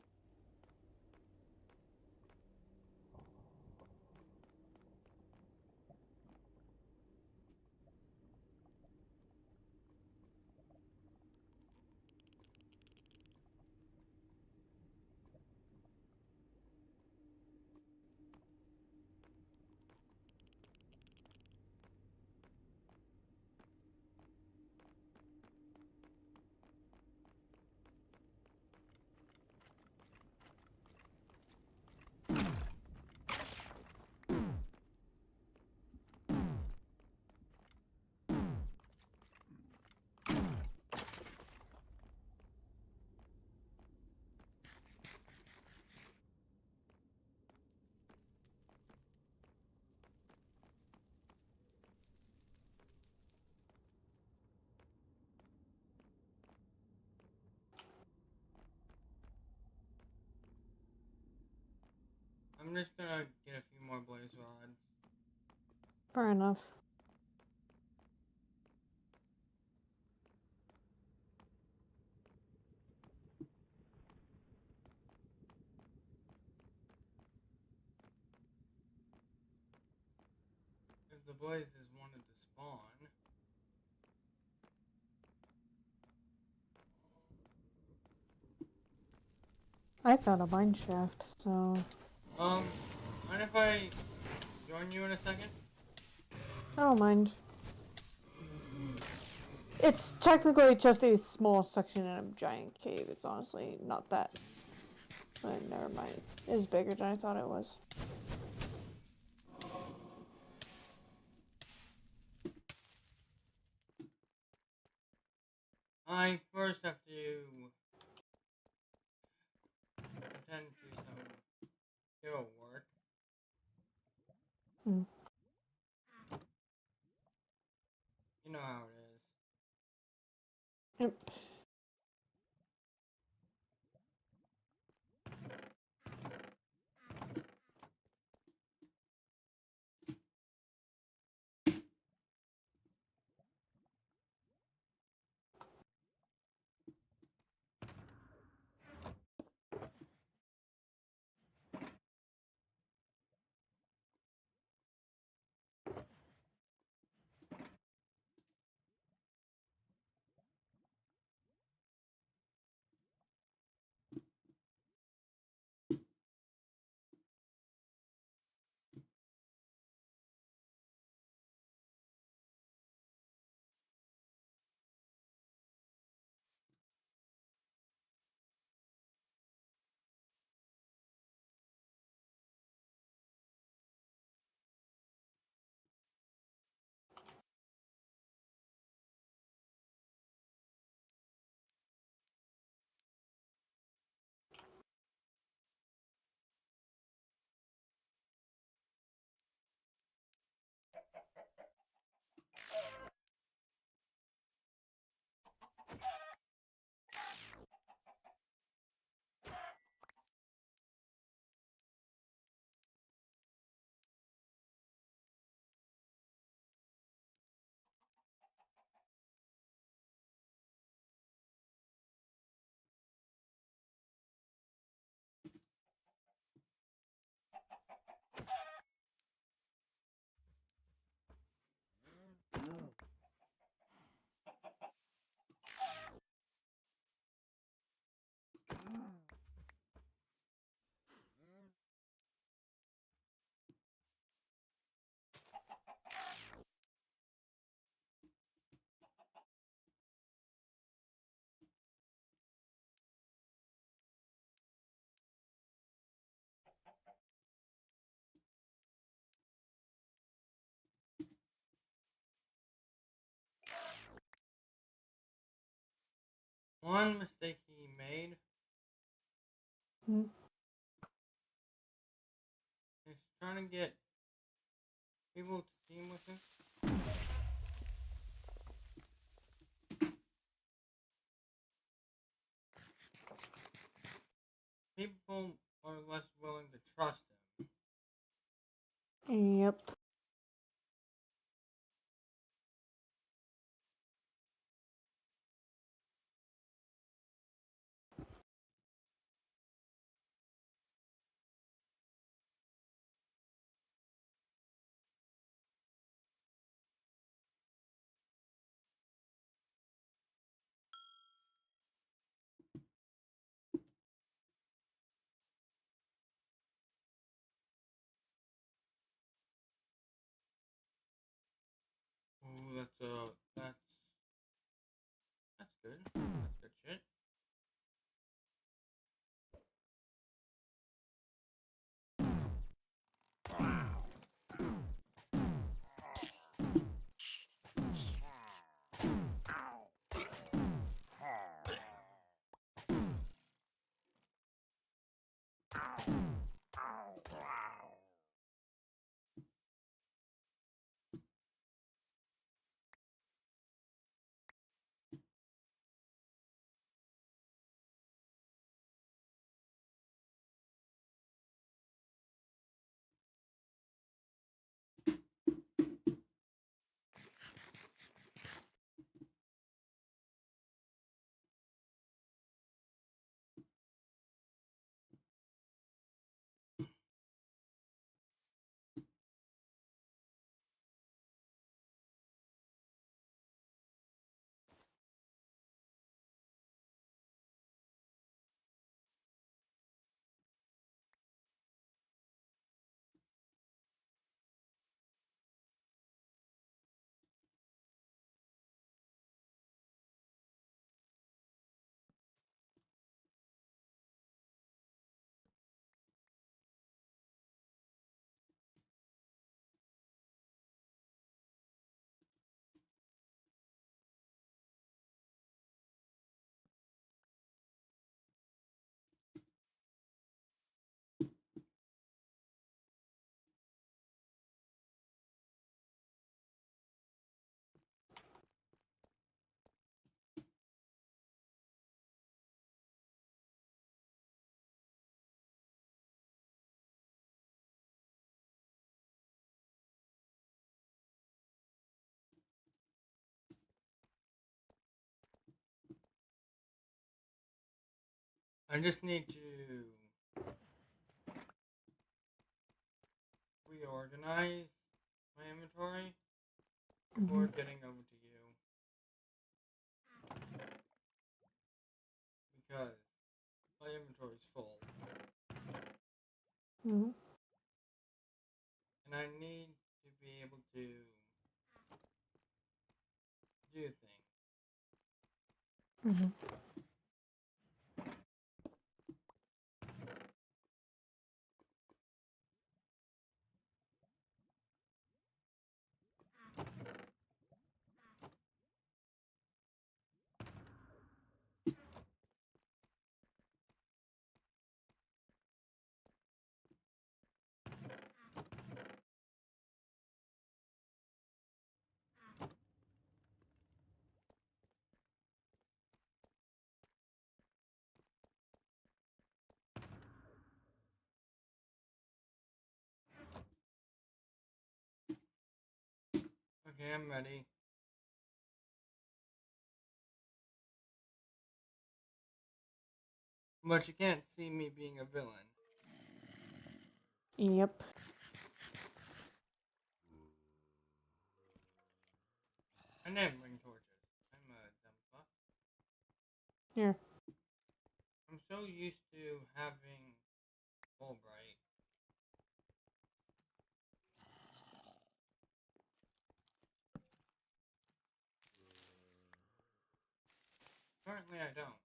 I'm just gonna get a few more blaze rods. Fair enough. If the blazes wanted to spawn. I found a mine shaft, so... Mind if I join you in a second? I don't mind. It's technically just a small section in a giant cave. It's honestly not that. But never mind. It's bigger than I thought it was. I first have to attend to some hero work. You know how it is. Yep. one mistake he made Hmm. is trying to get people to team with him. People are less willing to trust him. Yep. Ooh, that's good. That's good shit. I just need to reorganize my inventory before getting over to you. Because my inventory is full. Hmm. And I need to be able to do things. Hmm. Okay, I'm ready. But you can't see me being a villain. Yep. I didn't bring torches. I'm a dumb fuck. Here. I'm so used to having Fulbright. Currently, I don't.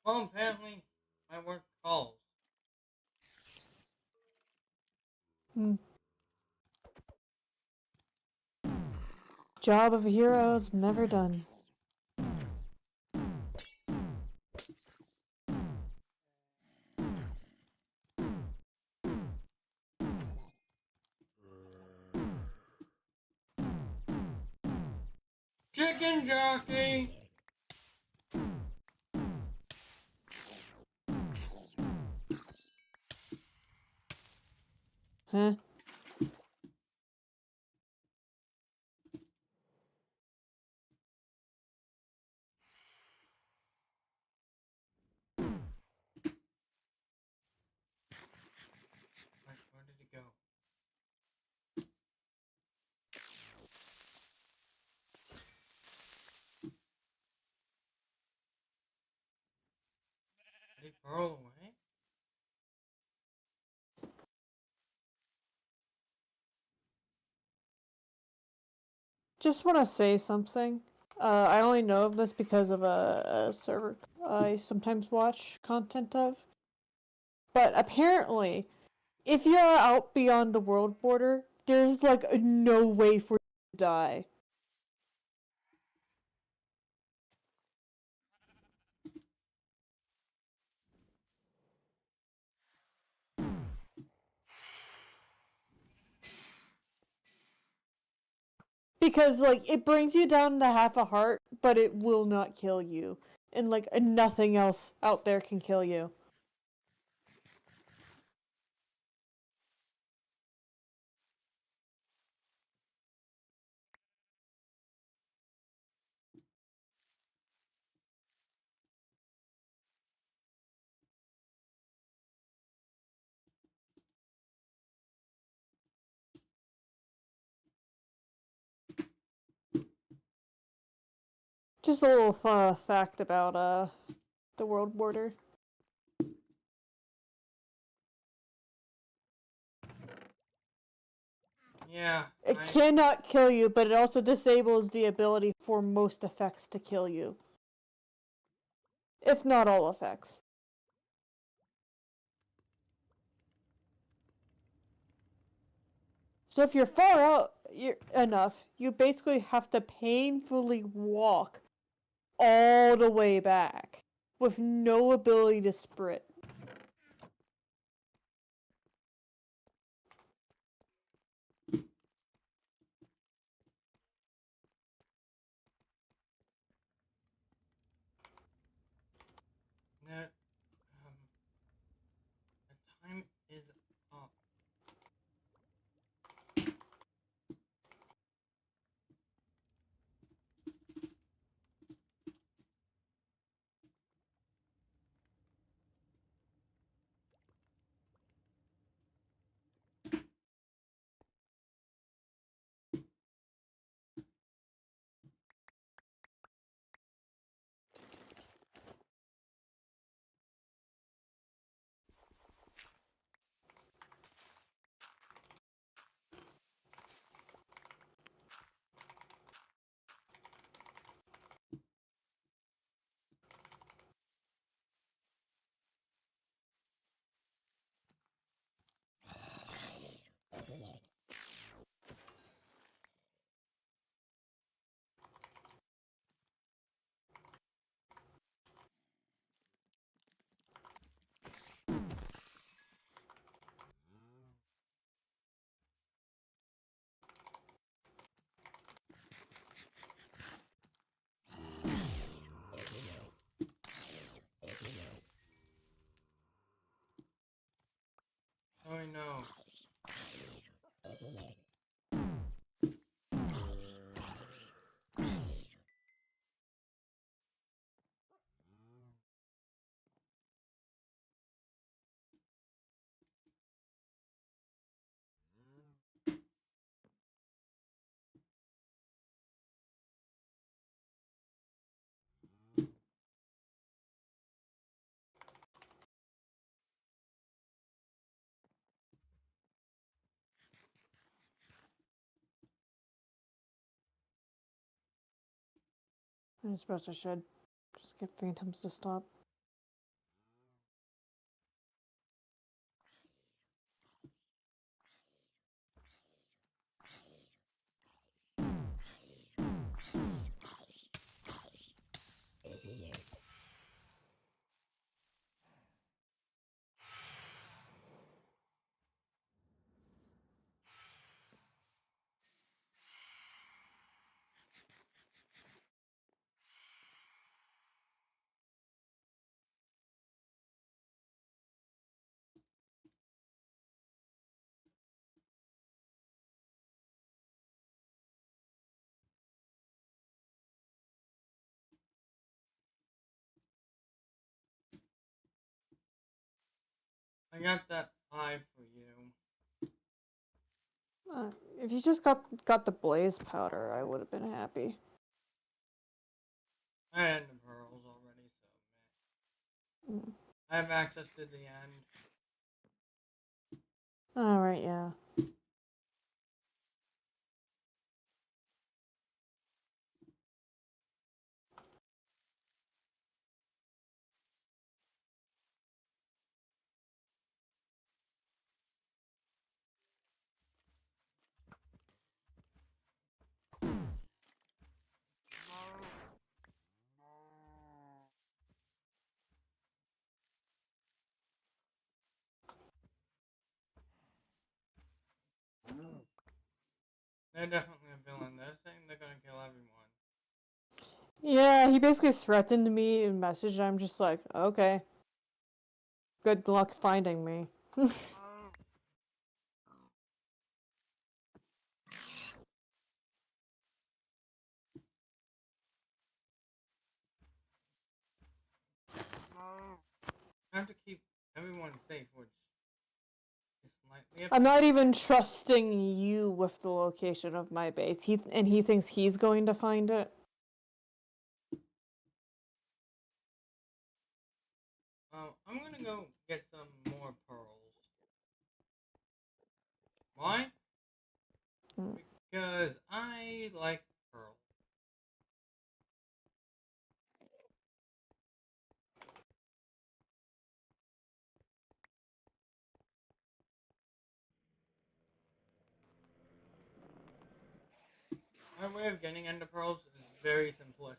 Well, apparently, my work calls. Job of a hero is never done. Chicken jockey! Huh? Where did he go? Did he burrow away? Just want to say something. I only know of this because of a server I sometimes watch content of. But apparently, if you're out beyond the world border, there's like no way for you to die. Because like it brings you down to half a heart, but it will not kill you. And like nothing else out there can kill you. Just a little fact about the world border. Yeah, It cannot kill you, but it also disables the ability for most effects to kill you. If not all effects. So if you're far out enough, you basically have to painfully walk all the way back with no ability to sprint. That, the time is up. Oh, I know. I suppose I should just get Phantoms to stop. I got that eye for you. If you just got the blaze powder, I would have been happy. I had the pearls already, so man. I have access to the end. Alright, yeah. They're definitely a villain. They're saying they're gonna kill everyone. Yeah, he basically threatened me in message, and I'm just like, okay. Good luck finding me. I have to keep everyone safe, which is slightly I'm not upsetting. even trusting you with the location of my base. He thinks he's going to find it. I'm gonna go get some more pearls. Why? Because I like pearls. My way of getting ender pearls is very simplistic.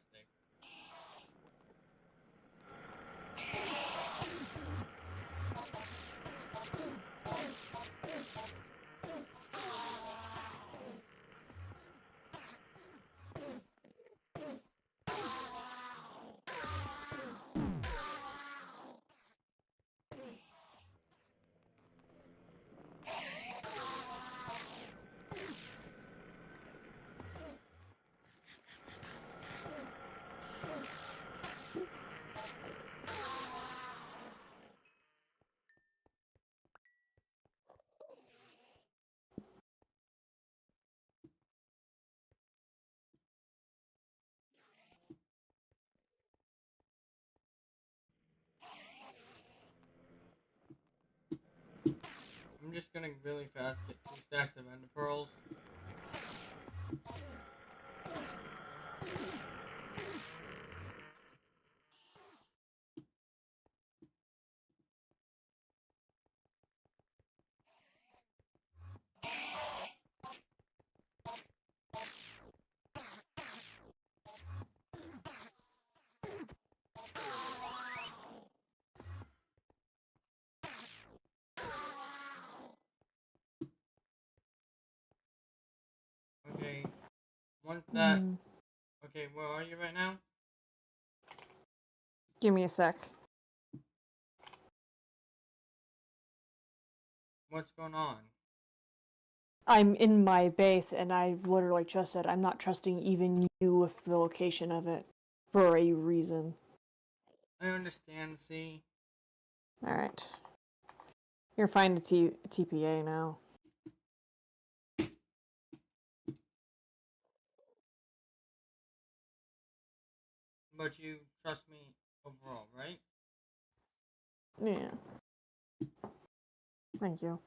I'm just gonna really fast get 2 stacks of ender pearls. Okay, once that... Okay, where are you right now? Give me a sec. What's going on? I'm in my base, and I literally just said I'm not trusting even you with the location of it for a reason. I understand, see? Alright. You're fine to TPA now. But you trust me overall, right? Yeah. Thank you.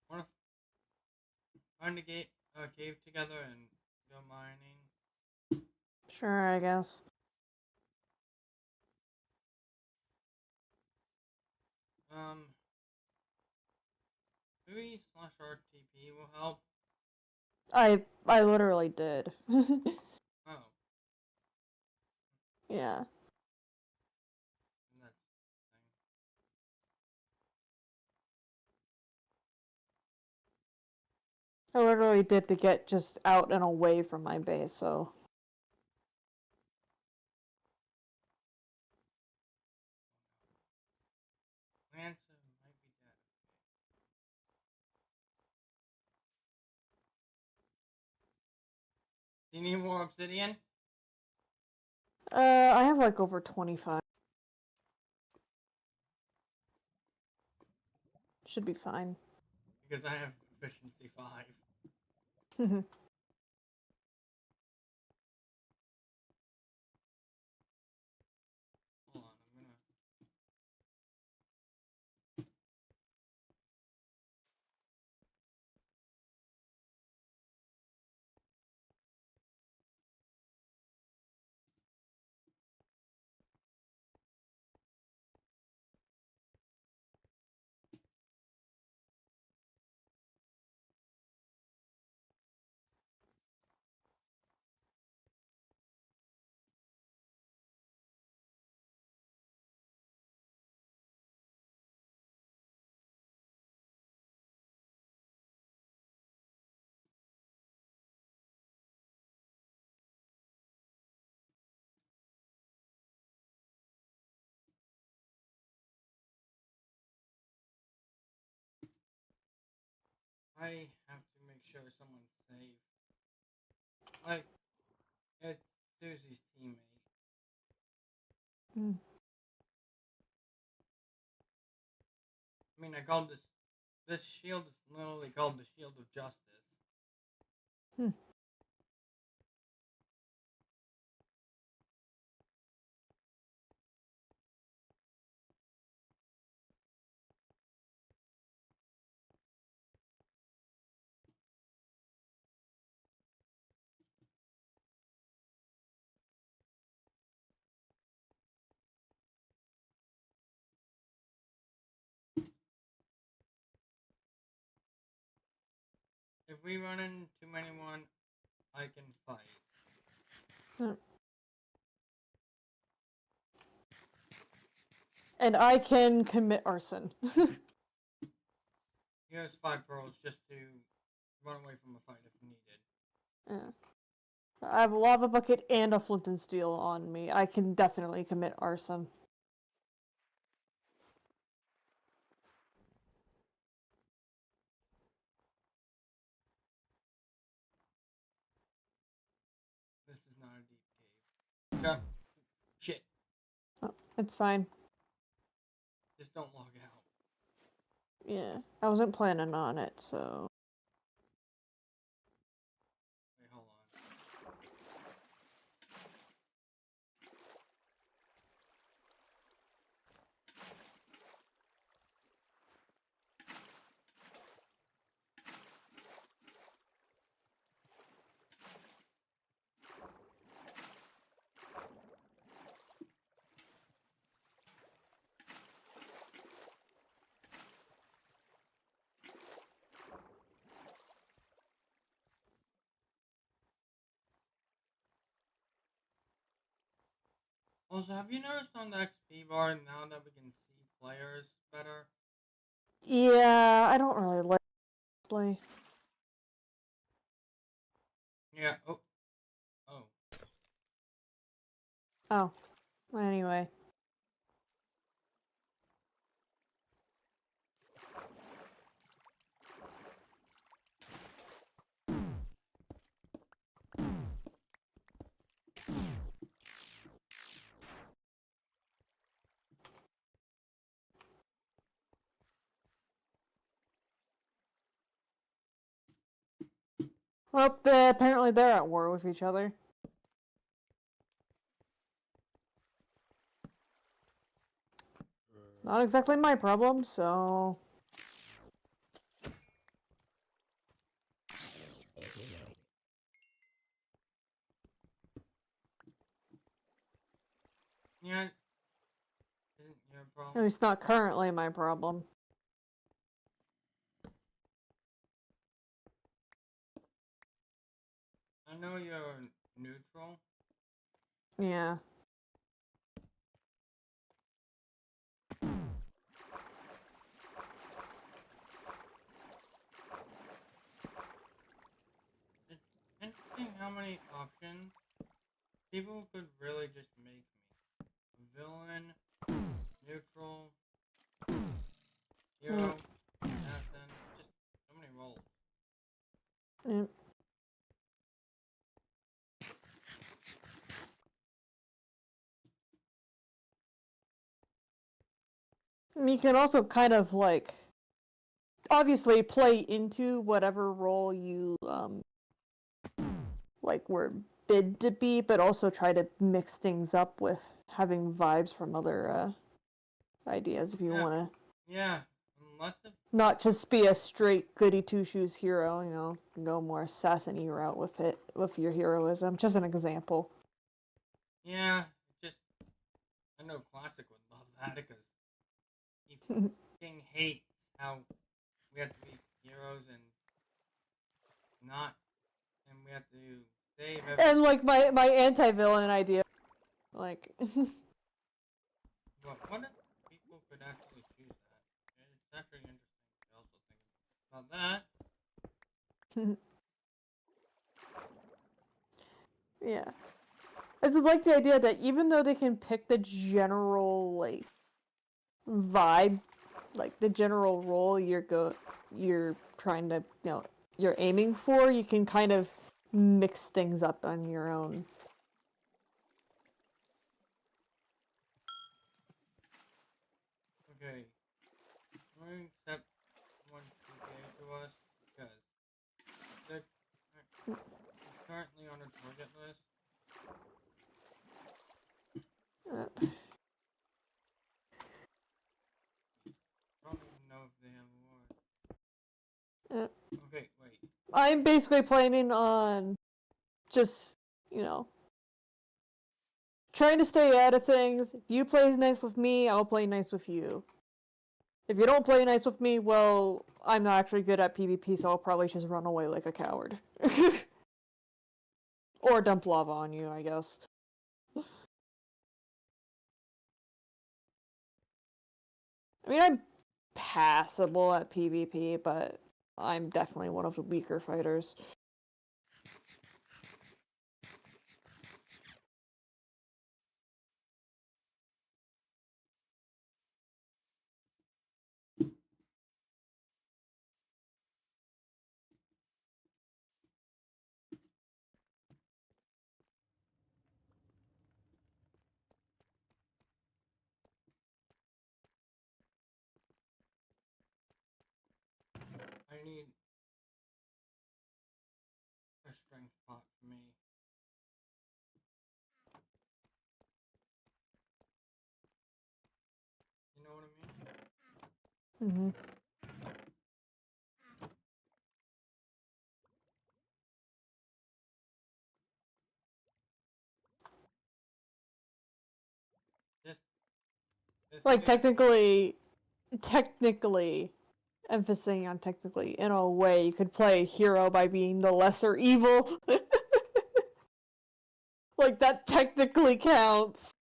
Wanna find a cave together and go mining? Sure, I guess. Maybe /RTP will help. I literally did. Oh, Yeah. that's I literally did to get just out and away from my base, so. Lancer might be dead. Do you need more obsidian? I have like over 25. Should be fine. Because I have efficiency 5. Hold on, I'm gonna... I have to make sure someone's safe. Like, it's Susie's teammate. Mm. I mean, I called this shield is literally called the Shield of Justice. Hmm. If we run into anyone, I can fight. And I can commit arson. Here's 5 pearls just to run away from a fight if needed. Yeah. I have a lava bucket and a flint and steel on me. I can definitely commit arson. This is not a deep cave. Shit. Oh, it's fine. Just don't log out. Yeah, I wasn't planning on it, so... Wait, hold on. Also, have you noticed on the XP bar now that we can see players better? Yeah, I don't really like play. Yeah. Oh. Oh. Oh. Anyway. Well, apparently they're at war with each other. Not exactly my problem, so... Yeah. Isn't your At problem? least not currently my problem. I know you're neutral. Yeah. It's interesting how many options people could really just make me. Villain, neutral, hero, assassin, just so many roles. Yep. You can also kind of like obviously play into whatever role you like were bid to be, but also try to mix things up with having vibes from other ideas if you want to. Yeah, unless if... Not just be a straight goody two shoes hero, you know, go more assassin-y route with it, with your heroism. Just an example. Yeah, just... I know Classic would love that because he fucking hates how we have to be heroes and not... And we have to save everything. And like my anti-villain idea, like... But what if people could actually choose that? It's actually interesting to also think about that. Yeah. It's like the idea that even though they can pick the general, like, vibe, like, the general role you're trying to, you know, you're aiming for, you can kind of mix things up on your own. Okay. I'm going to accept one PPA to us because they're currently on a target list. I don't even know if they have awards. Okay, wait. I'm basically planning on just, you know, trying to stay out of things. If you play nice with me, I'll play nice with you. If you don't play nice with me, well, I'm not actually good at PvP, so I'll probably just run away like a coward. Or dump lava on you, I guess. I mean, I'm passable at PvP, but I'm definitely one of the weaker fighters. I need a strength pot for me. You know what I mean? Mm-hmm. This Like, kid, technically, emphasizing on technically, in a way, you could play a hero by being the lesser evil. Like, that technically counts.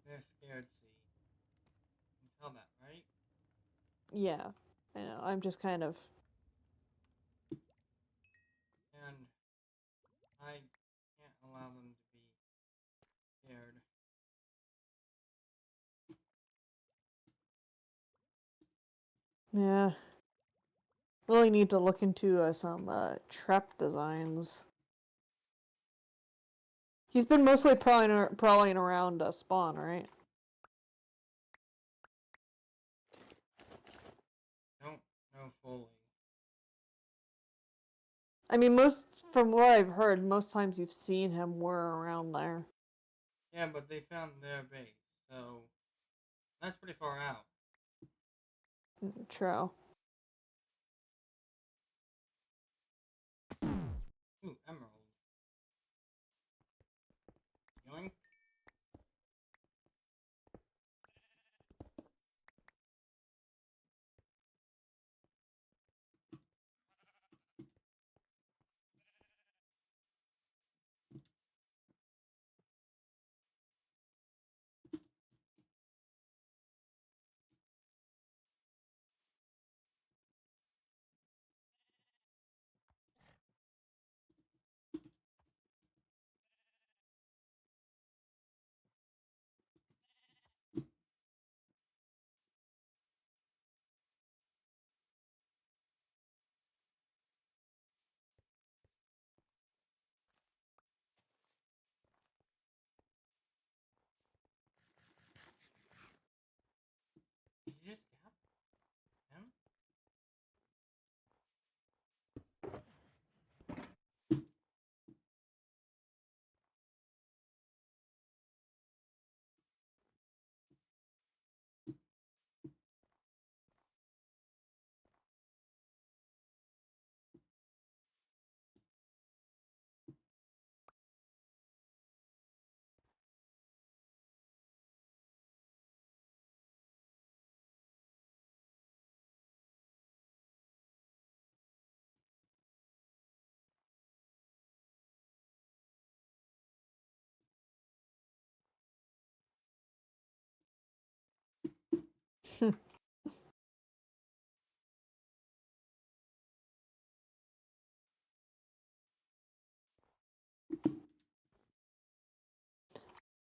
they're scared, see. You can tell that, right? Yeah, I know, I'm just kind of... And I can't allow them to be scared. Yeah. Really need to look into some trap designs. He's been mostly prowling around spawn, right? Don't know fully. I mean, from what I've heard, most times you've seen him were around there. Yeah, but they found their base, so that's pretty far out. True. Ooh, emerald. Yoink.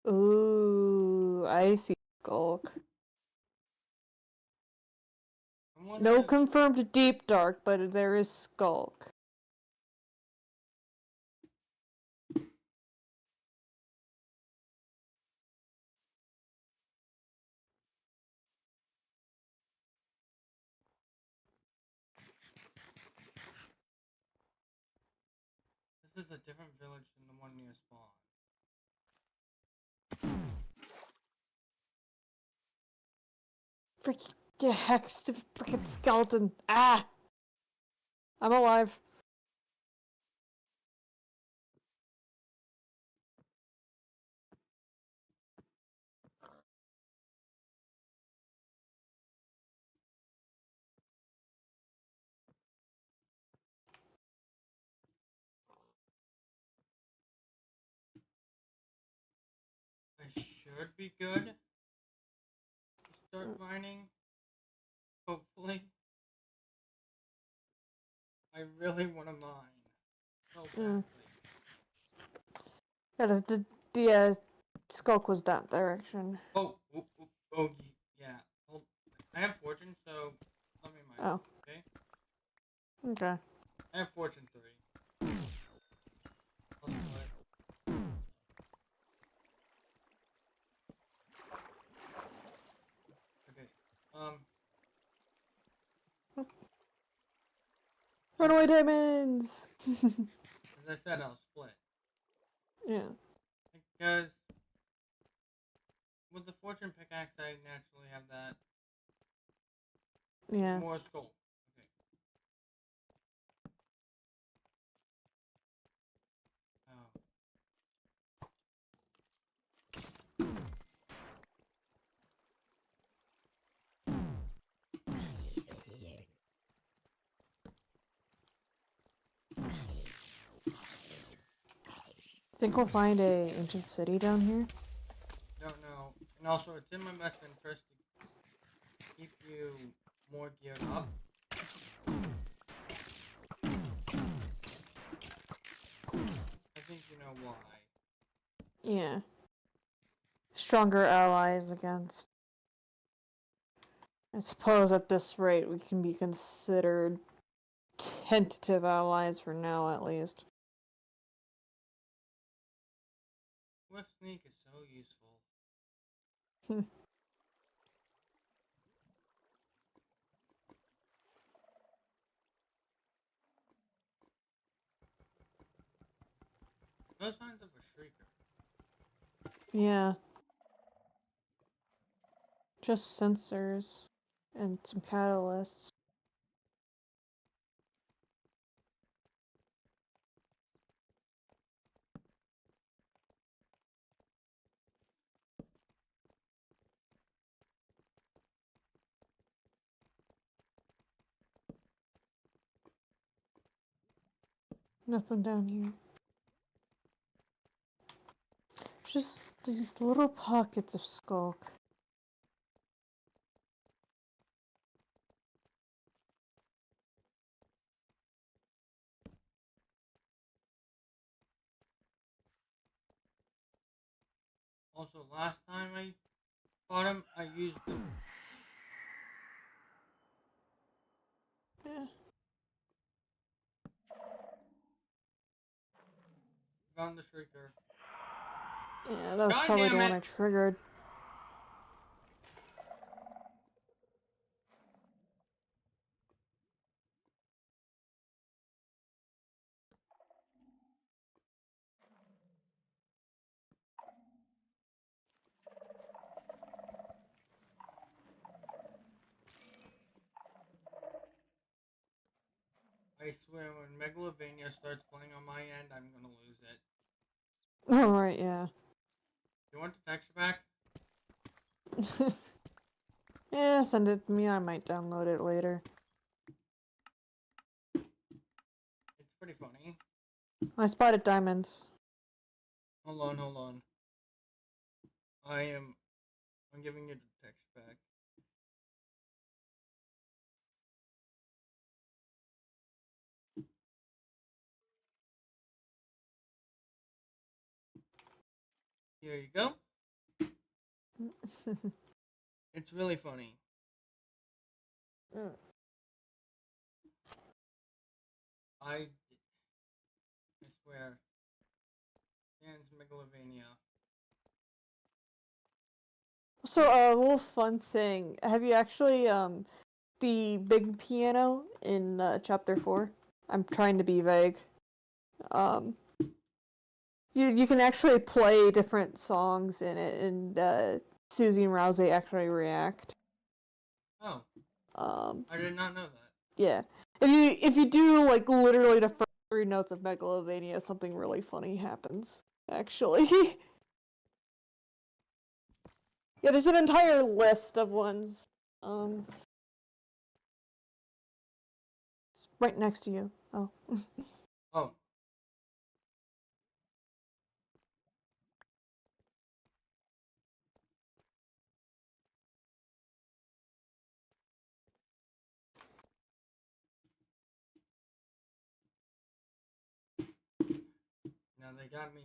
Ooh, I see Skulk. No if... confirmed deep dark, but there is Skulk. This is a different village than the one near spawn. Freaking heck, stupid freaking skeleton. Ah! I'm alive. I should be good to start mining. Hopefully. I really want to mine. So badly. Yeah, the Skulk was that direction. Oh, yeah. Hold. I have fortune, so let me mine. Oh. Okay? Okay. I have fortune 3. I'll split. Okay. Runaway diamonds! As I said, I'll split. Yeah. Because with the fortune pickaxe, I naturally have that. Yeah. More skull. Okay. Oh. Think we'll find a ancient city down here? Don't know. And also, it's in my best interest to keep you more geared up. I think you know why. Yeah. Stronger allies against. I suppose at this rate we can be considered tentative allies for now, at least. Swift sneak is so useful. No signs of a shrieker. Yeah. Just sensors and some catalysts. Nothing down here. Just these little pockets of skulk. Also, last time I fought him, I used them. Yeah. Found the shrieker. Yeah, that was God probably the damn one it! I triggered. I swear, when Megalovania starts playing on my end, I'm gonna lose it. Alright, yeah. You want the texture back? Yeah, send it to me. I might download it later. It's pretty funny. I spotted diamond. Hold on. I'm giving you the text back. Here you go. It's really funny. I swear. Dan's Megalovania. So, a little fun thing. Have you actually, the big piano in chapter 4? I'm trying to be vague. You can actually play different songs in it, and Susie and Rousey actually react. Oh. I did not know that. Yeah. If you do like literally the first 3 notes of Megalovania, something really funny happens. Actually. Yeah, there's an entire list of ones. It's right next to you. Oh. Oh. Now they got me.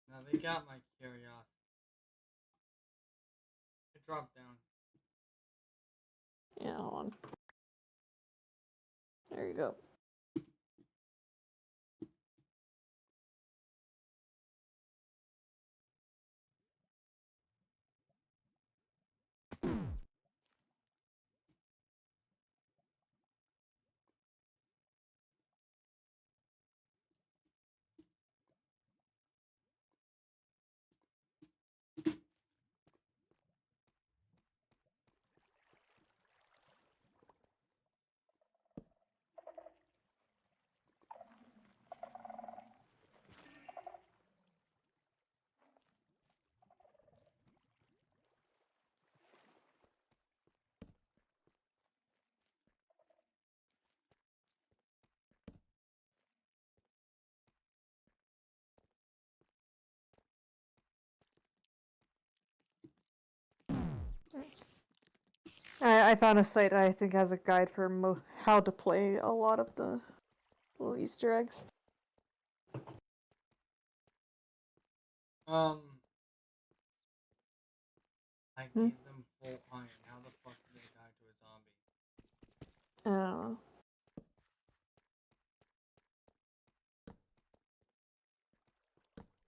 Now they got my curiosity. It dropped down. Yeah, hold on. There you go. I found a site I think has a guide for how to play a lot of the little Easter eggs. I gave them full iron. How the fuck did they die to a zombie? Oh.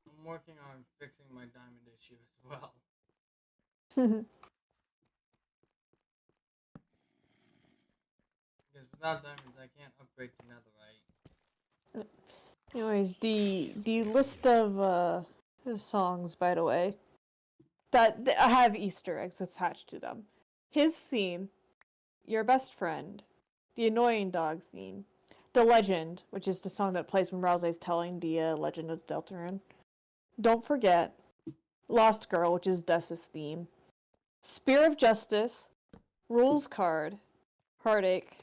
I'm working on fixing my diamond issue as well. Because without diamonds, I can't upgrade to netherite. Anyways, the list of songs, by the way, that have Easter eggs attached to them. His theme, Your Best Friend, the Annoying Dog theme, The Legend, which is the song that plays when Rousey's telling the legend of Deltarune. Don't Forget, Lost Girl, which is Dessa's theme, Spear of Justice, Rules Card, Heartache,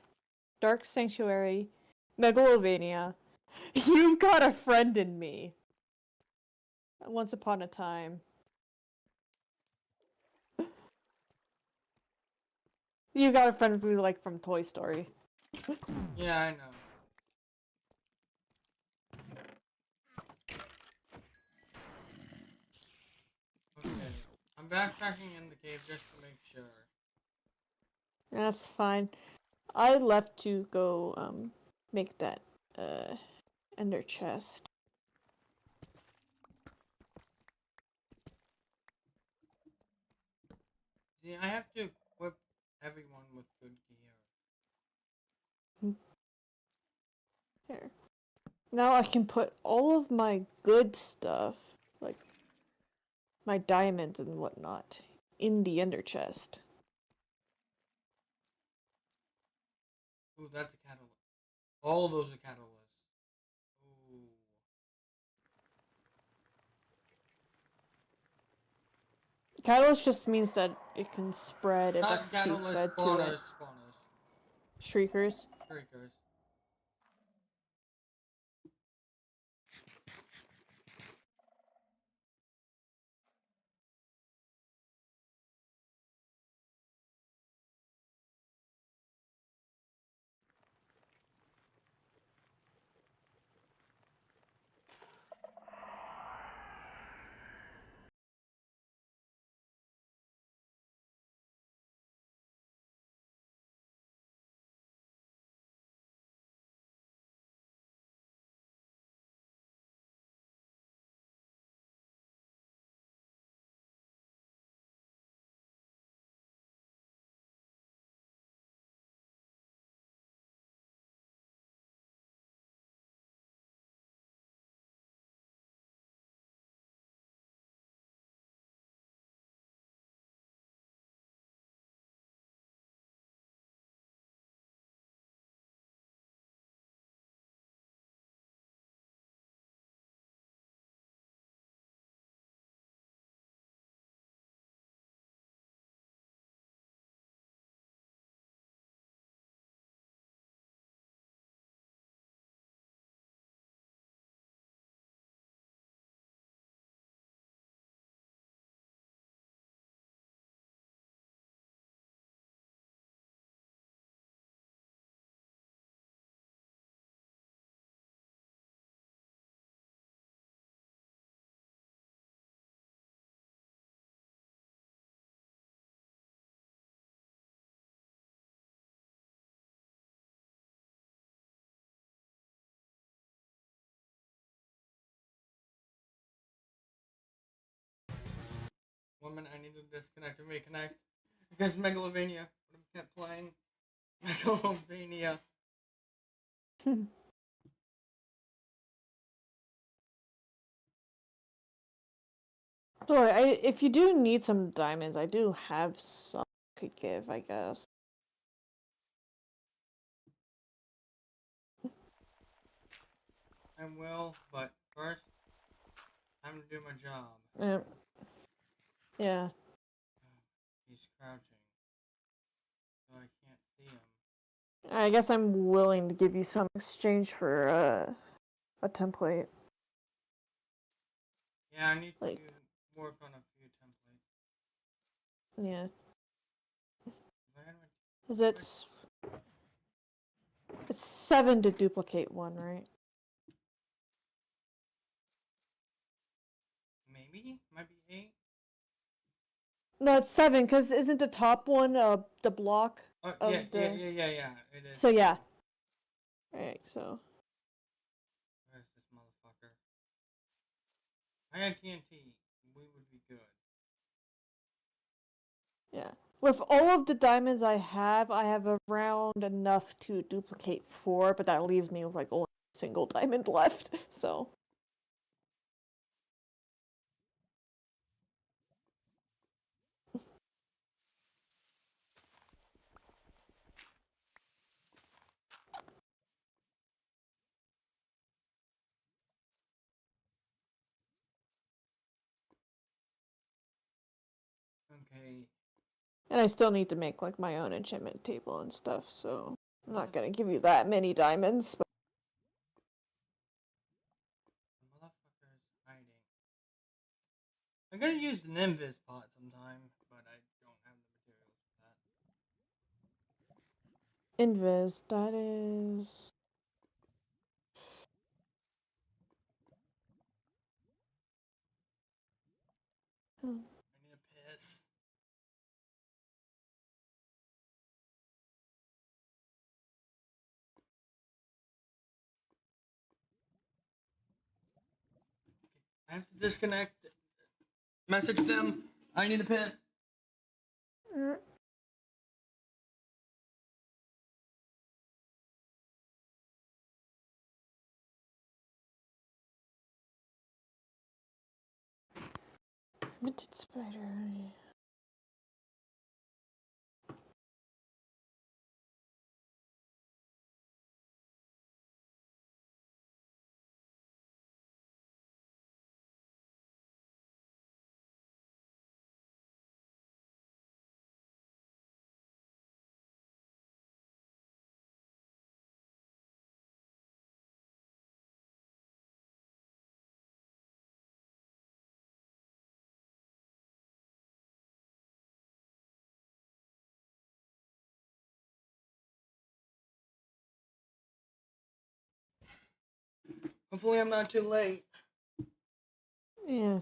Dark Sanctuary, Megalovania, You've Got a Friend in Me, Once Upon a Time. You got a friend in me like from Toy Story. Yeah, I know. Okay. I'm backtracking in the cave just to make sure. That's fine. I left to go make that ender chest. See, I have to equip everyone with good gear. Here. Now I can put all of my good stuff, like my diamonds and whatnot, in the ender chest. Ooh, that's a catalyst. All of those are catalysts. Ooh. Catalyst just means that it can spread if Not XP catalyst, fed to spawners, it. spawners. Shriekers. Shriekers. moment I need to disconnect and reconnect. Because Megalovania would have kept playing. Megalovania. So if you do need some diamonds, I do have some I could give, I guess. I will, but first, time to do my job. Yeah. He's crouching, so I can't see him. I guess I'm willing to give you some exchange for a template. Yeah, I need Like- to work on a few templates. Yeah. If I had my- 'Cause it's 7 to duplicate one, right? Maybe? Might be 8? No, it's 7, because isn't the top one the block Oh, of yeah, the... yeah, it is. So yeah. Alright, so... Where's this motherfucker? If I had TNT, we would be good. Yeah. With all of the diamonds I have around enough to duplicate 4, but that leaves me with like only a single diamond left, so... Okay. And I still need to make like my own enchantment table and stuff, so... I'm not gonna give you that many diamonds, but... The motherfucker is hiding. I'm gonna use the Invis pot sometime, but I don't have the materials for that. Invis, that is... I need a piss. I have to disconnect. Message them. I need a piss. Minted spider... Hopefully I'm not too late. Yeah.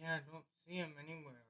Yeah, I don't see him anywhere.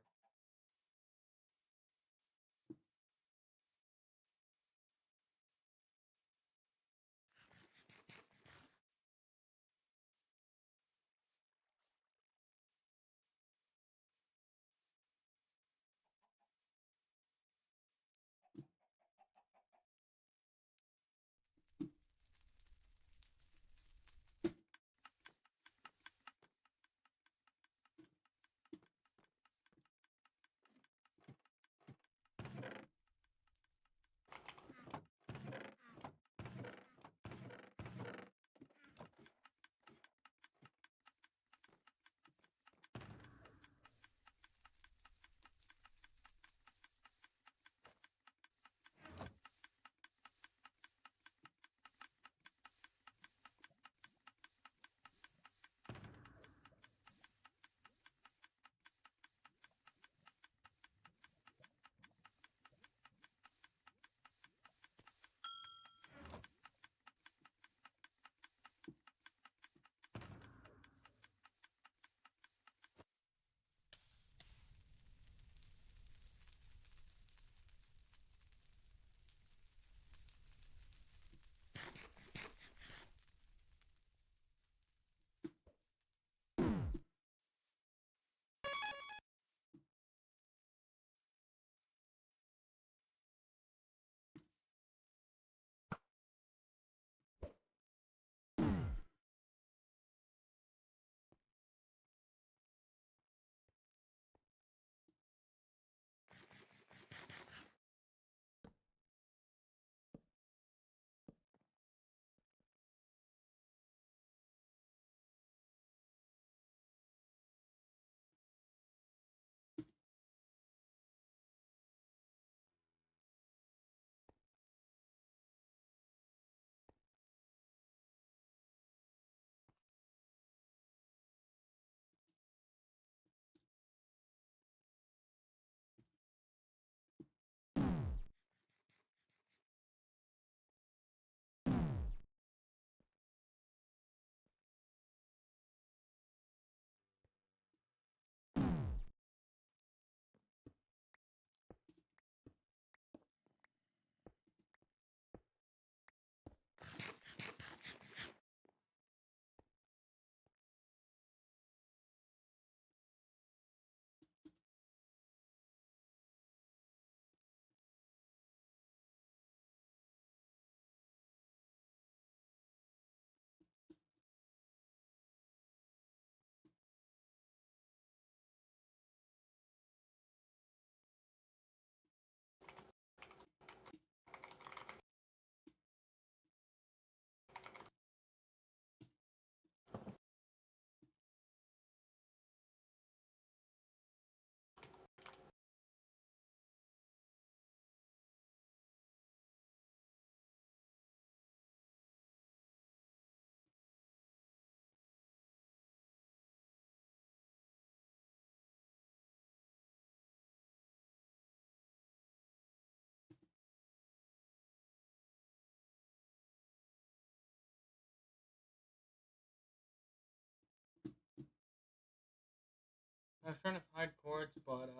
I was trying to hide cords, but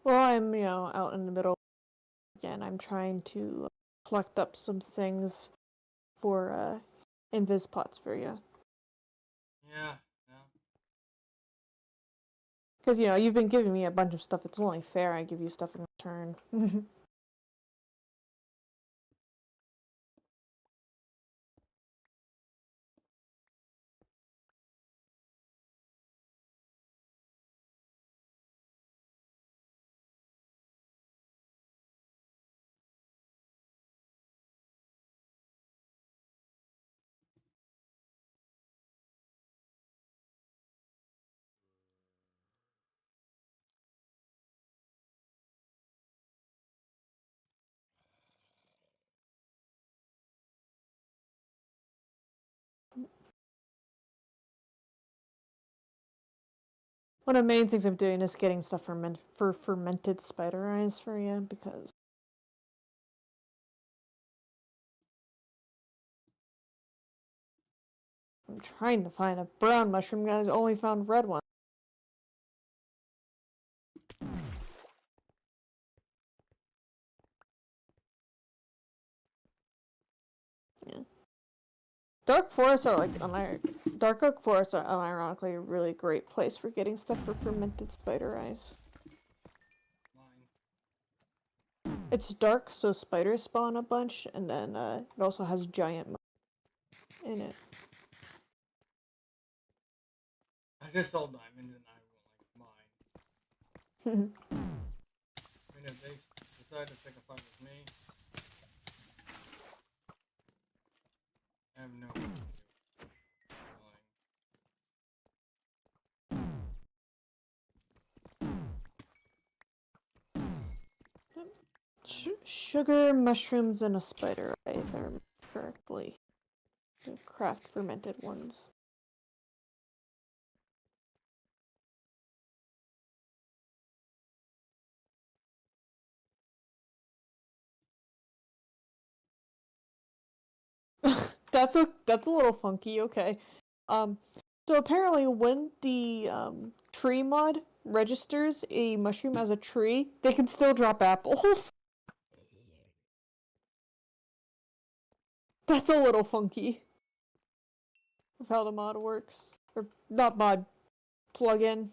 Well, I'm, out in the middle again. I'm trying to collect up some things for invis pots for you. yeah, yeah. Because, you've been giving me a bunch of stuff. It's only fair I give you stuff in return. One of the main things I'm doing is getting stuff for fermented spider eyes for you, because I'm trying to find a brown mushroom, and I only found red one. Yeah. Dark forests are like dark oak forests are unironically a really great place for getting stuff for fermented spider eyes. Mine. It's dark, so spiders spawn a bunch, and then it also has giant in it. I just sold diamonds and I will like mine. I mean, if they decide to pick a fight with me, I have no clue. Sugar, mushrooms, and a spider eye, if I remember correctly. The craft fermented ones. That's a little funky. Okay. So apparently, when the tree mod registers a mushroom as a tree, they can still drop apples. That's a little funky. Of how the mod works, or not mod, plugin.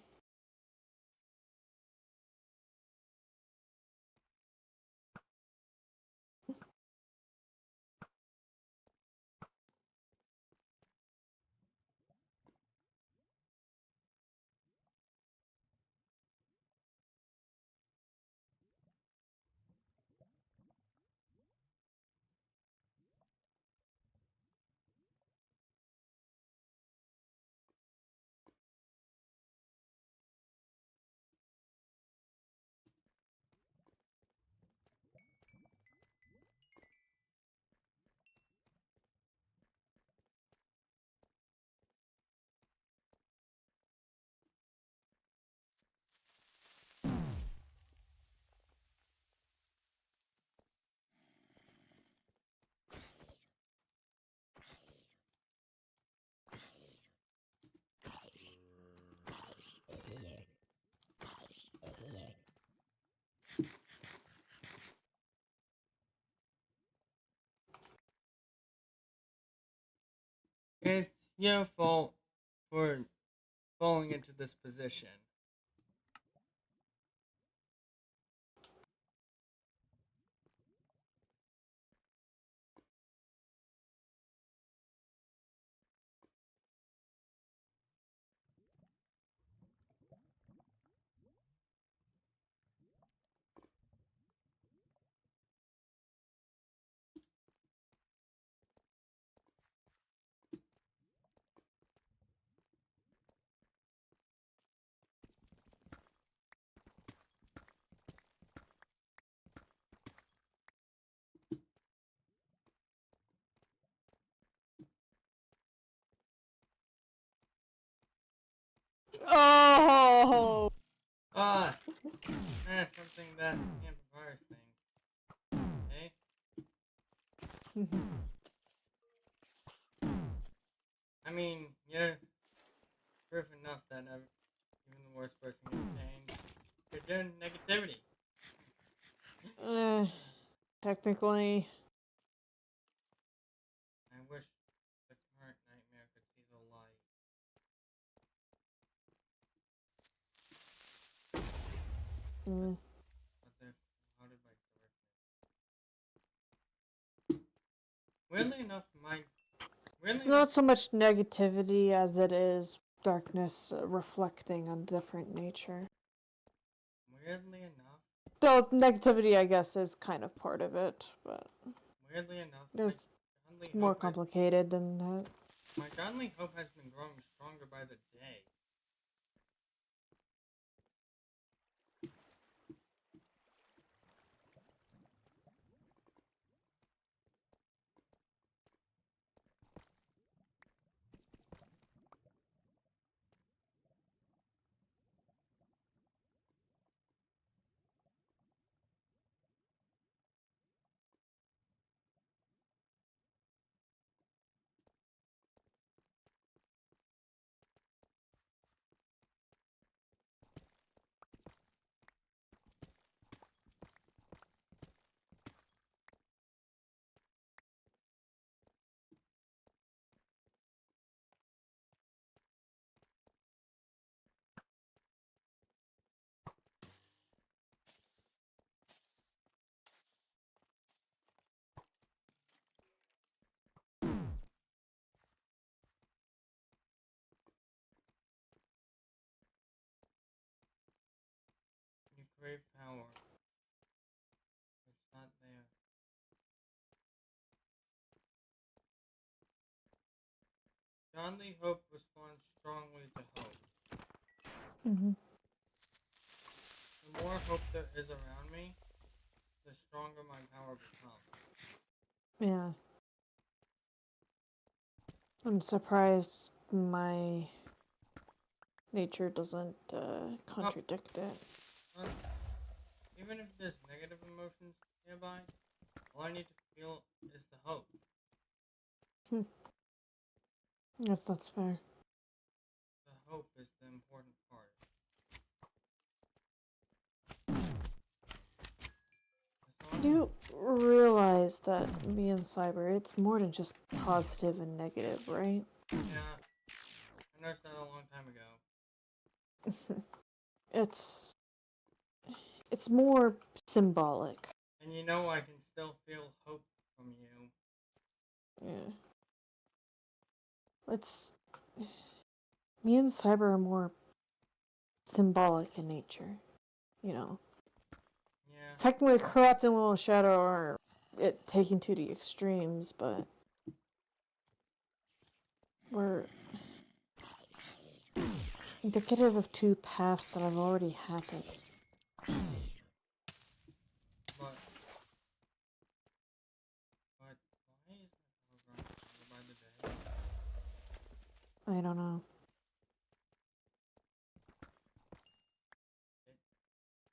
It's your fault for falling into this position. Oh! Something that amplifiers thing. Okay? I mean, yeah, proof enough that even the worst person gets pain. You're doing negativity. Technically. I wish the current nightmare could see the light. Mm. But they're clouded by darkness. Weirdly enough, It's not so much negativity as it is darkness reflecting on different nature. Weirdly enough. Though negativity, I guess, is kind of part of it, but Weirdly enough, it's more complicated than that. My godly hope has been growing stronger by the day. crave power. It's not there. Godly hope responds strongly to hope. Mm-hmm. The more hope there is around me, the stronger my power becomes. Yeah. I'm surprised my nature doesn't contradict it. Well, even if there's negative emotions nearby, all I need to feel is the hope. Yes, that's fair. The hope is the important part. You realize that me and Cyber, it's more than just positive and negative, right? Yeah, I noticed that a long time ago. It's more symbolic. And you know I can still feel hope from you. Yeah. Me and Cyber are more symbolic in nature, you know. Yeah. Technically, Corrupt and Little Shadow are it taken to the extremes, but we're indicative of two paths that have already happened. But why is my power growing stronger by the day? I don't know. It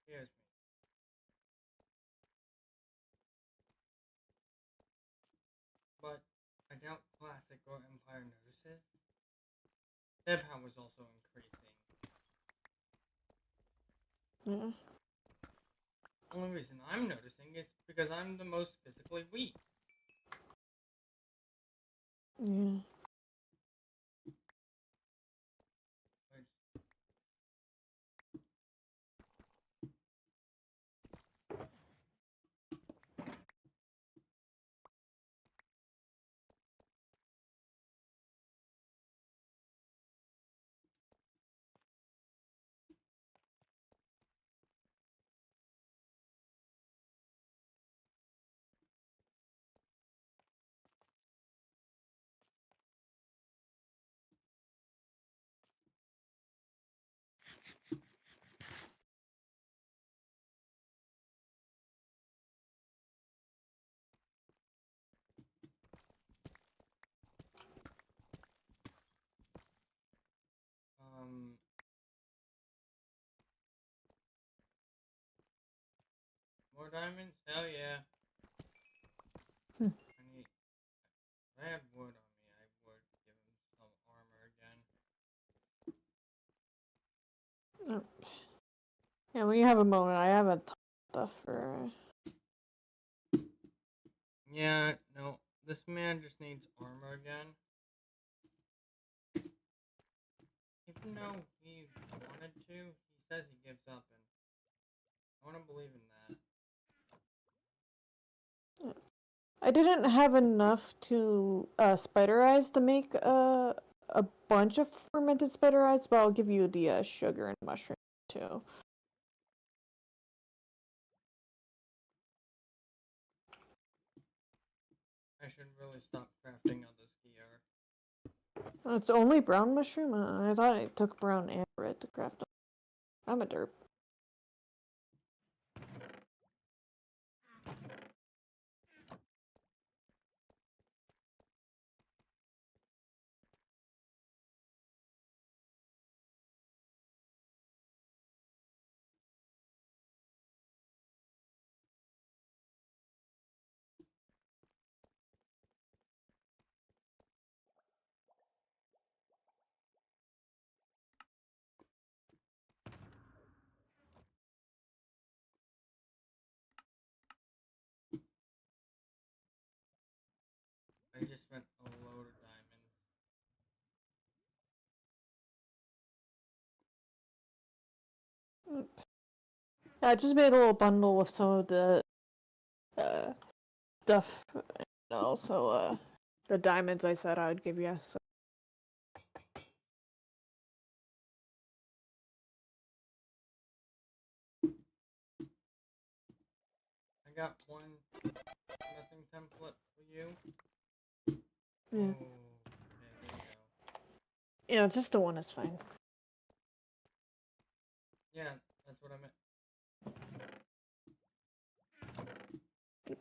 scares me. But I doubt Classic or Empire notices. Their power is also increasing. Yeah. The only reason I'm noticing is because I'm the most physically weak. Yeah. Which, um, more diamonds? Hell yeah. Hmm. If I had wood on me, I would give him some armor again. Yeah, when you have a moment, I have a ton of stuff for. Yeah, no, this man just needs armor again. Even though he wanted to, he says he gives up, and I want to believe in that. I didn't have enough to spider eyes to make a bunch of fermented spider eyes, but I'll give you the sugar and mushroom too. I should really stop crafting others here. It's only brown mushroom? I thought it took brown and red to craft them. I'm a derp. I just spent a load of diamonds. Yeah, I just made a little bundle with some of the stuff, and also the diamonds I said I'd give you. So. I got one smithing template for you. Yeah. Oh, okay, there you go. Yeah, just the one is fine. Yeah, that's what I meant.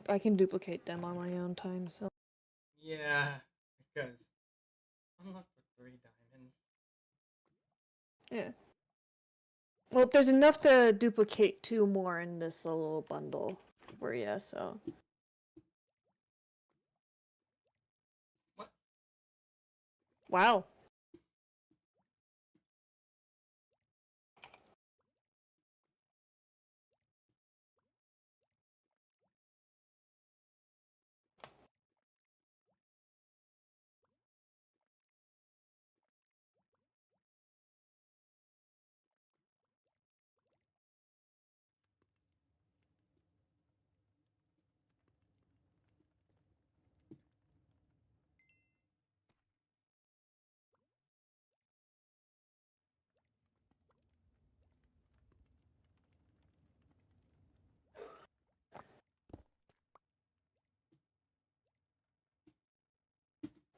I can duplicate them on my own time, so. Yeah, because I'm left with 3 diamonds. Yeah. Well, there's enough to duplicate 2 more in this little bundle for you, so. What? Wow.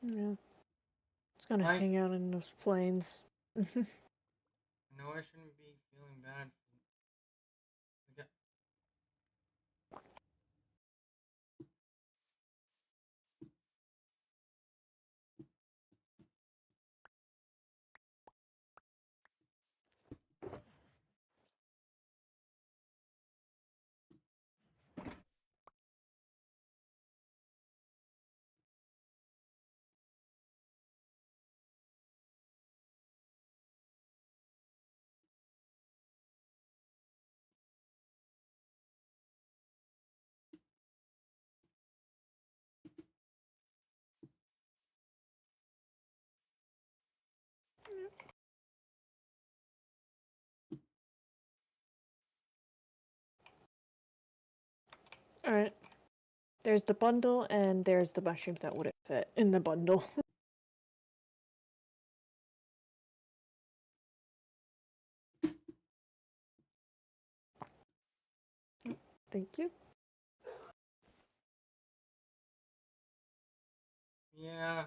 Yeah. Just gonna hang out in those plains. I know I shouldn't be feeling bad for the Alright. There's the bundle, and there's the mushrooms that wouldn't fit in the bundle. Thank you. Yeah.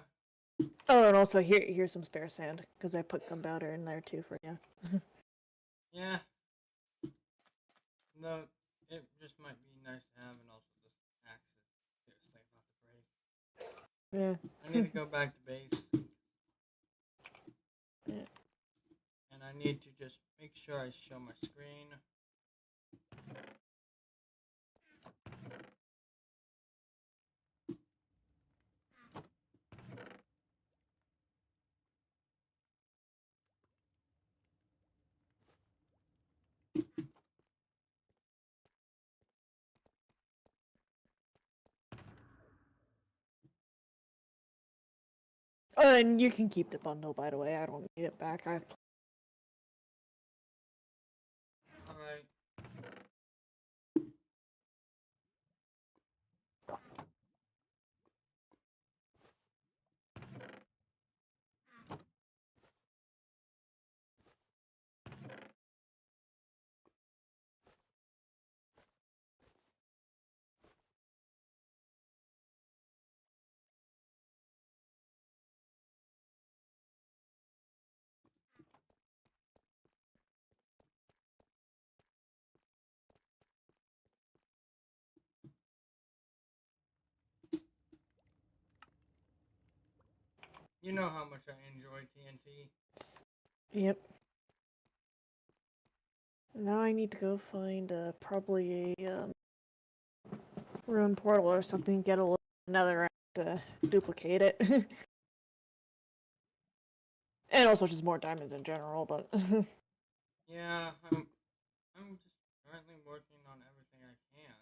Oh, and also here's some spare sand, because I put gunpowder in there too for you. Yeah. No, it just might be nice to have, and also this axe is seriously about to break. Yeah. I need to go back to base. Yeah. And I need to just make sure I show my screen. Oh, and you can keep the bundle, by the way. I don't need it back. I've. Alright. You know how much I enjoy TNT. Yep. Now I need to go find probably a room portal or something. Get another to duplicate it. And also just more diamonds in general, but. Yeah, I'm just currently working on everything I can.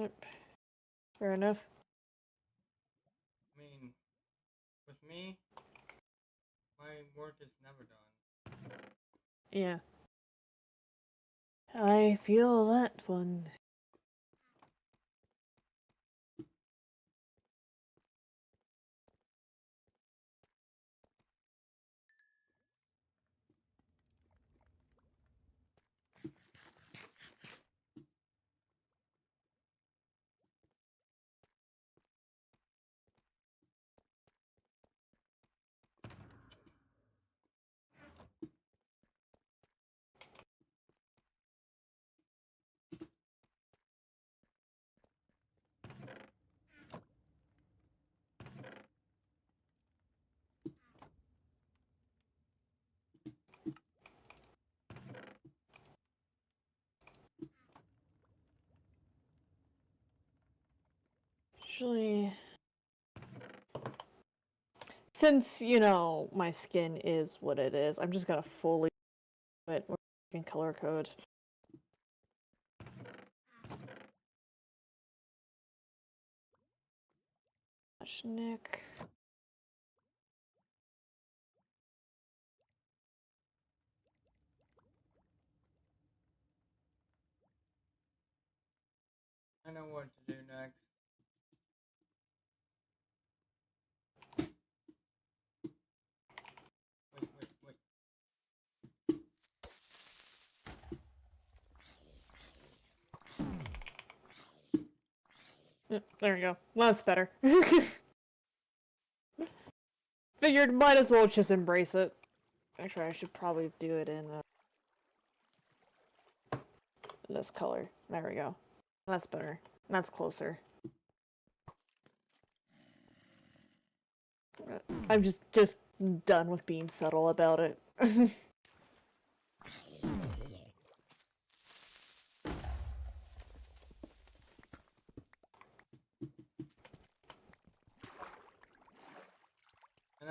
Yep. Fair enough. I mean, with me, my work is never done. Yeah. I feel that one. since, you know, my skin is what it is, I'm just gonna fully do it in color code. Nick. I know what to do next. Wait. There we go. That's better. Figured might as well just embrace it. Actually, I should probably do it in this color. There we go. That's better. That's closer. I'm just done with being subtle about it. And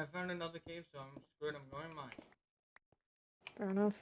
I found another cave, so I'm screwed. I'm going mine. Fair enough.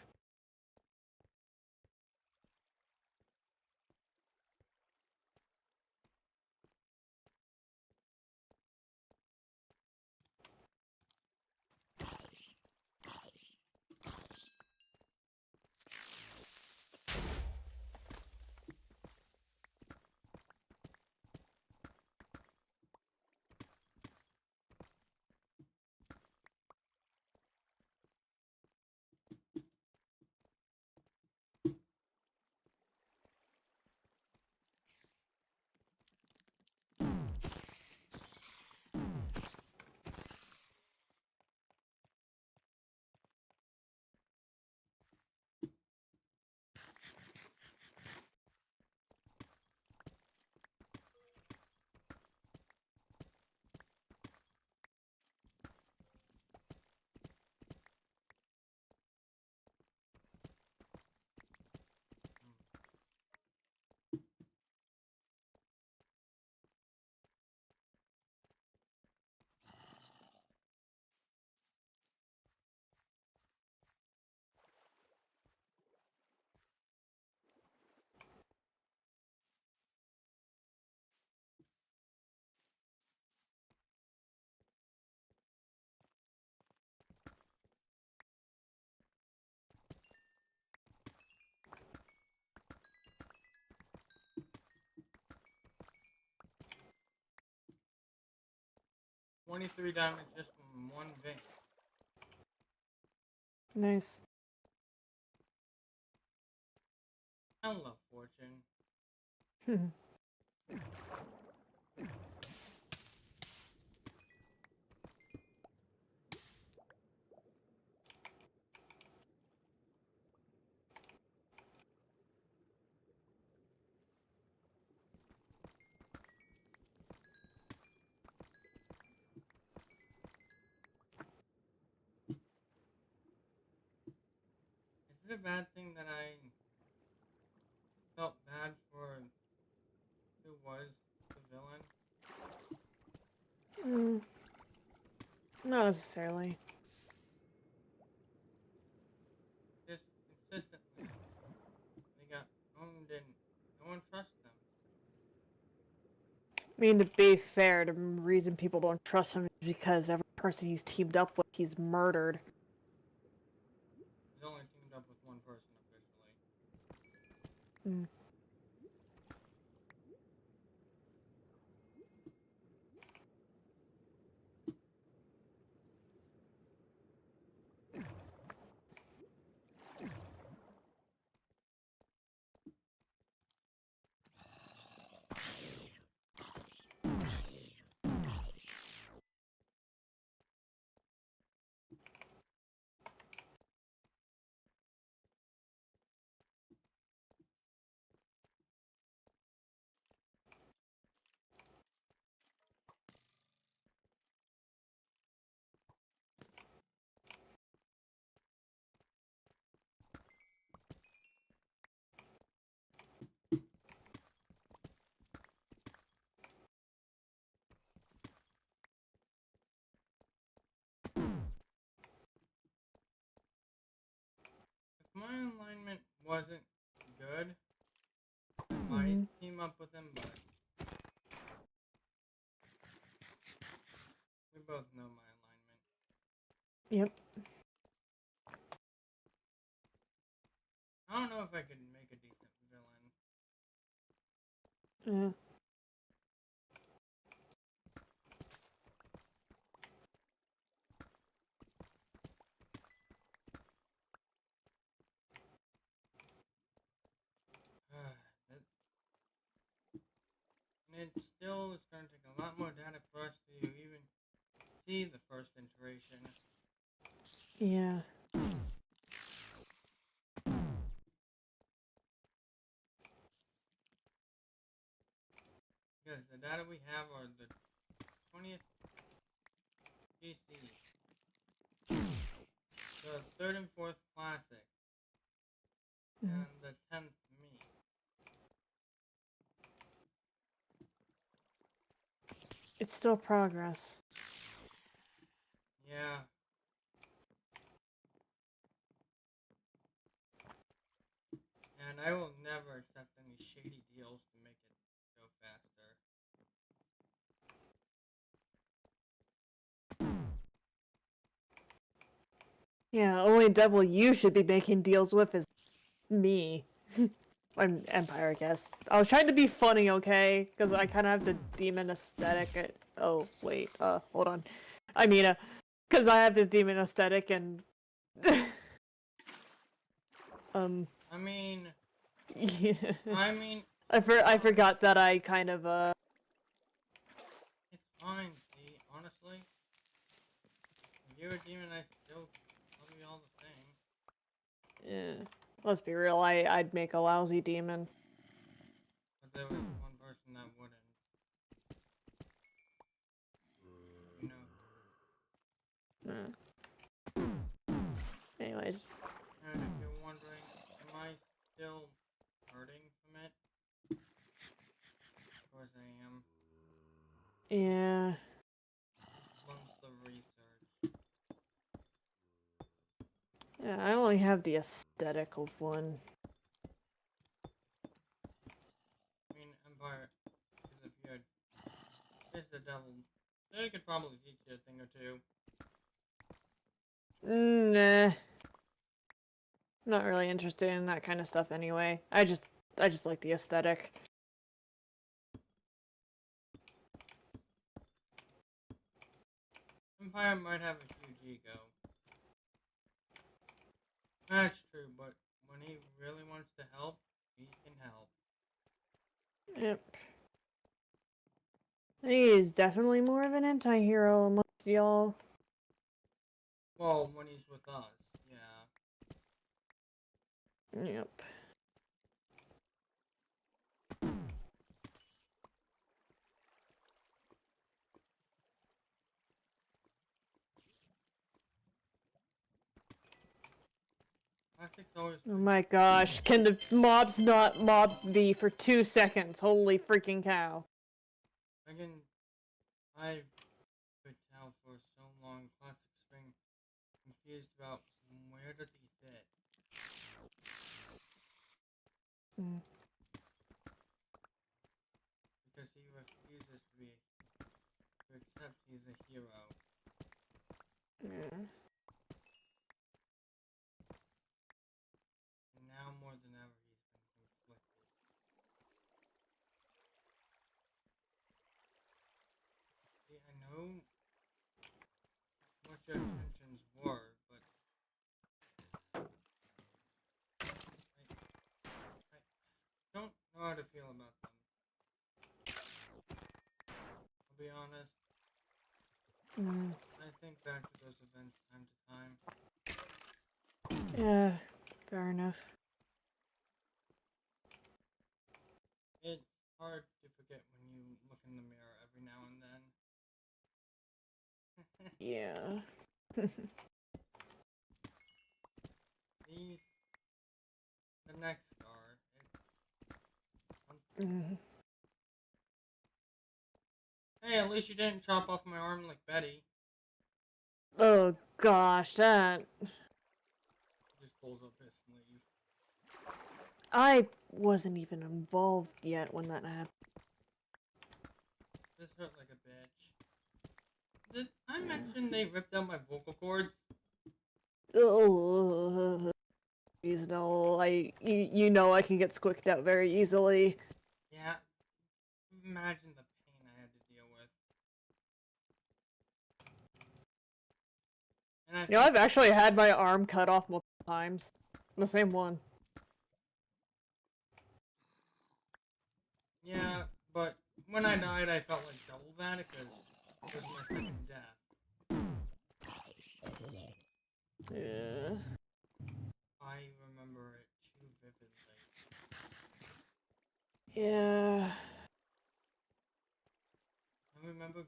$23 damage just from one vein. Nice. I love fortune. Is it a bad thing that I felt bad for who was the villain? Not necessarily. Just consistently, they got owned and no one trusts them. I mean, to be fair, the reason people don't trust him is because every person he's teamed up with, he's murdered. He's only teamed up with one person officially. Mm. my alignment wasn't good. I might team up with him, but we both know my alignment. Yep. I don't know if I could make a decent villain. Yeah. And it still is going to take a lot more data for us to even see the first iteration. Yeah. Because the data we have are the 20th GC, the 3rd and 4th Classic, and the 10th Me. It's still progress. Yeah. And I will never accept any shady deals to make it go faster. Yeah, only devil you should be making deals with is me. I'm Empire, I guess. I was trying to be funny, okay? Because I kind of have the demon aesthetic. Oh, wait. Hold on. I mean, because I have the demon aesthetic and... I mean... Yeah. I mean... I forgot that I kind of, It's fine, see, honestly. If you're a demon, I still love you all the same. yeah. Let's be real, I'd make a lousy demon. But there was one person that wouldn't. You know. Anyways. And if you're wondering, am I still hurting from it? Of course I am. Yeah. Months of research. Yeah, I only have the aesthetic of one. I mean, Empire, because if you had... Here's the devil. They could probably teach you a thing or two. Nah. Not really interested in that kind of stuff anyway. I just like the aesthetic. Empire might have a huge ego. That's true, but when he really wants to help, he can help. Yep. He is definitely more of an anti-hero amongst y'all. Well, when he's with us, yeah. Yep. Classic's always... Oh my gosh, can the mobs not mob me for 2 seconds? Holy freaking cow. I could tell for so long Classic's been confused about where does he fit. Because he refuses to accept he's a hero. Yeah. And now more than ever he's been conflicted. See, I know what your intentions were, but I don't know how to feel about them. I'll be honest. I think back to those events time to time. Yeah, fair enough. It's hard to forget when you look in the mirror every now and then. Yeah. The next star, Hey, at least you didn't chop off my arm like Betty. Oh gosh, that... Just pulls up his sleeve. I wasn't even involved yet when that happened. This hurt like a bitch. Did I mention they ripped out my vocal cords? Oh, please no. You know I can get squicked out very easily. Yeah. Imagine the pain I had to deal with. And I You know, I've actually had my arm cut off multiple times. The same one. Yeah, but when I died, I felt like double that because it was my second death. Yeah. I remember it too vividly. Yeah. I remember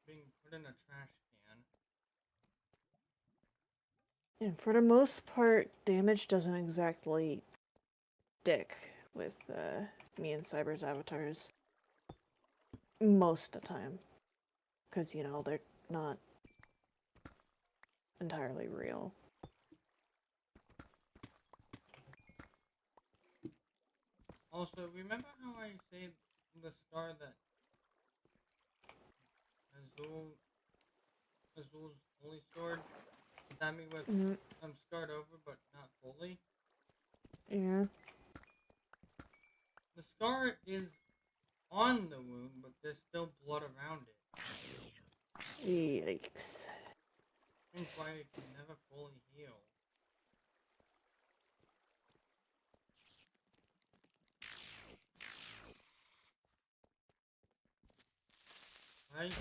being put in a trash can. And for the most part, damage doesn't exactly stick with me and Cyber's avatars. Most of the time. Because, you know, they're not entirely real. Also, remember how I saved the scar that Azul's holy sword stabbed me with? I'm scarred over, but not fully. Yeah. The scar is on the wound, but there's still blood around it. Yikes. Hence why it can never fully heal. Right?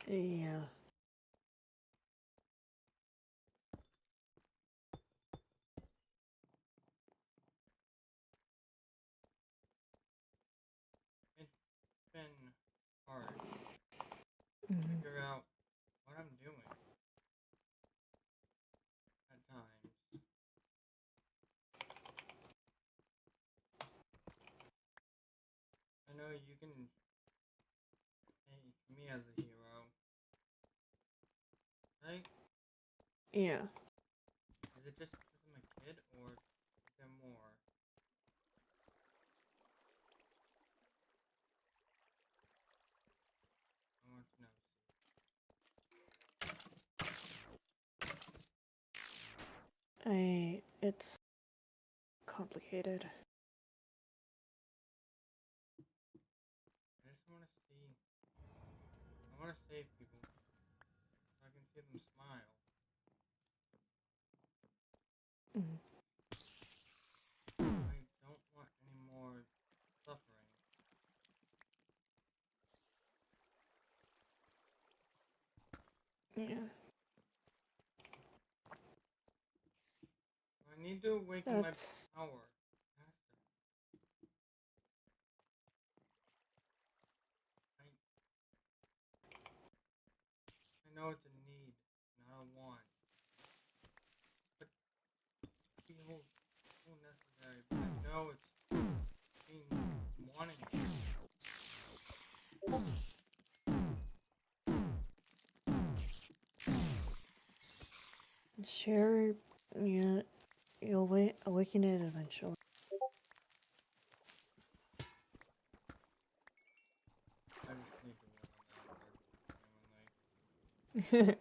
Yeah. It's been hard to figure out what I'm doing at times. I know you can take me as a hero, right? Yeah. Is it just because I'm a kid, or is there more? I want to know. It's complicated. I just want to see. I want to save people so I can see them smile. I don't want any more suffering. Yeah. I need to awaken my power faster. I know it's a need, not a want. But feel so necessary. But I know it's being wanting it. Sure, yeah, you'll awaken it eventually. I just need to work on that part genuinely.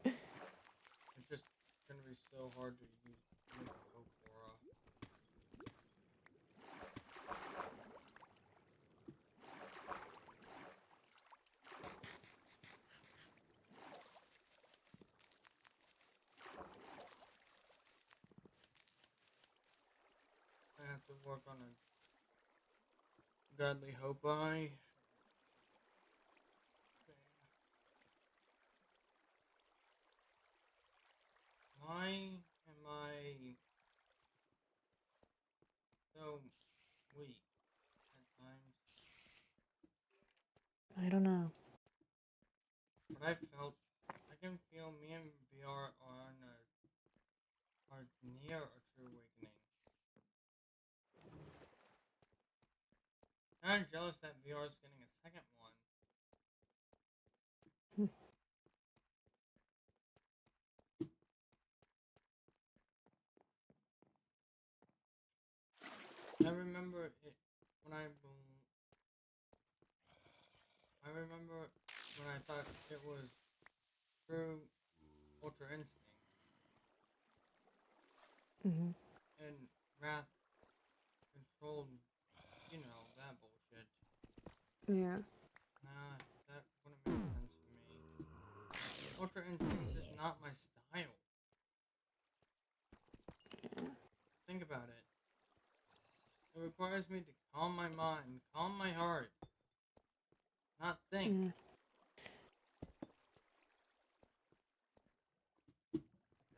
It's just gonna be so hard to use Okora. I have to work on a godly hope eye. Why am I so weak at times? I don't know. But I can feel me and VR are near a true awakening. I'm jealous that VR is getting a second one. remember it when I remember when I thought it was true Ultra Instinct Mm-hmm. and Wrath controlled, you know, that bullshit. Yeah. Nah, that wouldn't make sense for me. Ultra Instinct is not my style. Yeah. Think about it. It requires me to calm my mind, calm my heart, not think. Mm.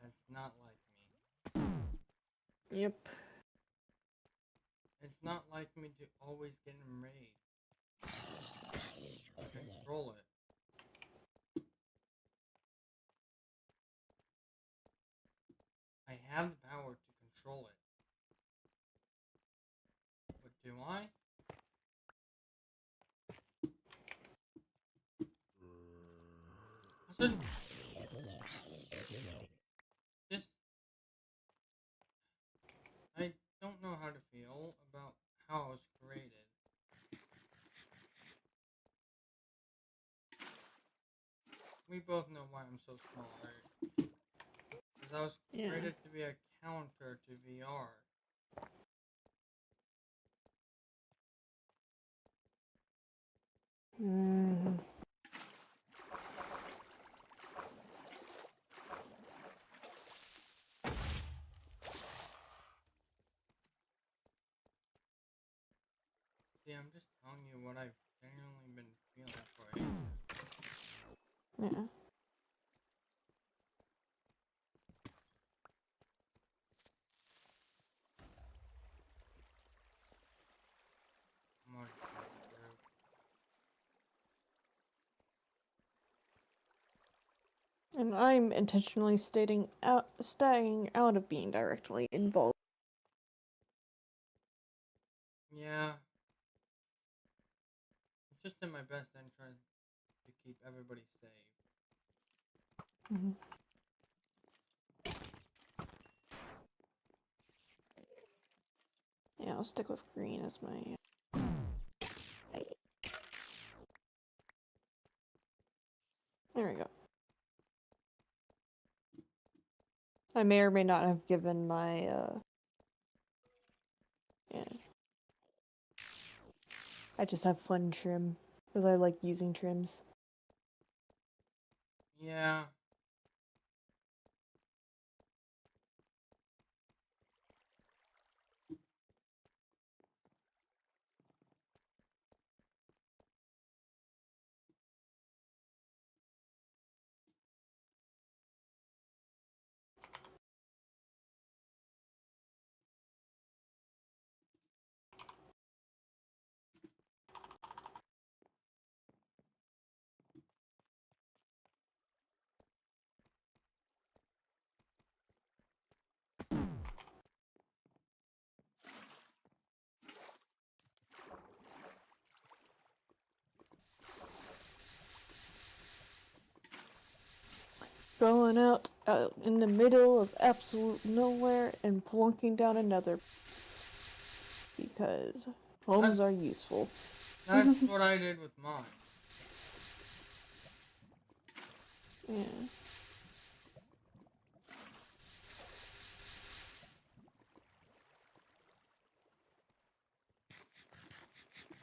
That's not like me. Yep. It's not like me to always get enraged. Control it. I have the power to control it. But do I? Just, I don't know how to feel about how I was created. We both know why I'm so small, right? Because I was Yeah. created to be a counter to VR. Mm. See, I'm just telling you what I've genuinely been feeling for ages. Yeah. More true. And I'm intentionally staying out of being directly involved. Yeah. It's just in my best interest to keep everybody safe. Mm-hmm. Yeah, I'll stick with green as my. There we go. I may or may not have given my. Yeah. I just have fun trim because I like using trims. Yeah. Going out in the middle of absolute nowhere and plunking down another because homes are useful. That's what I did with mine. Yeah.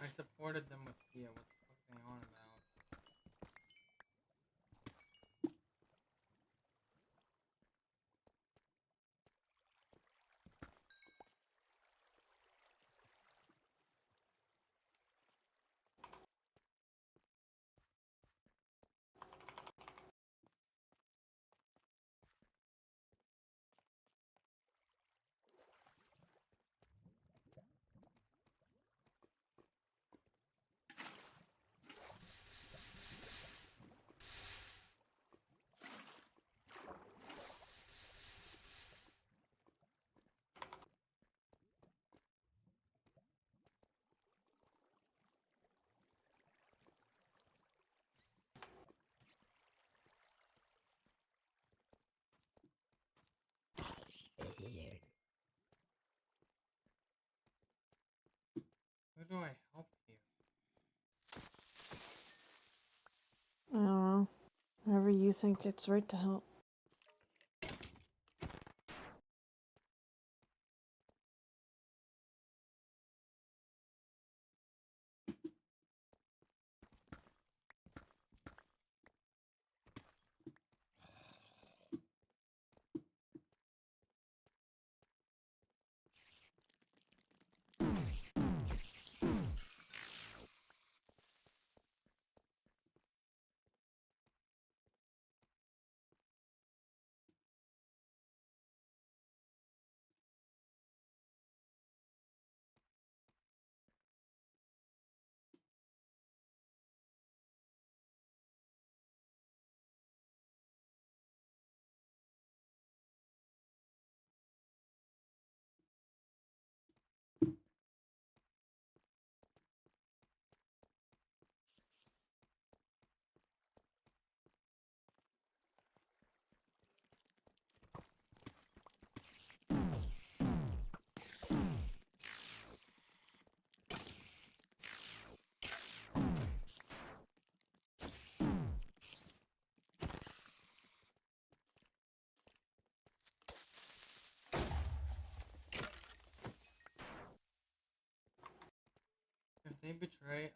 I supported them with Kia. What the fuck are they on about? do I help here? I don't know. Wherever you think it's right to help. If they betray,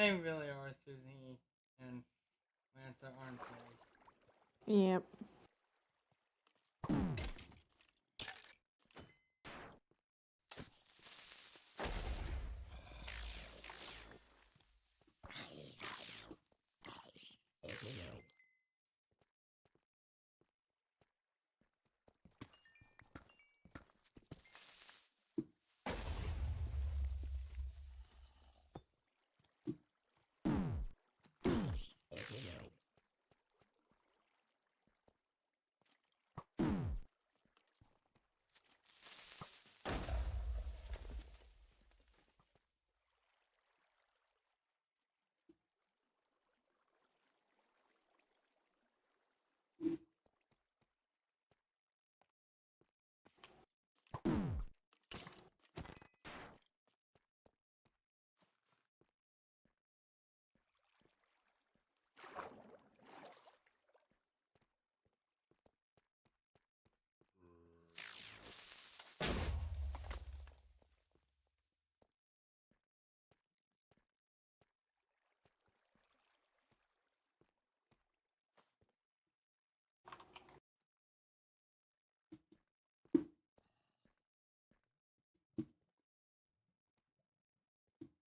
they really are. Susie and Lancer, aren't they? Yep.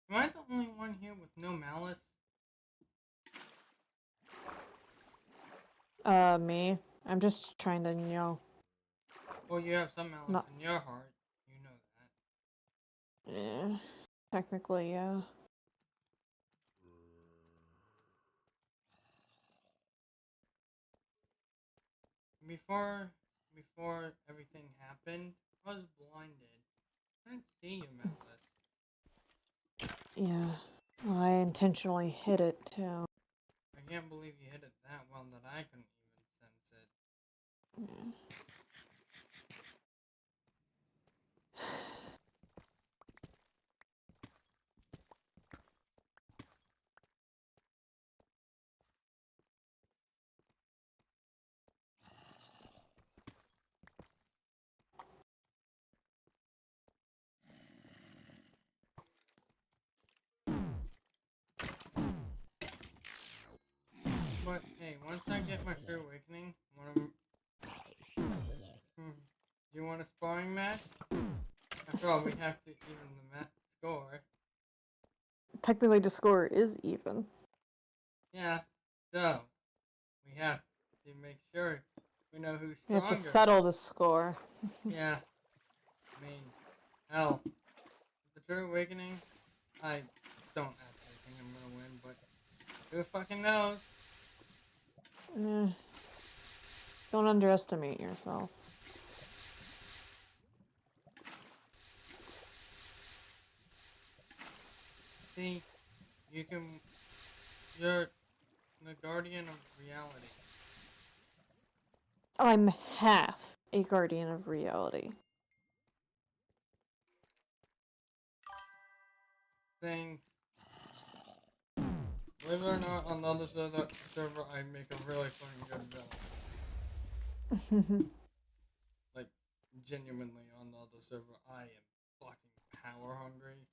Am I the only one here with no malice? Me. I'm just trying to, you know. Well, you have some malice Not- in your heart. You know that. Yeah. Technically, yeah. Before everything happened, I was blinded. I didn't see your malice. Yeah. Well, I intentionally hid it, too. I can't believe you hit it that well that I couldn't even sense it. Yeah. But hey, once I get my true awakening, do you want a sparring match? After all, we have to even the score. Technically, the score is even. Yeah, so we have to make sure we know who's We stronger. have to settle the score. Yeah, I mean, hell, with the true awakening, I don't actually think I'm gonna win, but who fucking knows? Don't underestimate yourself. See, you're the guardian of reality. I'm half a guardian of reality. Thanks. Believe it or not, on the other server, I make a really fucking good villain. Like, genuinely, on the other server, I am fucking power hungry.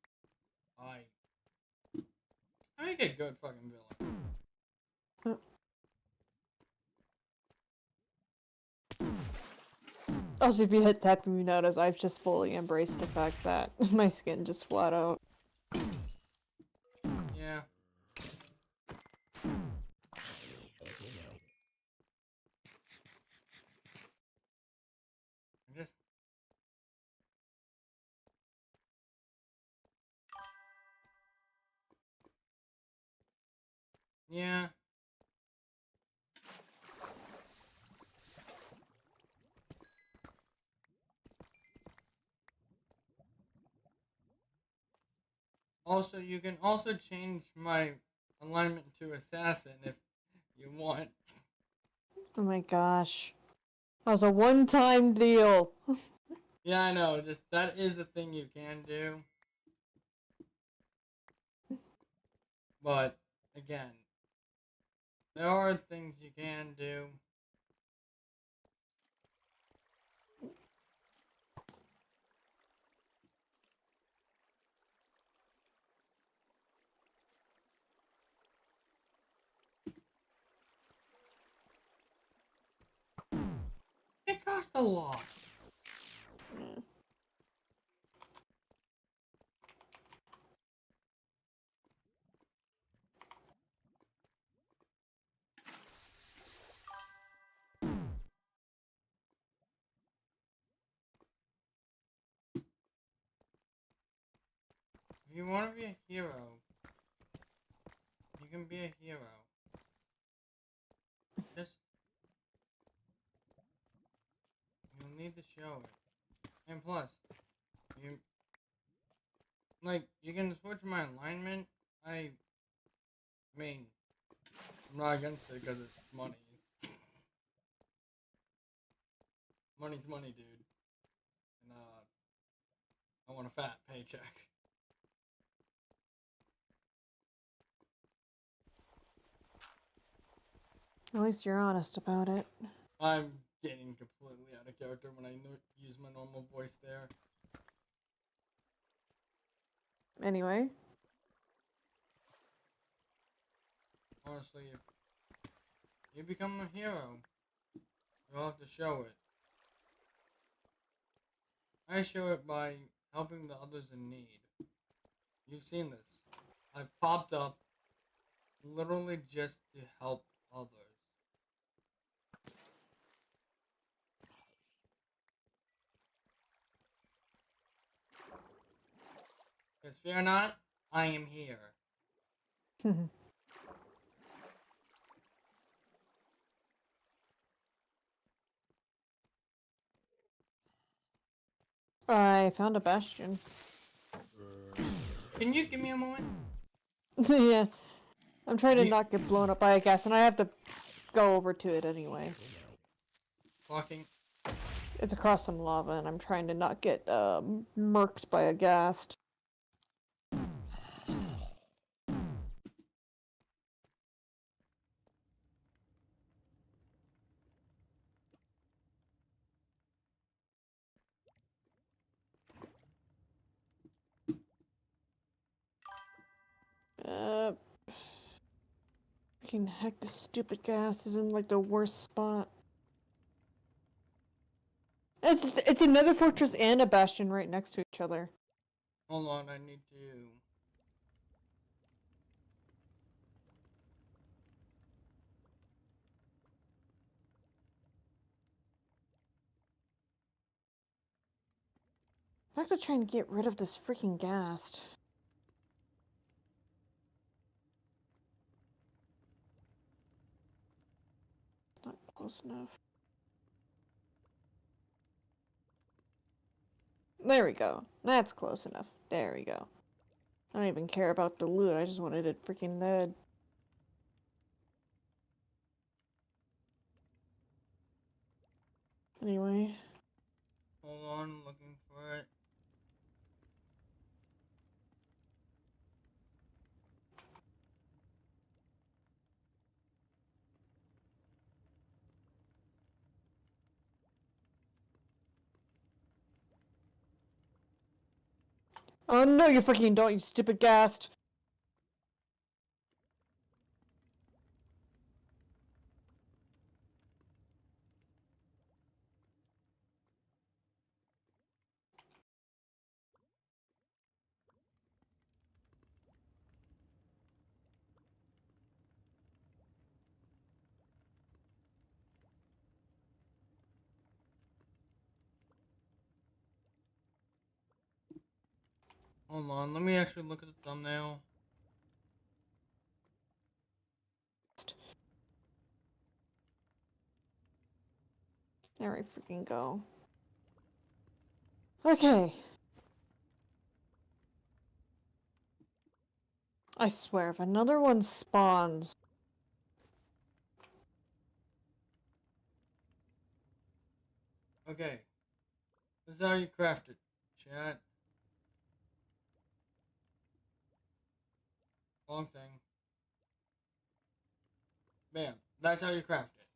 I make a good fucking villain. Also, if you hit tap, you notice I've just fully embraced the fact that my skin just flat out. Yeah. Just yeah. Also, you can also change my alignment to assassin if you want. Oh my gosh. That was a one-time deal. Yeah, I know. Just that is a thing you can do. But again, there are things you can do. It costs a lot. If you want to be a hero, you can be a hero. Just you'll need to show it. And plus, you can switch my alignment. I mean, I'm not against it because it's money. Money's money, dude. And I want a fat paycheck. At least you're honest about it. I'm getting completely out of character when I use my normal voice there. Anyway. Honestly, if you become a hero, you'll have to show it. I show it by helping the others in need. You've seen this. I've popped up literally just to help others. Because fear not, I am here. I found a bastion. Can you give me a moment? Yeah. I'm trying to not get blown up by a gas, and I have to go over to it anyway. Fucking. It's across some lava, and I'm trying to not get murked by a ghast. Freaking heck, this stupid gas is in like the worst spot. It's another fortress and a bastion right next to each other. Hold on, I need to. I'm actually trying to get rid of this freaking ghast. Not close enough. There we go. That's close enough. There we go. I don't even care about the loot, I just wanted it freaking dead. Anyway. Hold on, looking for it. Oh no, you freaking don't, you stupid ghast! Hold on, let me actually look at the thumbnail. There we freaking go. Okay. I swear, if another one spawns... Okay. This is how you craft it, chat. Long thing. Bam. That's how you craft it.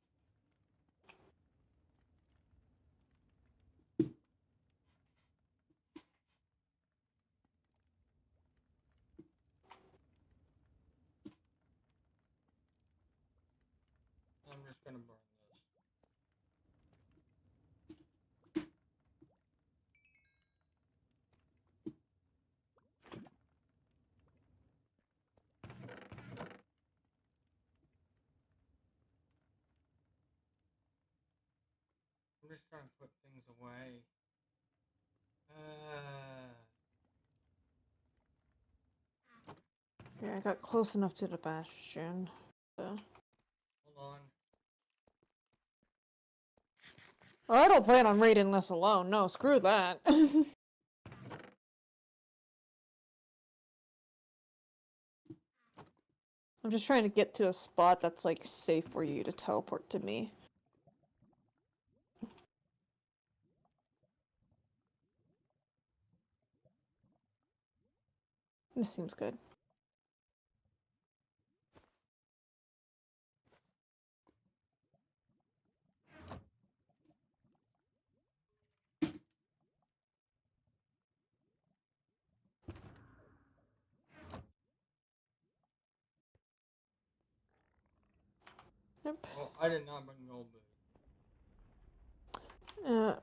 I'm just gonna burn this. I'm just trying to put things away. Yeah, I got close enough to the bastion. Hold on. Well, I don't plan on raiding this alone. No, screw that. I'm just trying to get to a spot that's, like, safe for you to teleport to me. This seems good. Yep. Oh, I did not bring gold boot. Uh,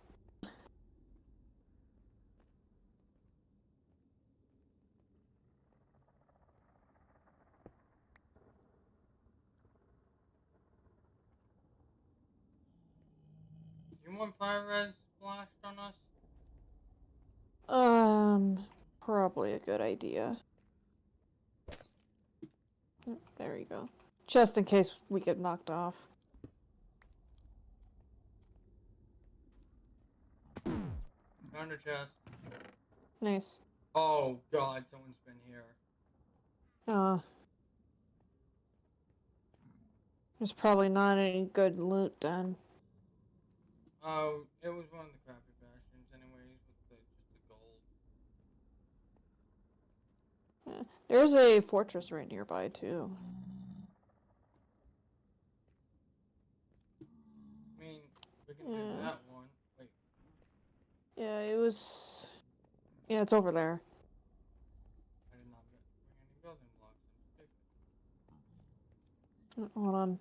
You want fire res splashed on us? probably a good idea. Yep, there you go. Just in case we get knocked off. Found a chest. Nice. Oh god, someone's been here. There's probably not any good loot then. Oh, it was one of the crappy bastions anyways, with just the gold. Yeah. There's a fortress right nearby too. I mean, we can do that one. Wait. Yeah, it was... Yeah, it's over there. I did not bring any building blocks. I'm stupid. Hold on.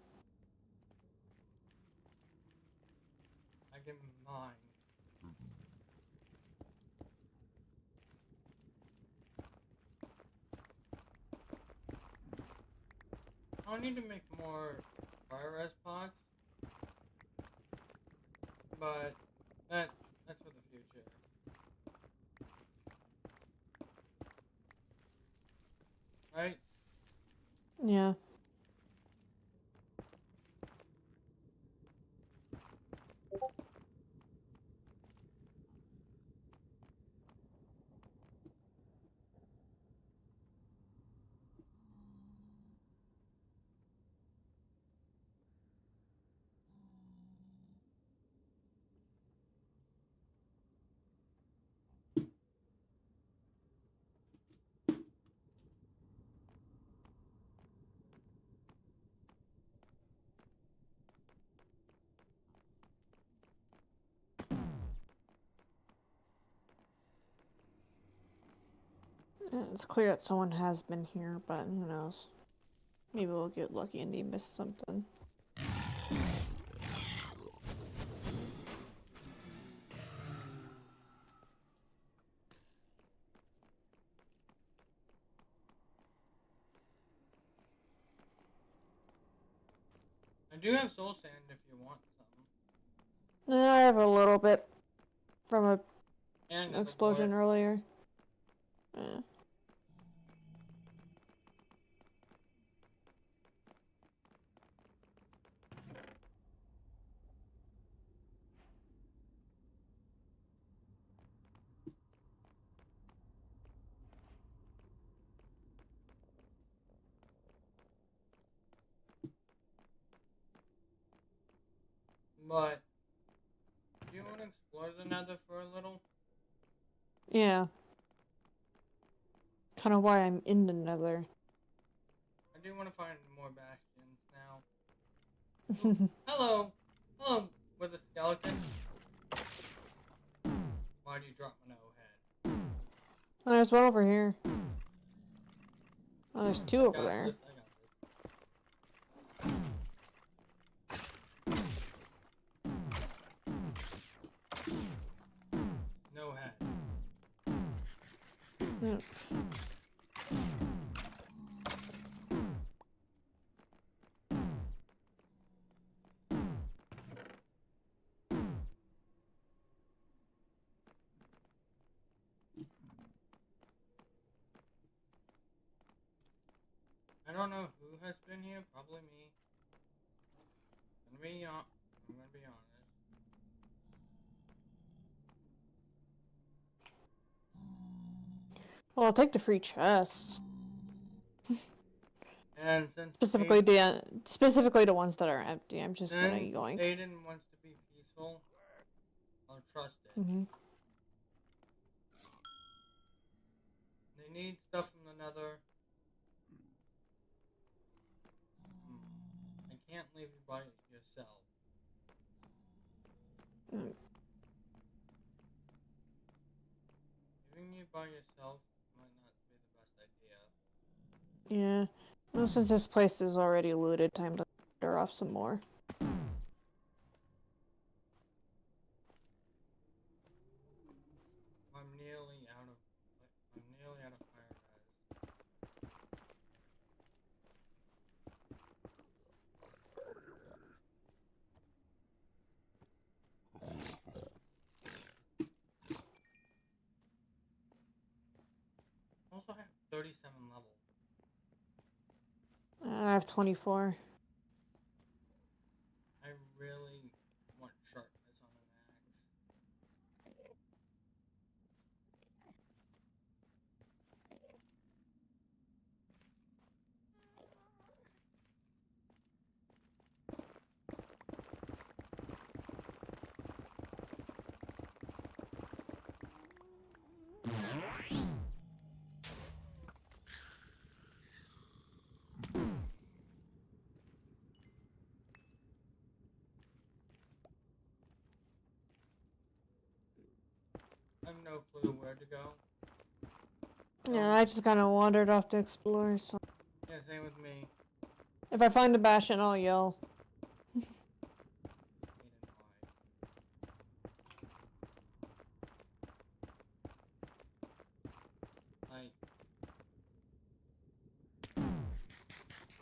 I can mine. I need to make more fire res pots, but that's for the future. Right? Yeah. It's clear that someone has been here, but who knows? Maybe we'll get lucky and they missed something. I do have soul sand if you want some. I have a little bit from And an another explosion board. earlier. But do you want to explore the nether for a little? Yeah. Kind of why I'm in the nether. I do want to find more bastions now. Ooh, hello! Hello, with a skeleton. Why do you drop my no head? Oh, there's one over here. Oh, there's two over I got there. this, I got this. No head. Mm. I don't know who has been here. Probably me. I'm gonna be honest. Well, I'll take the free chests. And since Specifically the ones that are empty. I'm just gonna yoink. Aiden wants to be peaceful, I'll trust it. They need stuff from the nether. I can't leave you by yourself. Leaving you by yourself might not be the best idea. Yeah. Well, since this place is already looted, time to clear off some more. I'm nearly out of fire, guys. Also have 37 level. I have 24. I really want sharpness on an axe. I have no clue where to go. Yeah, I just kind of wandered off to explore, so... Yeah, same with me. If I find a bastion, I'll yell.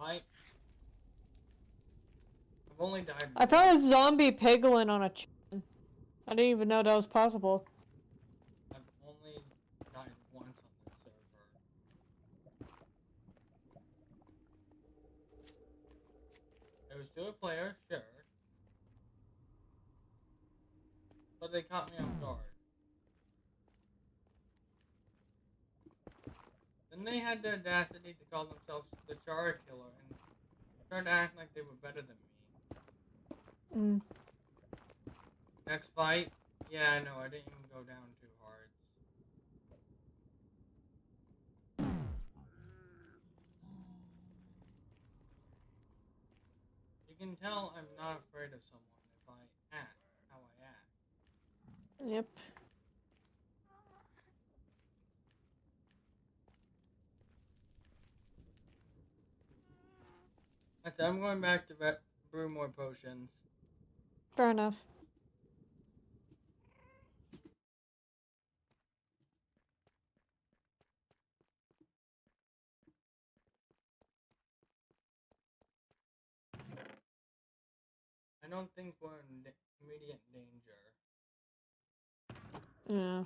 I've only died I found a zombie piglin on a chicken. I didn't even know that was possible. I've only died once on this server. It was to a player, sure. But they caught me off guard. Then they had the audacity to call themselves the Chara killer and started to act like they were better than me. Next fight, yeah, no, I didn't even go down too hard. You can tell I'm not afraid of someone if I act how I act. Yep. I'm going back to brew more potions. Fair enough. I don't think we're in immediate danger. Yeah.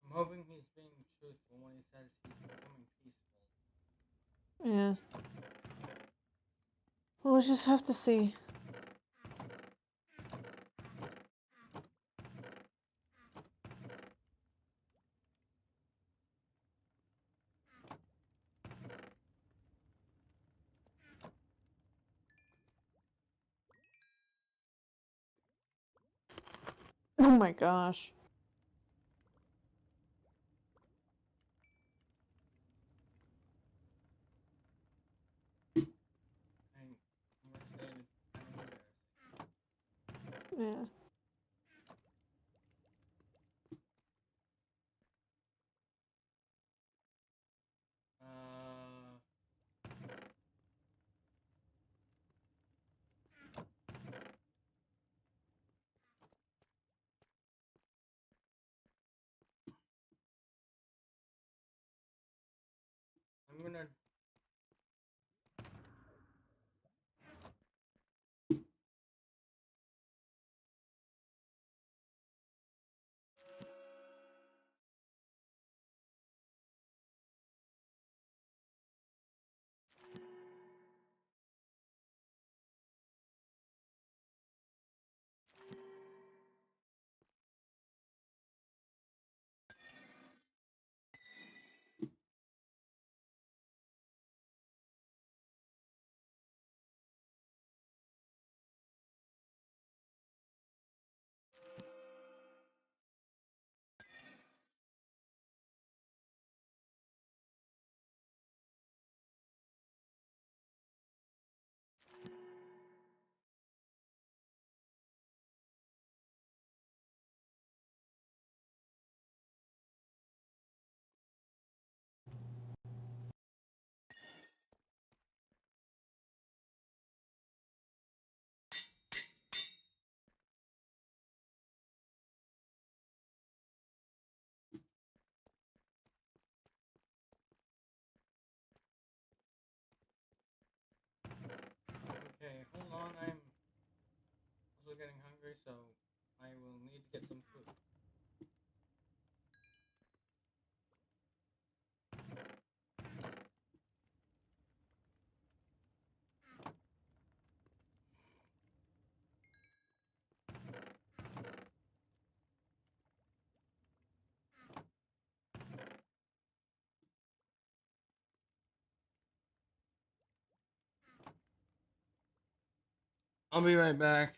I'm hoping he's being truthful when he says he's becoming peaceful. Yeah. We'll just have to see. Oh my gosh. I'm gonna say it's kind of embarrassing. Yeah. I'm gonna. Okay, hold on. I'm also getting hungry, so I will need to get some food. I'll be right back.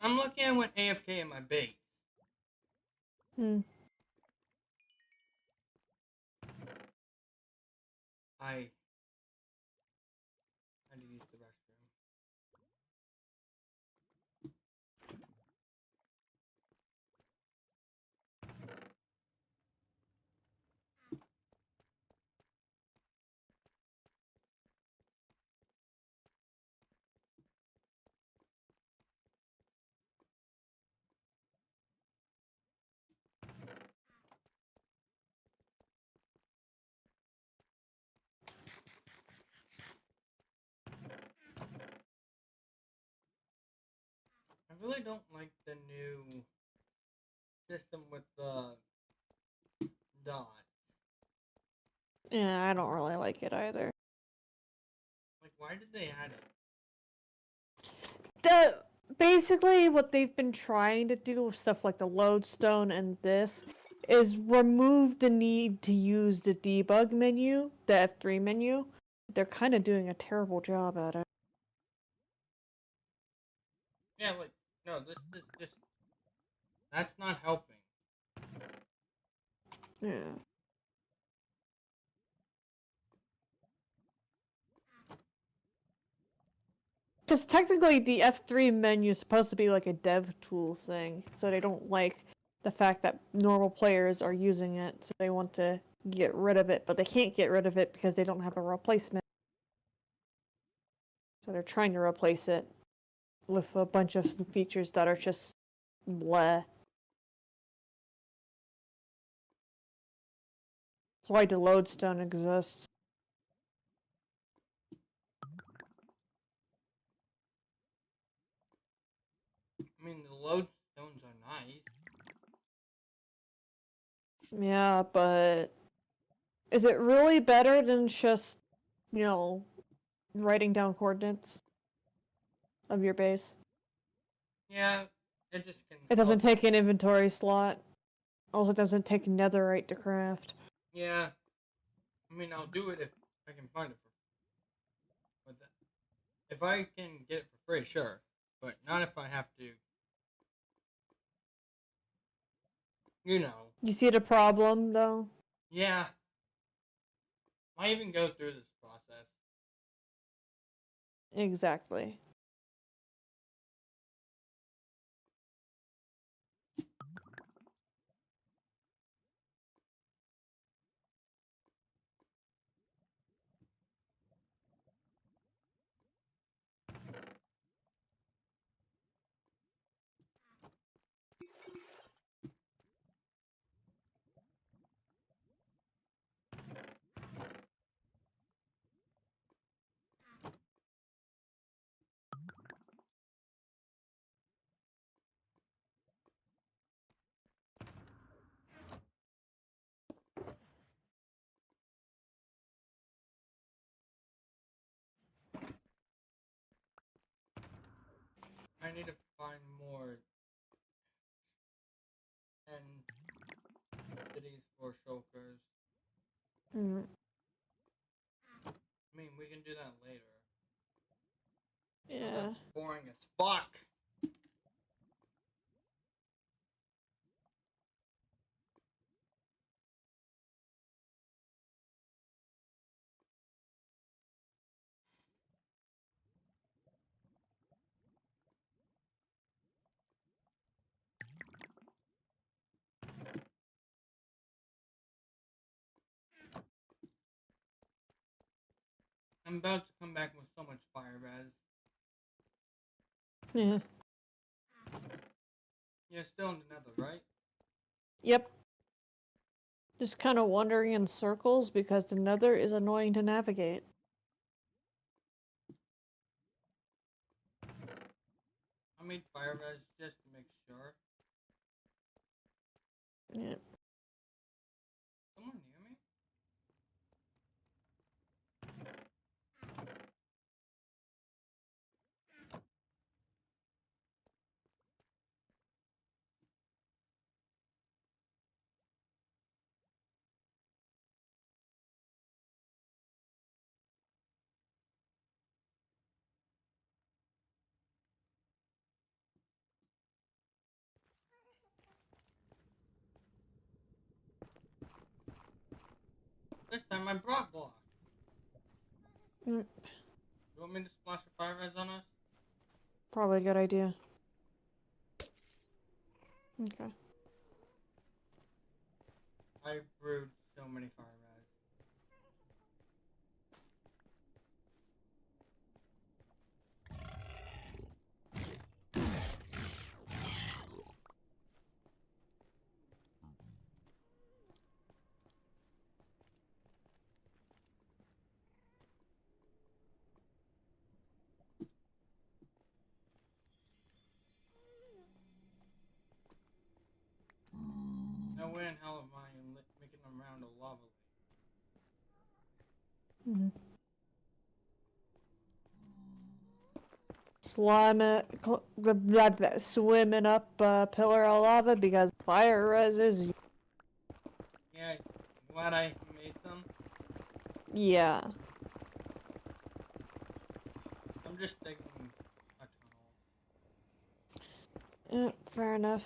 I'm lucky I went AFK in my base. Hmm. I had to use the restroom. I really don't like the new system with the dots. Yeah, I don't really like it either. Like, why did they add it? Basically what they've been trying to do with stuff like the lodestone and this is remove the need to use the debug menu, the F3 menu. They're kind of doing a terrible job at it. Yeah, like, no, this is just... That's not helping. Yeah. Because technically the F3 menu is supposed to be like a dev tool thing, so they don't like the fact that normal players are using it, so they want to get rid of it, but they can't get rid of it because they don't have a replacement. So they're trying to replace it with a bunch of features that are just bleh. That's why the lodestone exists. I mean, the lodestones are nice. Yeah, but is it really better than just, writing down coordinates of your base? Yeah, it just can... It doesn't take an inventory slot. Also, it doesn't take netherite to craft. Yeah. I mean, I'll do it if I can find it for... If I can get it for free, sure. But not if I have to... You know. You see the problem, though? Yeah. Why even go through this process? Exactly. I need to find more... and cities for shulkers. Mm. I mean, we can do that later. Yeah. That's boring as fuck. I'm about to come back with so much fire res. Yeah. You're still in the nether, right? Yep. Just kind of wandering in circles because the nether is annoying to navigate. I made fire res just to make sure. Yeah. Someone near me? This time I brought block. Mm, You want me to splash a fire res on us? probably a good idea. Okay. I brewed so many fire res. No way in hell am I making them around a lava lake. Mm-hmm. Swimming up a pillar of lava because fire res is. Yeah, glad I made them. Yeah. I'm just digging a tunnel. Fair enough.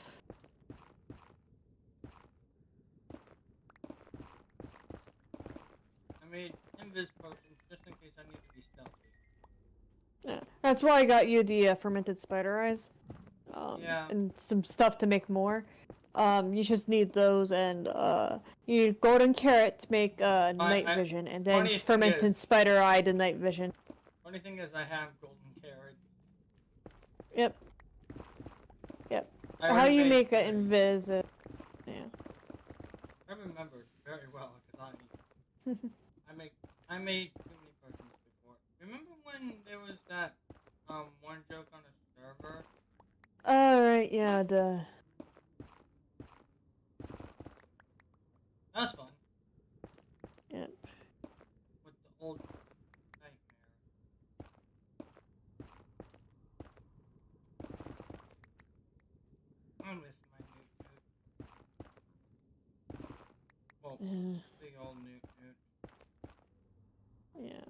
I made invis potions just in case I need to be stealthy. Yeah. That's why I got you the fermented spider eyes. Yeah. And some stuff to make more. You just need those, and you need golden carrot to make night vision, and then fermented spider eye to night vision. Funny thing is, I have golden carrot. Yep. Yep. How you make an invis? Yeah. I remembered very well because I made too many potions before. Remember when there was that one joke on a server? Alright, yeah, That was fun. Yep. With the old nightmare. I miss my newt. Well, big old newt. Yeah.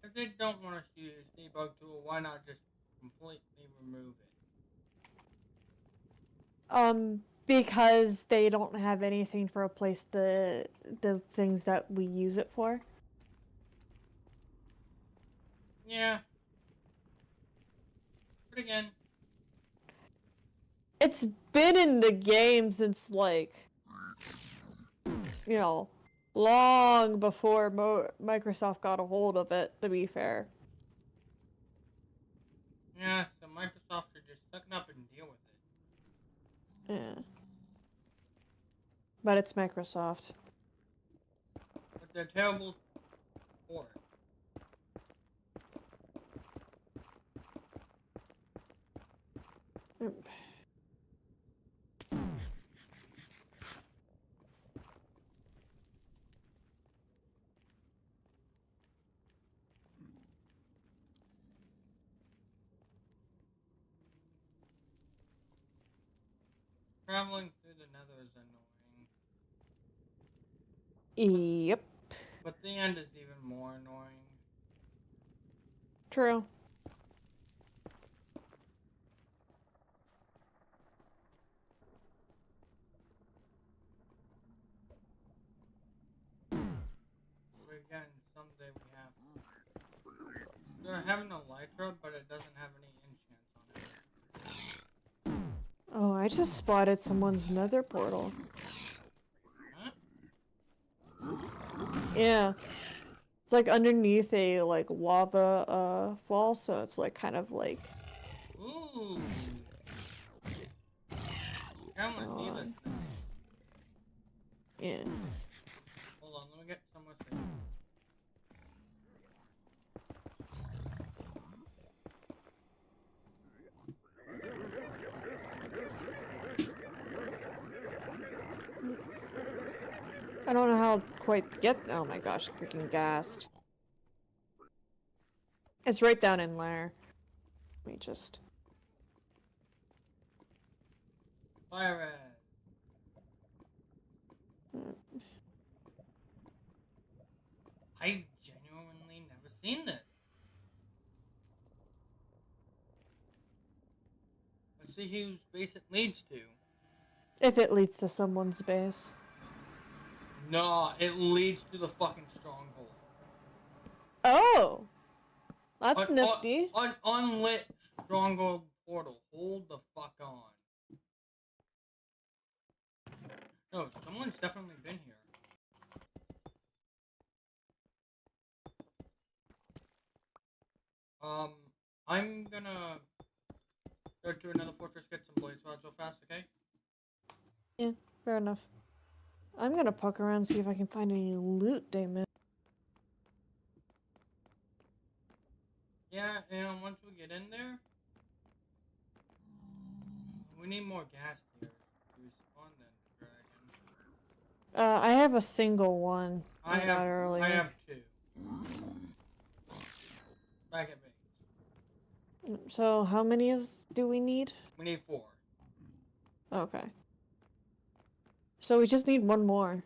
If they don't want us to use debug tool, why not just completely remove it? Because they don't have anything to replace the things that we use it for. Yeah. But again, it's been in the game since, like, you know, long before Microsoft got a hold of it, to be fair. yeah, so Microsoft should just suck it up and deal with it. Yeah. But it's Microsoft. But they're terrible for it. Traveling through the nether is annoying. Yep. But the end is even more annoying. True. But again, someday we have. They're having a Lytra, but it doesn't have any enchants on it. Oh, I just spotted someone's nether portal. Huh? Yeah. It's like underneath a like lava fall, so it's like kind of like. Ooh. Kind of like Nevis now. Yeah. Hold on, let me get somewhere safe. I don't know how quite to get. Oh my gosh, freaking gassed. It's right down in there. Let me just... Fire it. I've genuinely never seen this. Let's see whose base it leads to. If it leads to someone's base. No, it leads to the fucking stronghold. Oh! That's nifty. Unlit stronghold portal. Hold the fuck on. No, someone's definitely been here. I'm gonna go to another fortress, get some blaze rods real fast, okay? Yeah, fair enough. I'm gonna poke around and see if I can find any loot they missed. Yeah, and once we get in there, we need more gas tiers to respawn then, dragon. I have a single one I got earlier. I have 2. Back at base. So how many do we need? We need 4. Okay. So we just need one more.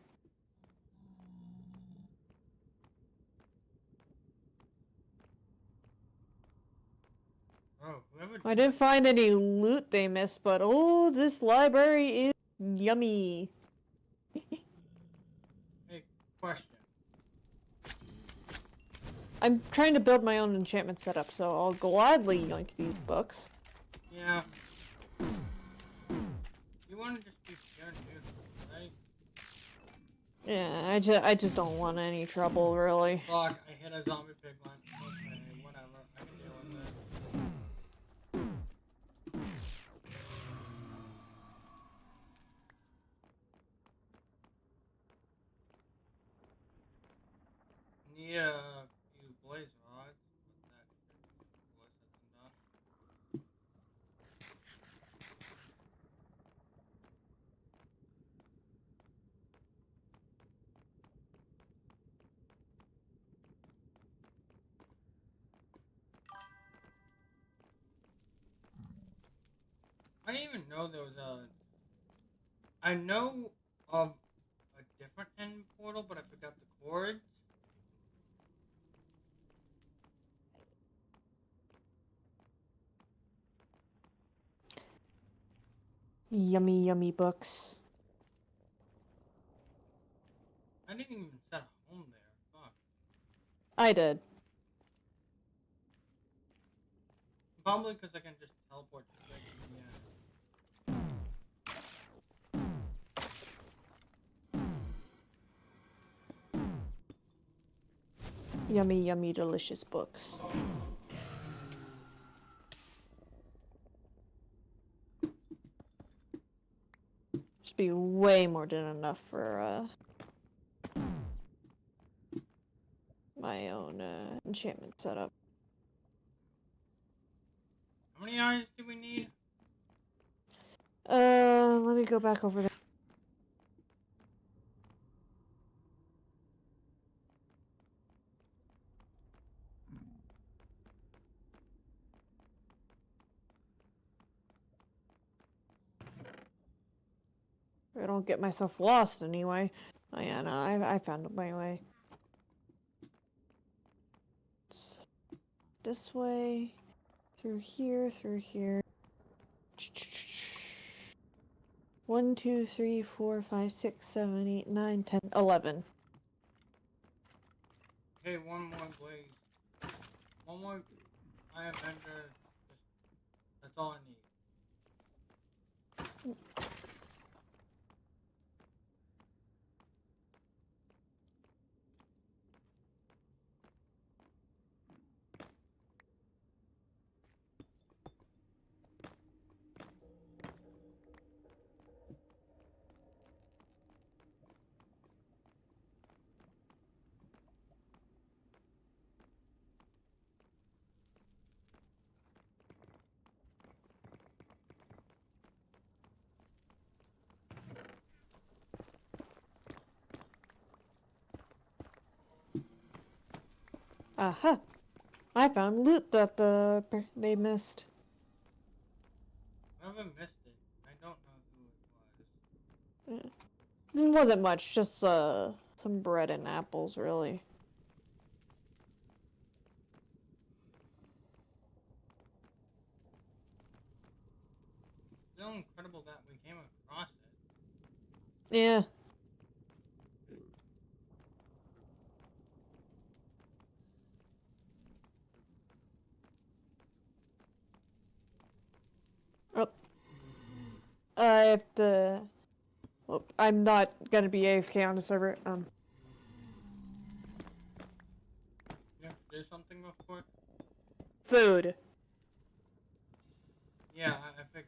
Oh, whoever I didn't find any loot they missed, but oh, this library is yummy. Hey, question. I'm trying to build my own enchantment setup, so I'll gladly yoink these books. Yeah. You want to just be scared, right? Yeah, I just don't want any trouble, really. Fuck, I hit a zombie piglin. Okay, whatever. I can deal with it. Need a few blaze rods, but that was enough. I didn't even know there was a... I know of a different end portal, but I forgot the chords. Yummy, yummy books. I didn't even set a home there. Fuck. I did. Probably because I can just teleport straight to the end. Yummy, yummy, delicious books. Should be way more than enough for my own enchantment setup. How many eyes do we need? Let me go back over there. I don't get myself lost anyway. Oh yeah, no, I found my way. It's this way, through here, through here. 1, 2, 3, 4, 5, 6, 7, 8, 9, 10, 11. Okay, one more blaze. One more. I have entered. That's all I need. Aha! I found loot that they missed. Whoever missed it, I don't know who it was. It wasn't much, just some bread and apples, really. Still incredible that we came across it. Yeah. Oh. I have to... Well, I'm not gonna be AFK on the server. You have to do something real quick? Food. Yeah, I figured.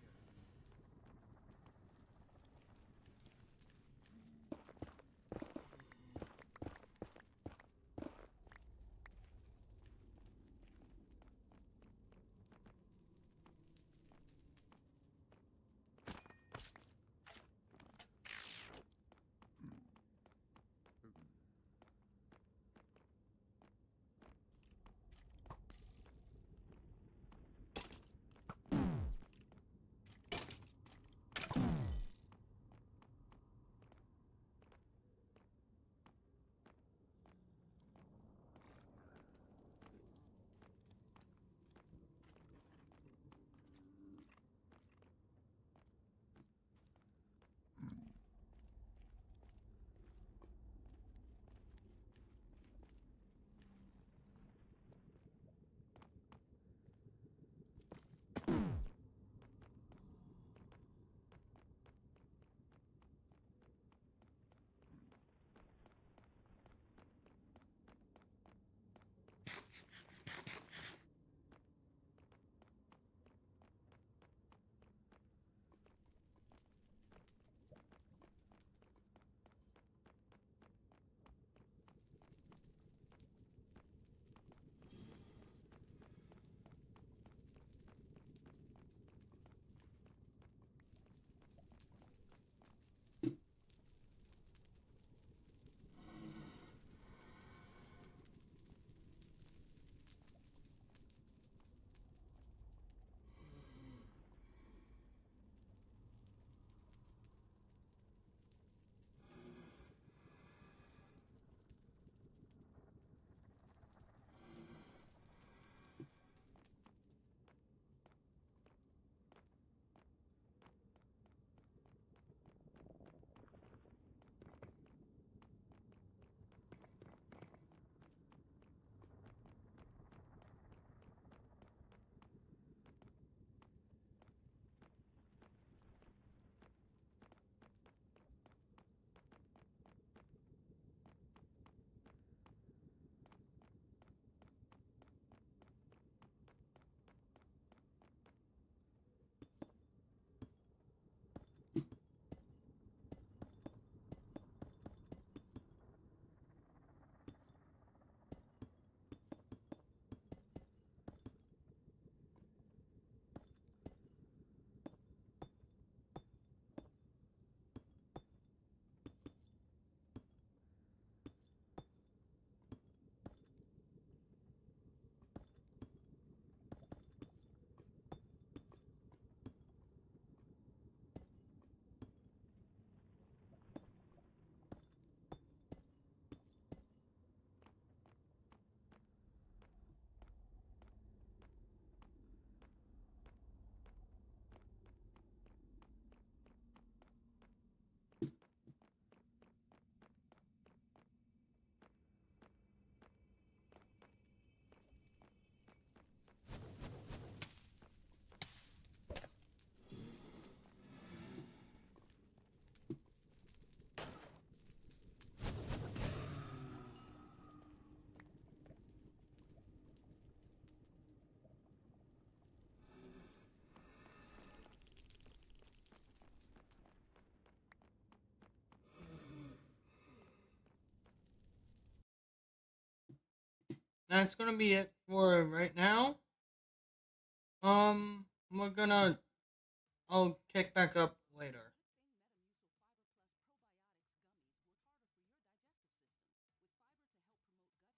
That's gonna be it for right now. We're gonna... I'll kick back up later.